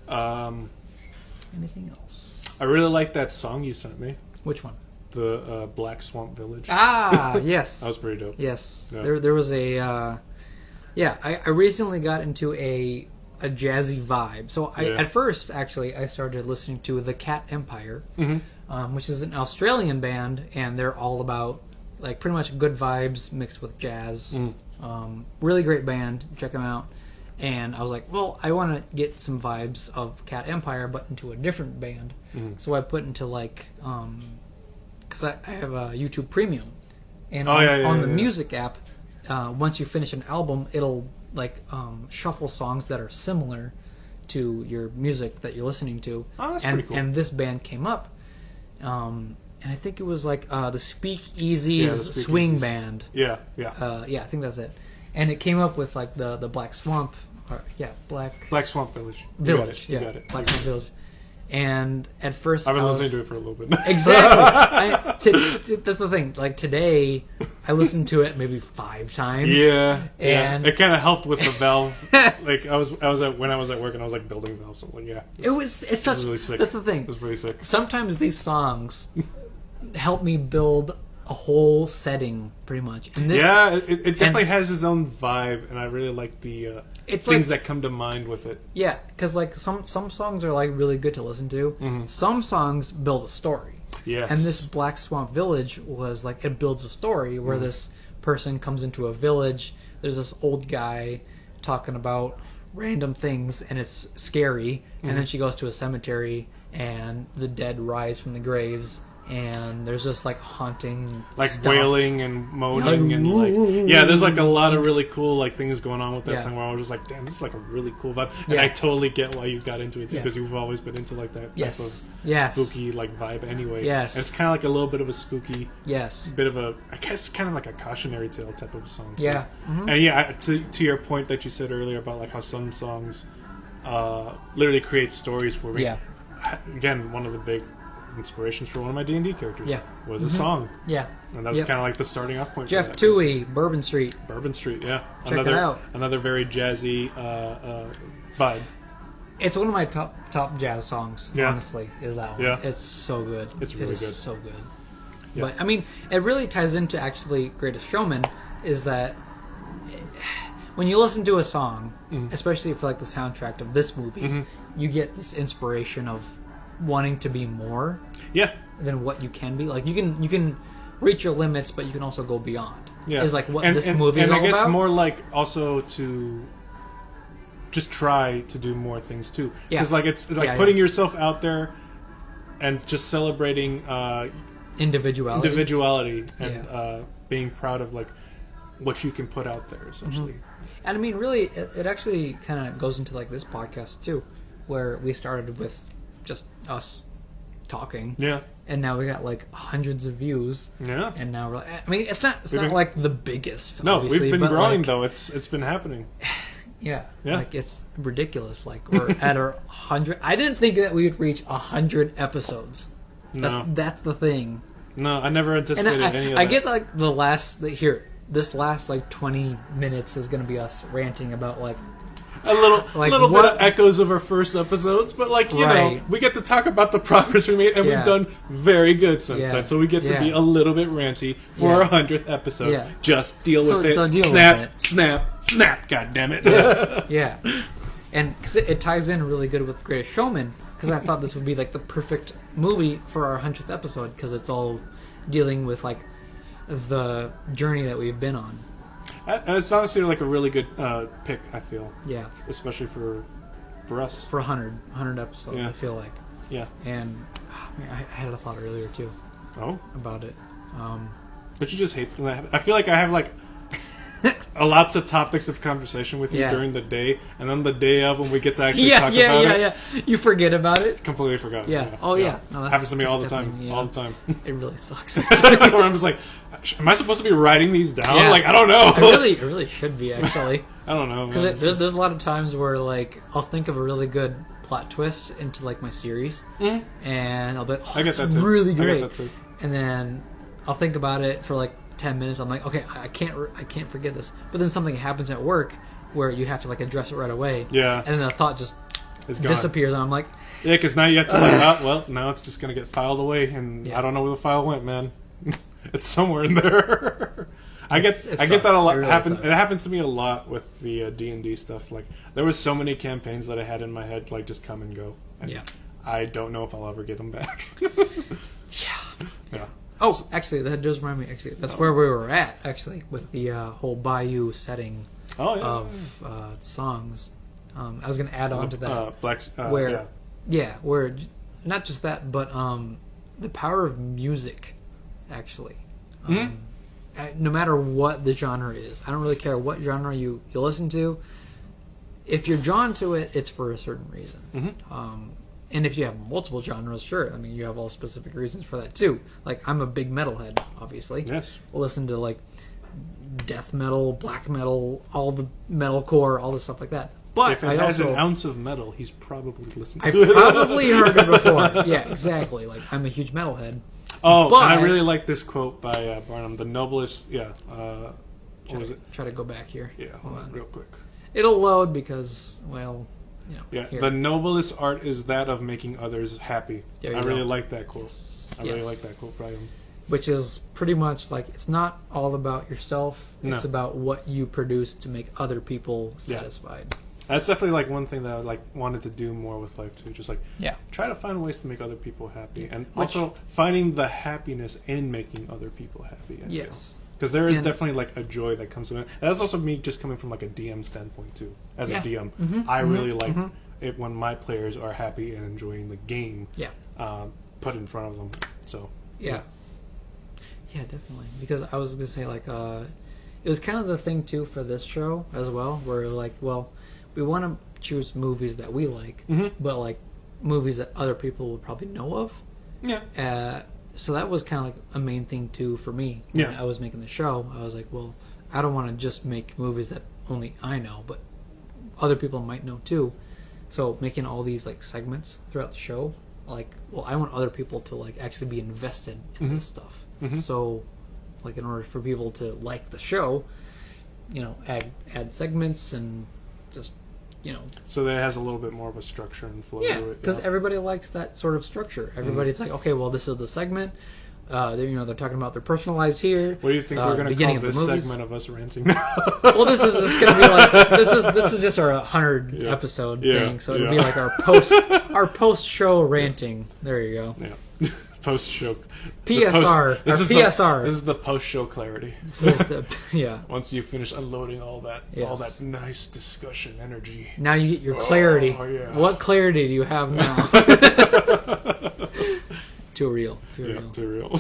Anything else? I really like that song you sent me. Which one? The Black Swamp Village. Ah, yes. That was pretty dope. Yes. Yeah. There was a... I recently got into a jazzy vibe. So at first, actually, I started listening to The Cat Empire, which is an Australian band, and they're all about like pretty much good vibes mixed with jazz. Really great band. Check them out. And I was like, well, I want to get some vibes of Cat Empire, but into a different band. So I put into like... because I have a YouTube Premium, and on the music app, once you finish an album, it'll like shuffle songs that are similar to your music that you're listening to. Oh, that's pretty cool. And this band came up, and I think it was like the Speakeasy's Swing Band. Yeah. I think that's it. And it came up with like the Black Swamp, Black Swamp Village. Village. You got it. Black Swamp Village. And at first, I've been listening to it for a little bit now. Exactly. That's the thing. Like today, I listened to it maybe 5 times. Yeah, and it kind of helped with the valve. Like when I was at work and I was like building valves. So I'm like, it's really sick. That's the thing. It was really sick. Sometimes these songs help me build a whole setting, pretty much. And this, it definitely has its own vibe, and I really like the things that come to mind with it. Yeah, because like some songs are like really good to listen to. Some songs build a story. Yes. And this Black Swamp Village was like, it builds a story where this person comes into a village. There's this old guy talking about random things, and it's scary. And then she goes to a cemetery, and the dead rise from the graves. And there's just like haunting, like stuff. wailing and moaning, and like there's like a lot of really cool like things going on with that song. Where I was just like, damn, this is like a really cool vibe, and I totally get why you got into it too, because you've always been into like that type of spooky like vibe anyway. Yes, and it's kind of like a little bit of a spooky, bit of a, I guess, kind of like a cautionary tale type of song. Too. Yeah, and to your point that you said earlier about like how some songs literally create stories for me. Yeah, again, one of the big inspirations for one of my D&D characters was a song. Yeah. And that was kind of like the starting off point. Jeff Toohey, Bourbon Street. Yeah. Check it out. Another very jazzy vibe. It's one of my top jazz songs, honestly, is that one. Yeah. It's so good. It's really good. So good. Yeah. But, I mean, it really ties into actually Greatest Showman, is that when you listen to a song, especially for like the soundtrack of this movie, you get this inspiration of wanting to be more than what you can be. Like you can reach your limits, but you can also go beyond. Is like what this movie is all about. And I guess more like also to just try to do more things too. Yeah. Because like it's like putting yourself out there and just celebrating individuality and being proud of like what you can put out there essentially. And I mean, really, it actually kind of goes into like this podcast too, where we started with just us talking. Yeah. And now we got like hundreds of views. Yeah. And now we're like, I mean, it's not like the biggest. No, we've been growing like, though. It's been happening. Yeah. Like it's ridiculous. Like we're at our 100. I didn't think that we would reach 100 episodes. That's the thing. No, I never anticipated any of that. I get like this last like 20 minutes is going to be us ranting about like a little bit of echoes of our first episodes, but like you know, we get to talk about the progress we made, and we've done very good since then. So we get to be a little bit ranty for our 100th episode. Yeah. Just deal with it. Snap! God damn it! Yeah. And cause it ties in really good with Greatest Showman, because I thought this would be like the perfect movie for our 100th episode, because it's all dealing with like the journey that we've been on. It's honestly like a really good pick, I feel. Yeah. Especially for us. For 100 episodes, I feel like. Yeah. And I had a thought earlier, too. Oh? About it. But you just hate that. I feel like I have like lots of topics of conversation with you during the day, and then the day of when we get to actually talk about it. Yeah. You forget about it. Completely forgot. Yeah. Oh, yeah. No, happens to me all the time. Yeah. All the time. It really sucks. Where I'm just like, am I supposed to be writing these down? Yeah. Like, I don't know. I really should be, actually. I don't know. Because there's a lot of times where, like, I'll think of a really good plot twist into, like, my series, and I'll be like, oh, I get that too. Really great. I get that too. And then I'll think about it for, like, 10 minutes. I'm like, okay, I can't forget this. But then something happens at work where you have to, like, address it right away. Yeah. And then the thought just disappears, and I'm like... Yeah, because now you have to, like, well, now it's just going to get filed away, and I don't know where the file went, man. It's somewhere in there. I get that a lot. It happens to me a lot with the D&D stuff. Like, there was so many campaigns that I had in my head, like, just come and go. And I don't know if I'll ever get them back. Yeah. Oh, actually, that does remind me. Actually, that's where we were at. Actually, with the whole Bayou setting of songs. I was going to add on to that. Where not just that, but the power of music. Actually, no matter what the genre is, I don't really care what genre you listen to. If you're drawn to it, it's for a certain reason. And if you have multiple genres, sure. I mean, you have all specific reasons for that too. Like, I'm a big metalhead, obviously. Yes. We'll listen to like death metal, black metal, all the metalcore, all the stuff like that. But if it has an ounce of metal, he's probably listened to I've it. probably heard it before. Yeah, exactly. Like, I'm a huge metalhead. Oh, but I really like this quote by Barnum. The noblest, what was it? Try to go back here. Yeah, hold on real quick. It'll load because, well, you know. Yeah, the noblest art is that of making others happy. I really like that quote. I really like that quote, Brian. Which is pretty much like, it's not all about yourself. No. It's about what you produce to make other people satisfied. That's definitely like one thing that I like wanted to do more with life too. Just like try to find ways to make other people happy, and also finding the happiness in making other people happy. Yes, because there is definitely like a joy that comes from it. And that's also me just coming from like a DM standpoint too. As a DM, I really like it when my players are happy and enjoying the game. Put in front of them. So yeah, definitely. Because I was gonna say like it was kind of the thing too for this show as well, where like, well, we want to choose movies that we like, but like movies that other people would probably know of. Yeah. So that was kind of like a main thing too for me. When I was making the show, I was like, well, I don't want to just make movies that only I know, but other people might know too. So making all these like segments throughout the show, like, well, I want other people to like actually be invested in this stuff. So, like, in order for people to like the show, you know, add segments and just, you know, so that it has a little bit more of a structure and flow to it. Because everybody likes that sort of structure. Everybody's like, okay, well, this is the segment. They're talking about their personal lives here. What do you think we're going to call this segment of us ranting? Well, this is just going to be like this is just our 100 episode thing. So it'll be like our post show ranting. There you go. Yeah. post-show. PSR. PSR. This is the post-show clarity. Yeah. Once you finish unloading all that nice discussion energy. Now you get your clarity. Oh, yeah. What clarity do you have now? Too real. Too real.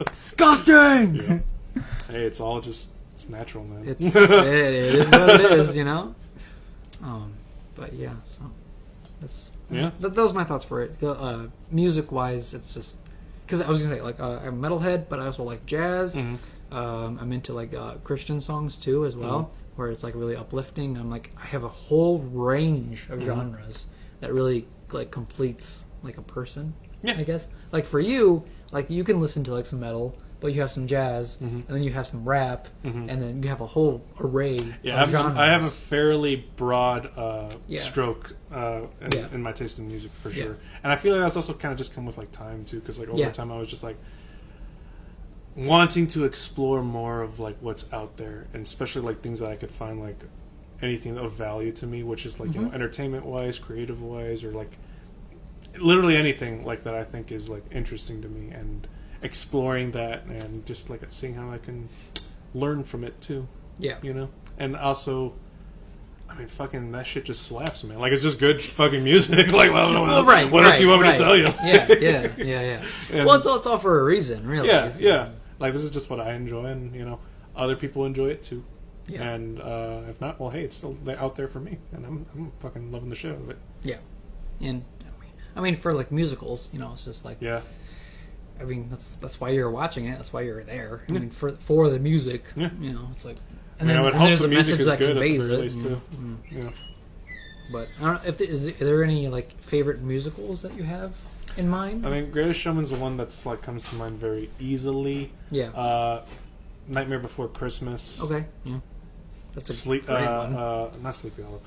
Disgusting! Yeah. Hey, it's all just... It's natural, man. It is what it is, you know? But yeah, so... That was my thoughts for it. Music-wise, it's just... Because I was going to say, like, I'm a metalhead, but I also like jazz. Mm-hmm. I'm into, like, Christian songs, too, as well, where it's, like, really uplifting. I'm like, I have a whole range of genres that really, like, completes, like, a person, I guess. Like, for you, like, you can listen to, like, some metal, but you have some jazz, and then you have some rap, and then you have a whole array of genres. I have a fairly broad stroke in my taste in music, for sure. And I feel like that's also kind of just come with, like, time, too, because, like, over time I was just, like, wanting to explore more of, like, what's out there, and especially, like, things that I could find, like, anything of value to me, which is, like, you know, entertainment-wise, creative-wise, or, like, literally anything, like, that I think is, like, interesting to me, and exploring that and just like seeing how I can learn from it too. Yeah. You know? And also, I mean, fucking that shit just slaps, man. Like, it's just good fucking music. Like, well, what else do you want me to tell you? Yeah. Well, it's all for a reason, really. Yeah. Like, this is just what I enjoy, and, you know, other people enjoy it too. Yeah. And if not, well, hey, it's still out there for me, and I'm fucking loving the shit out of it. Yeah. And, I mean, for, like, musicals, you know, it's just like... Yeah. I mean, that's why you're watching it. That's why you're there. I mean, for the music, you know, it's like, and then there's a message that conveys it. Too. Yeah. But I don't know if are there any like favorite musicals that you have in mind? I mean, Greatest Showman's the one that's like comes to mind very easily. Yeah. Nightmare Before Christmas. Okay. Yeah. That's a great one. Not Sleepy Hollow.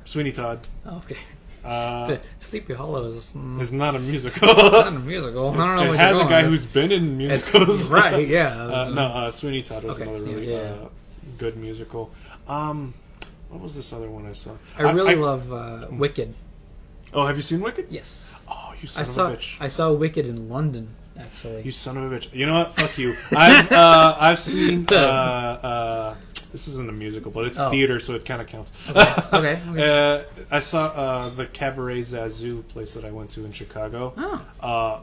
Sweeney Todd. Oh, okay. Sleepy Hollow is not a musical. It's not a musical. I don't know what it has a guy who's been in musicals. Right, yeah. No, Sweeney Todd was another really good musical. What was this other one I saw? I really love Wicked. Oh, have you seen Wicked? Yes. Oh, you son of a bitch. I saw Wicked in London, actually. You son of a bitch. You know what? Fuck you. I've seen... this isn't a musical, but it's theater, so it kind of counts. Okay. I saw the Cabaret Zazu place that I went to in Chicago. Oh.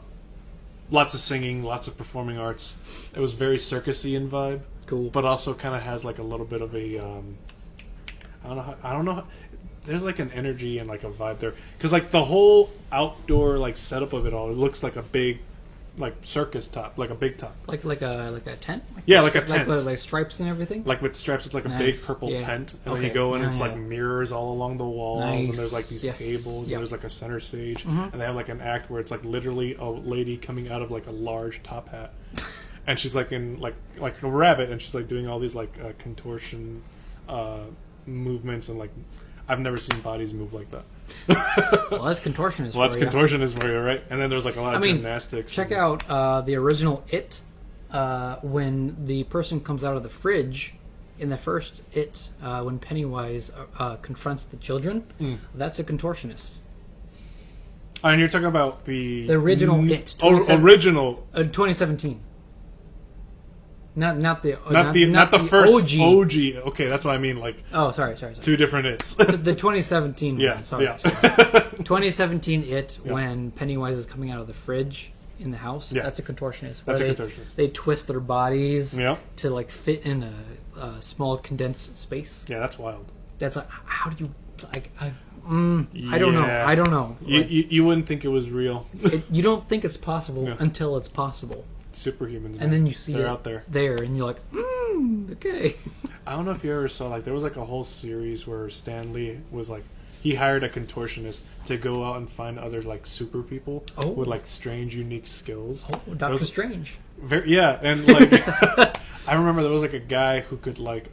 Lots of singing, lots of performing arts. It was very circusy in vibe. Cool. But also kind of has like a little bit of a... I don't know. There's like an energy and like a vibe there. Because like the whole outdoor like setup of it all, it looks like a big... like circus top, like a big top, like a tent. Like a tent, like stripes and everything. Like with stripes, it's like a big purple tent, and then you go in, and it's like mirrors all along the walls, and there's like these tables, and there's like a center stage, and they have like an act where it's like literally a lady coming out of like a large top hat, and she's like in like a rabbit, and she's like doing all these like contortion movements, and like I've never seen bodies move like that. Well, that's contortionist. Well, that's contortionist for you, right? And then there's like a lot of gymnastics. Check out the original It. When the person comes out of the fridge in the first It, when Pennywise confronts the children, that's a contortionist. And you're talking about the original It. Original. 2017. Not the first OG. OG. Okay, that's what I mean. Like, sorry. Two different It's. the 2017 one. Yeah, sorry. 2017 It, when Pennywise is coming out of the fridge in the house. Yeah. That's a contortionist. That's a contortionist. They twist their bodies to like fit in a small condensed space. Yeah, that's wild. That's like, how do you like? I don't know. I don't know. You wouldn't think it was real. You don't think it's possible until it's possible. Superhumans, and then you see they're it out there, and you're like, okay. I don't know if you ever saw, like, there was like a whole series where Stan Lee was like, he hired a contortionist to go out and find other like super people with like strange, unique skills. Oh, Doctor Strange. And like, I remember there was like a guy who could like,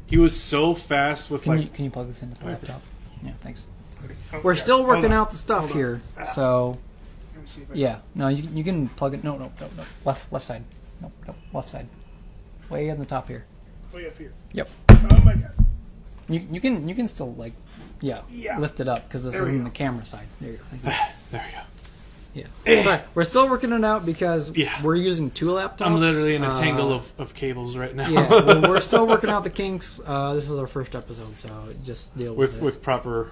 he was so fast with can you plug this into the laptop? Yeah, thanks. Okay. We're still working out the stuff here, so. Yeah, no, you can plug it. No, left side. No, left side. Way on the top here. Way up here. Yep. Oh my god. You can still like lift it up because this isn't the camera side. There you go. Thank you. There you go. Yeah. But we're still working it out because we're using 2 laptops. I'm literally in a tangle of cables right now. Yeah, well, we're still working out the kinks. This is our first episode, so just deal with it. With proper,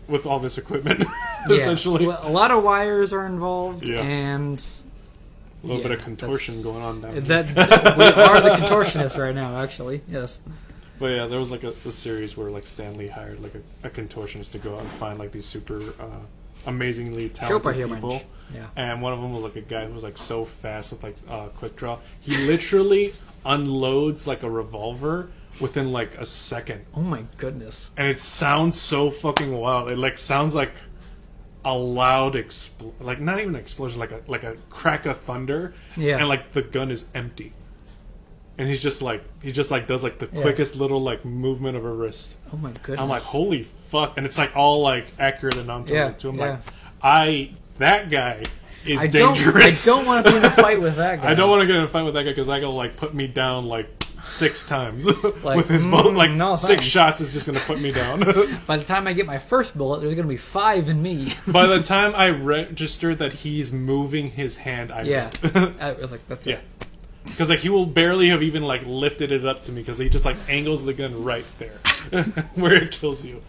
with all this equipment, essentially. Well, a lot of wires are involved, and a little bit of contortion going on down here. We are the contortionists right now, actually. Yes. But yeah, there was like a series where like Stanley hired like a contortionist to go out and find like these super amazingly talented people. Yeah. And one of them was like a guy who was like so fast with like quick draw. He literally unloads like a revolver within like a second. Oh my goodness. And it sounds so fucking wild. It like sounds like a loud like not even an explosion, like a crack of thunder. Yeah. And like the gun is empty. And he just does like the quickest little like movement of a wrist. Oh my goodness. I'm like, holy fuck. And it's like all like accurate and on target too. I'm like, that guy is dangerous. I don't want to be in a fight with that guy. I don't want to get in a fight with that guy because that guy will like put me down like 6 times with his bullet. Like no 6 shots is just going to put me down. By the time I get my first bullet, there's going to be 5 in me. By the time I register that he's moving his hand, I was like, that's it. Because like he will barely have even like lifted it up to me because he just like angles the gun right there where it kills you.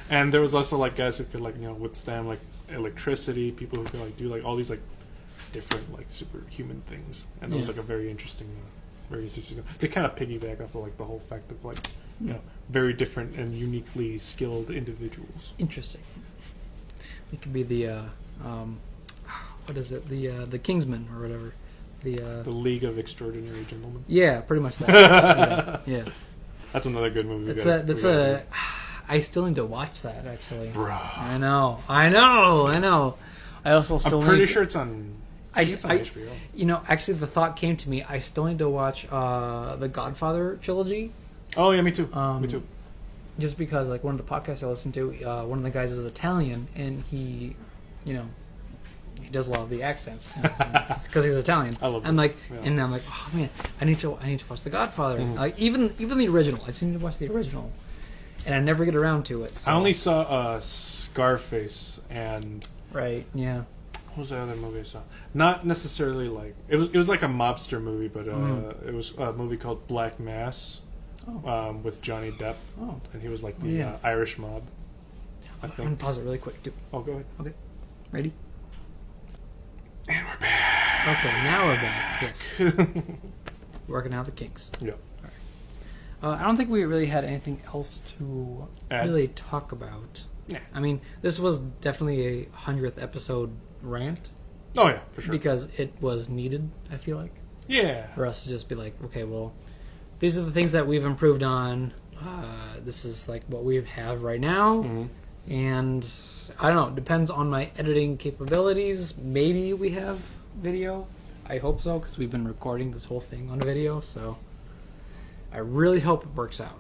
And there was also like guys who could like withstand like electricity, people who could like do like all these like different like superhuman things, and it was like a very interesting they kind of piggyback off of like the whole fact of like very different and uniquely skilled individuals. Interesting. It could be the what is it, the Kingsman or whatever, the League of Extraordinary Gentlemen. Yeah, pretty much that. yeah. That's another good movie. I still need to watch that, actually. Bro. I know. I also still I'm pretty sure it's on HBO. Actually, the thought came to me. I still need to watch the Godfather trilogy. Oh, yeah, me too. Me too. Just because, like, one of the podcasts I listen to, one of the guys is Italian, and he does a lot of the accents because he's Italian. I love that. I'm like, oh man, I need to watch the Godfather. Mm-hmm. Like even the original. I just need to watch the original, and I never get around to it. So. I only saw Scarface and right, yeah. What was the other movie I saw? Not necessarily like it was like a mobster movie, but it was a movie called Black Mass with Johnny Depp, and he was like the Irish mob. I'm gonna pause it really quick. Oh, go ahead. Okay, ready? And we're back. Okay, now we're back. Yes. Working out the kinks. Yeah. All right. I don't think we really had anything else to really talk about. Yeah. I mean, this was definitely a 100th episode rant. Oh, yeah, for sure. Because it was needed, I feel like. Yeah. For us to just be like, okay, well, these are the things that we've improved on. This is like what we have right now. Mm-hmm. And I don't know, it depends on my editing capabilities. Maybe we have video. I hope so, because we've been recording this whole thing on video. So I really hope it works out.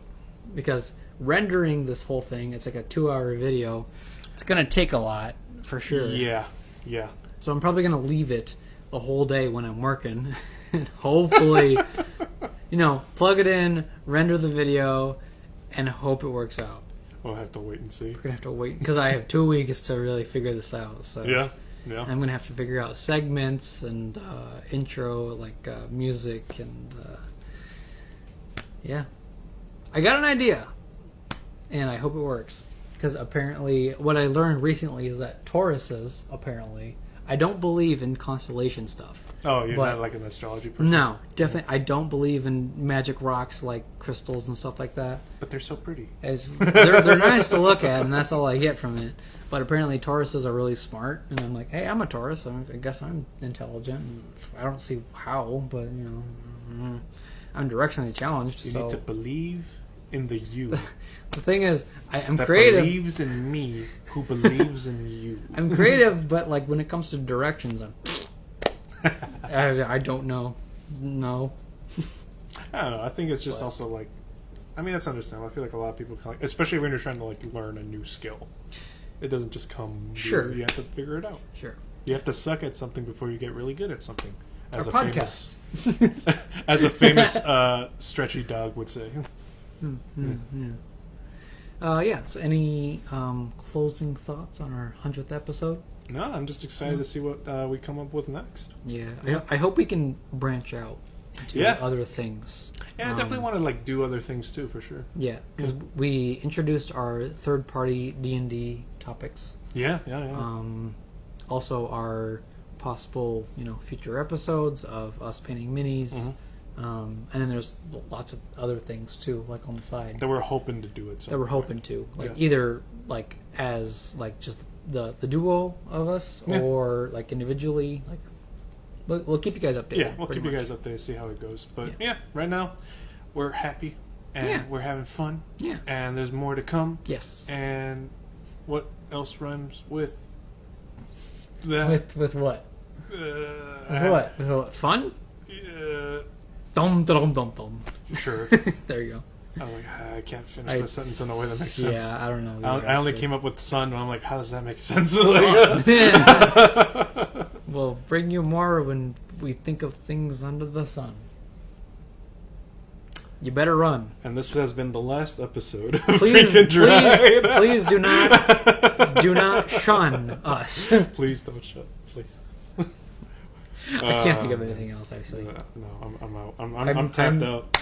Because rendering this whole thing, it's like a 2-hour video. It's going to take a lot, for sure. Yeah, yeah. So I'm probably going to leave it the whole day when I'm working. And hopefully, plug it in, render the video, and hope it works out. We'll have to wait and see. We're going to have to wait, because I have 2 weeks to really figure this out. So yeah. I'm going to have to figure out segments and intro, like music, and yeah. I got an idea, and I hope it works. Because apparently, what I learned recently is that Tauruses, apparently, I don't believe in constellation stuff. Oh, you're not like an astrology person? No, definitely. I don't believe in magic rocks like crystals and stuff like that. But they're so pretty. They're nice to look at, and that's all I get from it. But apparently Tauruses are really smart, and I'm like, hey, I'm a Taurus, so I guess I'm intelligent. And I don't see how, but, I'm directionally challenged. You need to believe in the you. The thing is, I'm that creative. Believes in me, who believes in you. I'm creative, but like when it comes to directions, I don't know. No. I don't know. I think it's just also like, I mean, that's understandable. I feel like a lot of people, especially when you're trying to like learn a new skill, it doesn't just come. Sure. You have to figure it out. Sure. You have to suck at something before you get really good at something. As a podcast. As a famous stretchy dog would say. Yeah. So any closing thoughts on our 100th episode? No, I'm just excited to see what we come up with next. Yeah, I hope we can branch out into other things. Yeah, I definitely want to like do other things too, for sure. Yeah, because we introduced our third-party D&D topics. Yeah. Also, our possible, future episodes of us painting minis. And then there's lots of other things too, like on the side that we're hoping to do it. That we're hoping to, either like as like just the duo of us, or like individually. Like we'll keep you guys updated. Yeah, we'll keep you guys updated, see how it goes. But right now we're happy and we're having fun. Yeah, and there's more to come. Yes. And what else rhymes with that? With what? With what? Fun? Dum dum dum dum. Sure. There you go. I'm like, I can't finish the sentence in a way that makes sense. Yeah, I don't know. I only came up with sun, and I'm like, how does that make sense? We'll bring you more when we think of things under the sun. You better run. And this has been the last episode of Please, Drink and Dried. Please do not shun us. Please don't shun. Please. I can't think of anything else, actually. No, I'm out. I'm tapped out.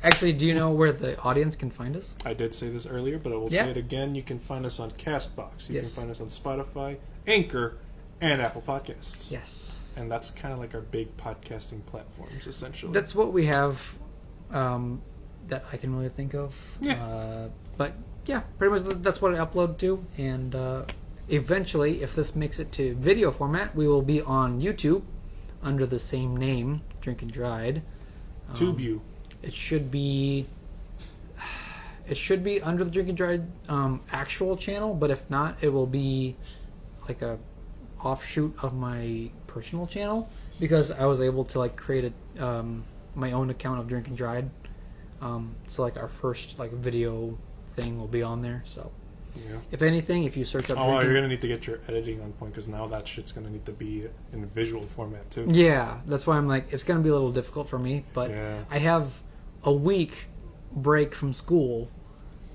Actually, do you know where the audience can find us? I did say this earlier, but I will say it again. You can find us on CastBox. You can find us on Spotify, Anchor, and Apple Podcasts. Yes. And that's kind of like our big podcasting platforms, essentially. That's what we have that I can really think of. Yeah. But, yeah, pretty much that's what I upload to. And eventually, if this makes it to video format, we will be on YouTube under the same name, Drink and Dried. TubeU. It should be under the Drink and Dried actual channel, but if not, it will be like a offshoot of my personal channel, because I was able to like create my own account of Drink and Dried. So like our first like video thing will be on there. So if anything, if you search up, you're gonna need to get your editing on point, because now that shit's gonna need to be in visual format too. Yeah, that's why I'm like, it's gonna be a little difficult for me, but I have a week break from school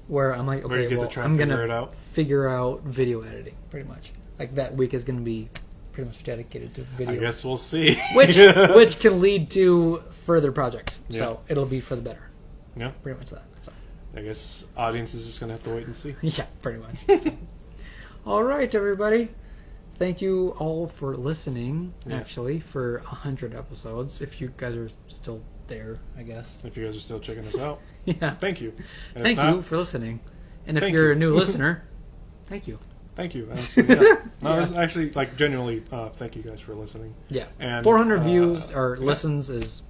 where I'm like, okay, well, I'm gonna figure out video editing pretty much. Like that week is gonna be pretty much dedicated to video. I guess we'll see. which can lead to further projects. Yeah. So it'll be for the better. Yeah, pretty much that. So I guess audience is just gonna have to wait and see. Yeah, pretty much. So. All right, everybody. Thank you all for listening. Actually, for 100 episodes. If you guys are still there, I guess. If you guys are still checking us out, thank you. And thank you for listening. And if you're a new listener, thank you. Thank you. It's actually like genuinely. Thank you guys for listening. Yeah, and 400 views or listens is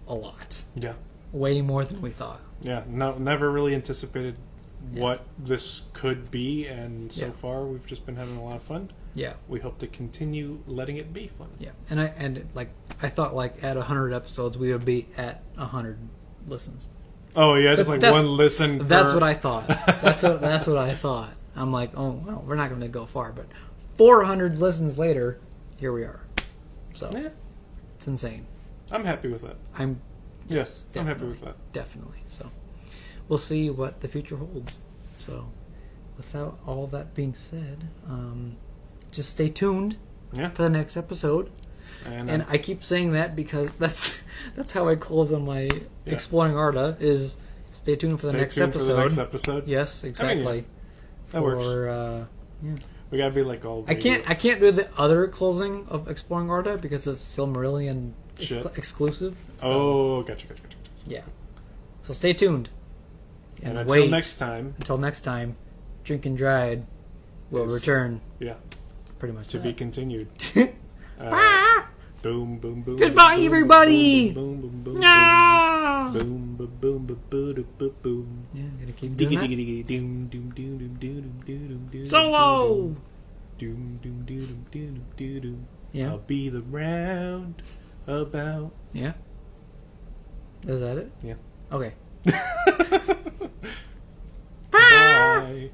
a lot. Yeah, way more than we thought. Yeah, never really anticipated what this could be, and so far we've just been having a lot of fun. Yeah, we hope to continue letting it be fun. Yeah, and I thought like at 100 episodes we would be at 100 listens. Oh yeah, just like one listen. That's what I thought. That's what I thought. I'm like, oh well, we're not going to go far, but 400 listens later, here we are. So it's insane. I'm happy with that. I'm happy with that. Definitely. So we'll see what the future holds. So without all that being said, just stay tuned for the next episode. And I keep saying that because that's how I close on my Exploring Arda is stay tuned for the next episode. For the next episode. Yes, exactly. I mean, that works. We gotta be like all. I can't do the other closing of Exploring Arda because it's Silmarillion exclusive. So. Oh, gotcha. Yeah. So stay tuned. And until next time, Drink and Dried will return. Yeah. Pretty much. To be continued. Boom, boom, boom. Goodbye, everybody. Boom, boom, boom, boom. No. Boom, boom, boom, boom, boom, boom, boom. Yeah, I'm gonna keep doing that. Doom, doom, doom, doom, doom, doom, doom. Solo. Doom, doom, doom, doom, doom, doom. Yeah. I'll be the round about. Yeah. Is that it? Yeah. Okay. Bye.